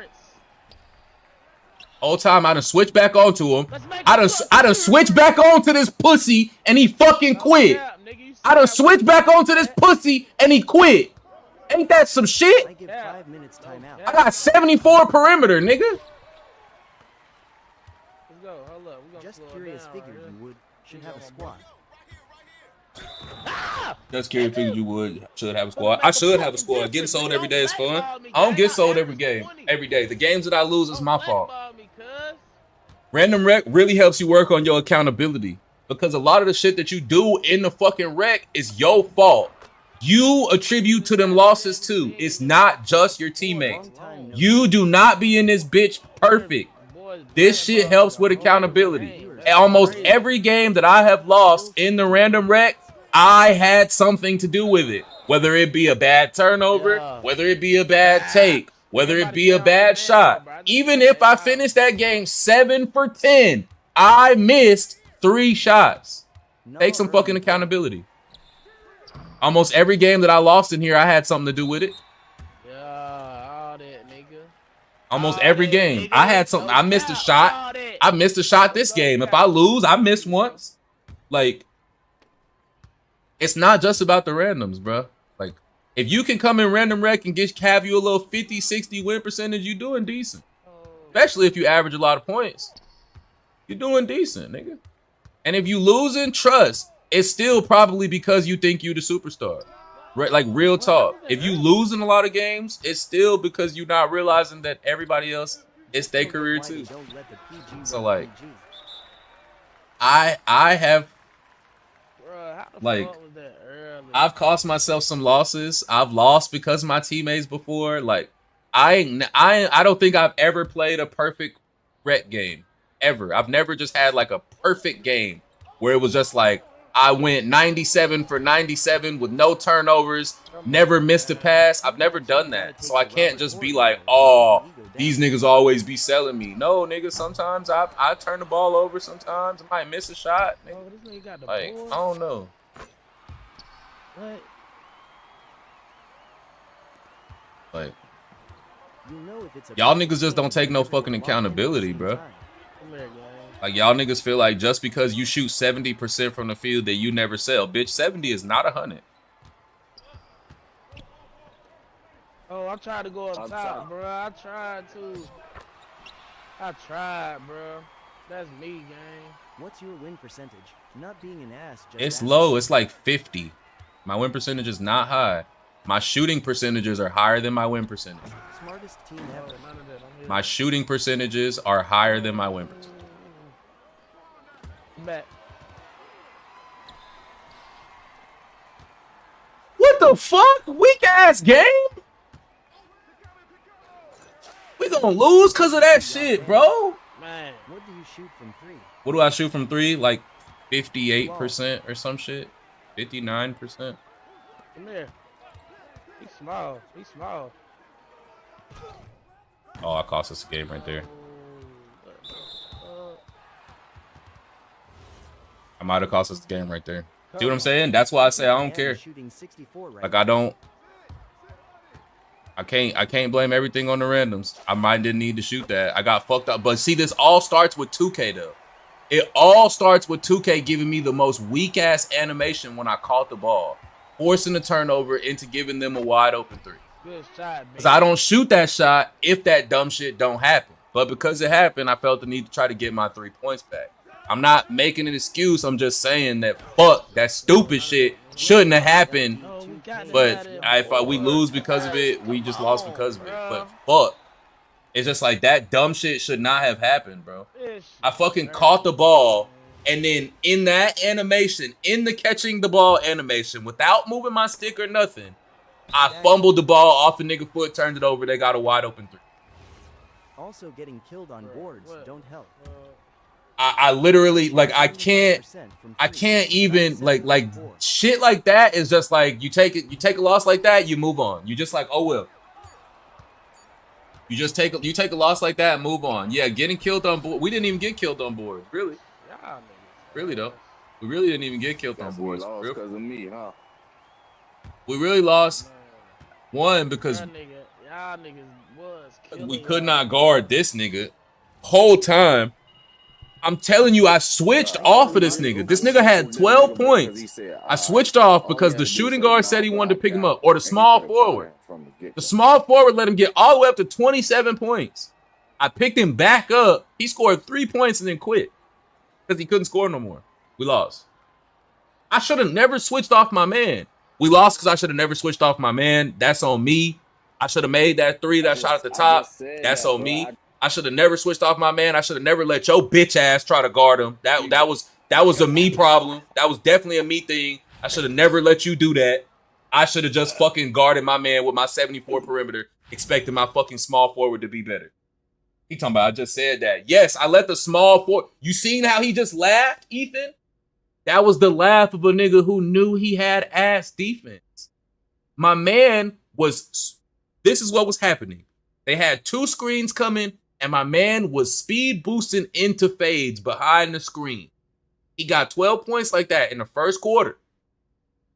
A: Whole time I done switch back onto him. I done switch back onto this pussy and he fucking quit. I done switch back onto this pussy and he quit. Ain't that some shit?
B: I give 5 minutes timeout.
A: I got 74 perimeter, nigga.
E: Let's go. Hold up. We gonna
B: Just
E: slow it
B: curious
E: down
B: figured
E: right
B: you should have a squad.
A: Just curious figured you should have a squad. I should have a squad. Getting sold every day is fun. I don't get sold every game, every day. The games that I lose is my fault. Random rec really helps you work on your accountability because a lot of the shit that you do in the fucking rec is your fault. You attribute to them losses too. It's not just your teammates. You do not be in this bitch perfect. This shit helps with accountability. Almost every game that I have lost in the random rec, I had something to do with it. Whether it be a bad turnover, whether it be a bad take, whether it be a bad shot. Even if I finished that game 7 for 10, I missed 3 shots. Take some fucking accountability. Almost every game that I lost in here, I had something to do with it.
E: Yeah, all that, nigga.
A: Almost every game. I had something. I missed a shot. I missed a shot this game. If I lose, I missed once. Like, it's not just about the randoms, bro. Like, if you can come in random rec and have you a little 50, 60 win percentage, you're doing decent. Especially if you average a lot of points. You're doing decent, nigga. And if you losing, trust. It's still probably because you think you the superstar. Right? Like, real talk. If you losing a lot of games, it's still because you're not realizing that everybody else, it's their career too. So, like, I have, like, I've cost myself some losses. I've lost because of my teammates before. Like, I don't think I've ever played a perfect rec game. Ever. I've never just had, like, a perfect game where it was just like, I went 97 for 97 with no turnovers, never missed a pass. I've never done that. So I can't just be like, oh, these niggas always be selling me. No, nigga, sometimes I turn the ball over. Sometimes I might miss a shot. Nigga. Like, I don't know. Like, y'all niggas just don't take no fucking accountability, bro. Like, y'all niggas feel like just because you shoot 70% from the field that you never sell. Bitch, 70 is not 100.
E: Oh, I tried to go up top, bro. I tried, bro. That's me, gang.
B: What's your win percentage? Not being an ass.
A: It's low. It's like 50. My win percentage is not high. My shooting percentages are higher than my win percentage.
B: Smartest team ever.
A: My shooting percentages are higher than my win percentage.
E: Back.
A: What the fuck? Weak ass game? We gonna lose because of that shit, bro.
E: Man.
B: What do you shoot from 3?
A: What do I shoot from 3? Like 58% or some shit? 59%?
E: Come here. He's small. He's small.
A: Oh, I cost us a game right there. I might have cost us the game right there. See what I'm saying? That's why I say I don't care. Like, I don't. I can't blame everything on the randoms. I might didn't need to shoot that. I got fucked up. But see, this all starts with 2K though. It all starts with 2K giving me the most weak ass animation when I caught the ball, forcing the turnover into giving them a wide open 3.
E: Good shot,
A: Because I don't shoot that shot if that dumb shit don't happen. But because it happened, I felt the need to try to get my 3 points back. I'm not making an excuse. I'm just saying that fuck that stupid shit shouldn't have happened. But if we lose because of it, we just lost because of it. But fuck. It's just like that dumb shit should not have happened, bro. I fucking caught the ball, and then in that animation, in the catching the ball animation, without moving my stick or nothing, I fumbled the ball off a nigga foot, turned it over, they got a wide open 3.
B: Also, getting killed on boards don't help.
A: I literally, like, I can't even, like, shit like that is just like, you take a loss like that, you move on. You just like, oh well. You take a loss like that and move on. Yeah, getting killed on board. We didn't even get killed on board, really. Really though, we really didn't even get killed on boards.
H: Because of me, huh?
A: We really lost one because
E: y'all niggas was
A: we could not guard this nigga whole time. I'm telling you, I switched off of this nigga. This nigga had 12 points. I switched off because the shooting guard said he wanted to pick him up, or the small forward. The small forward let him get all the way up to 27 points. I picked him back up. He scored 3 points and then quit because he couldn't score no more. We lost. I should have never switched off my man. We lost because I should have never switched off my man. That's on me. I should have made that 3 that shot at the top. That's on me. I should have never switched off my man. I should have never let your bitch ass try to guard him. That was a me problem. That was definitely a me thing. I should have never let you do that. I should have just fucking guarded my man with my 74 perimeter, expecting my fucking small forward to be better. He talking about I just said that. Yes, I let the small forward. You seen how he just laughed, Ethan? That was the laugh of a nigga who knew he had ass defense. My man was, this is what was happening. They had 2 screens coming, and my man was speed boosting into fades behind the screen. He got 12 points like that in the first quarter.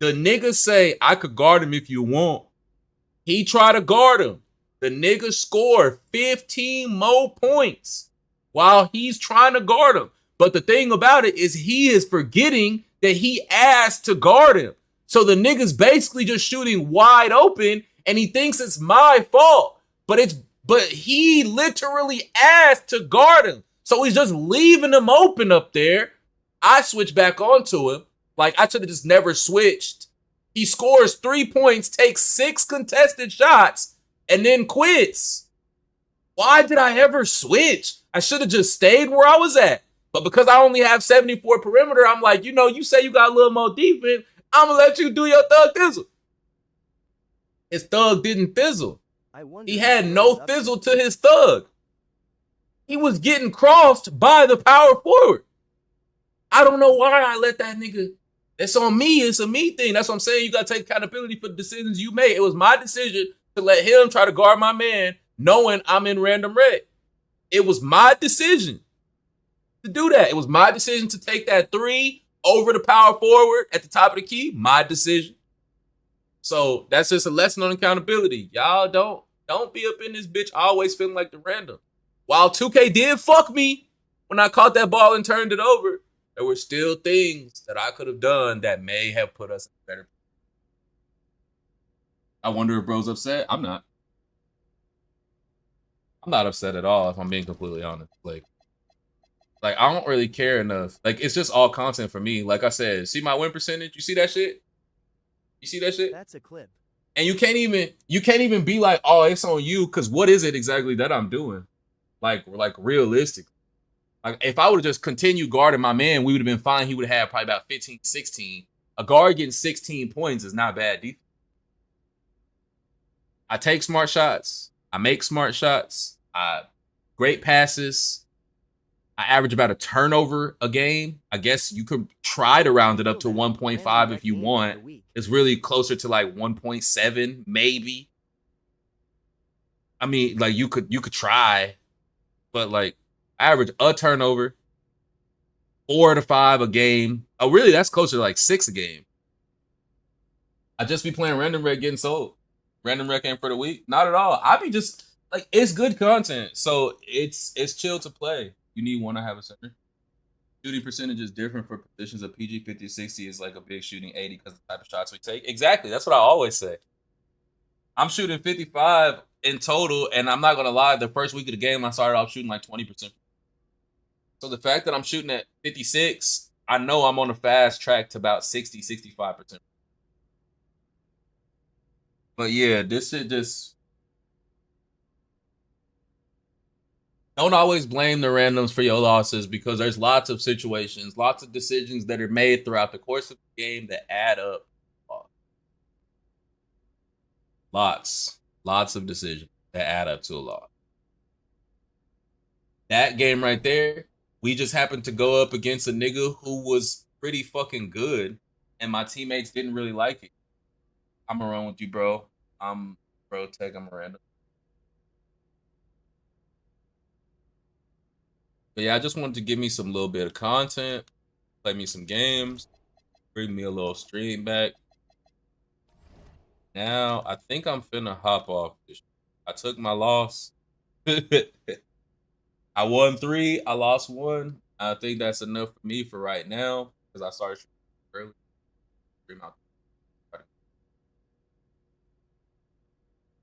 A: The nigga say, I could guard him if you want. He tried to guard him. The nigga scored 15 more points while he's trying to guard him. But the thing about it is he is forgetting that he asked to guard him. So the nigga's basically just shooting wide open, and he thinks it's my fault. But he literally asked to guard him. So he's just leaving him open up there. I switch back onto him. Like, I should have just never switched. He scores 3 points, takes 6 contested shots, and then quits. Why did I ever switch? I should have just stayed where I was at. But because I only have 74 perimeter, I'm like, you say you got a little more defense, I'm going to let you do your thug thizzle. His thug didn't fizzle. He had no fizzle to his thug. He was getting crossed by the power forward. I don't know why I let that nigga. It's on me. It's a me thing. That's what I'm saying. You got to take accountability for the decisions you made. It was my decision to let him try to guard my man, knowing I'm in random red. It was my decision to do that. It was my decision to take that 3 over the power forward at the top of the key. My decision. So that's just a lesson on accountability. Y'all don't be up in this bitch always feeling like the random. While 2K did fuck me when I caught that ball and turned it over, there were still things that I could have done that may have put us in a better. I wonder if bro's upset. I'm not. I'm not upset at all, if I'm being completely honest. Like I don't really care enough. Like, it's just all content for me. Like I said, see my win percentage? You see that shit? You see that shit?
B: That's a clip.
A: And you can't even be like, oh, it's on you, because what is it exactly that I'm doing? Like realistic. Like, if I would have just continued guarding my man, we would have been fine. He would have had probably about 15, 16. A guard getting 16 points is not bad defense. I take smart shots. I make smart shots. Great passes. I average about a turnover a game. I guess you could try to round it up to 1.5 if you want. It's really closer to like 1.7, maybe. I mean, like, you could try, but like, average a turnover, 4 to 5 a game. Oh, really? That's closer to like 6 a game. I just be playing random red getting sold. Random rec game for the week? Not at all. I be just like it's good content, so it's chill to play. You need one to have a center. Shooting percentage is different for positions. A PG 50-60 is like a big shooting 80 because the type of shots we take. Exactly. That's what I always say. I'm shooting 55 in total, and I'm not gonna lie. The first week of the game, I started off shooting like 20%. So the fact that I'm shooting at 56, I know I'm on a fast track to about 60, 65%. But yeah, this shit just don't always blame the randoms for your losses because there's lots of situations, lots of decisions that are made throughout the course of the game that add up. Lots of decisions that add up to a lot. That game right there, we just happened to go up against a nigga who was pretty fucking good, and my teammates didn't really like it. I'm gonna run with you, bro. I'm bro tech. I'm a random. But yeah, I just wanted to give me some little bit of content, play me some games, bring me a little stream back. Now I think I'm finna hop off this. I took my loss. I won 3. I lost 1. I think that's enough for me for right now because I started early.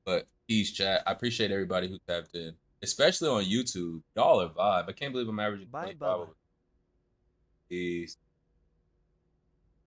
A: But peace, chat. I appreciate everybody who tapped in, especially on YouTube. Y'all are vibe. I can't believe I'm averaging
B: Bye,
A: 25.
B: Bubba.
A: Peace.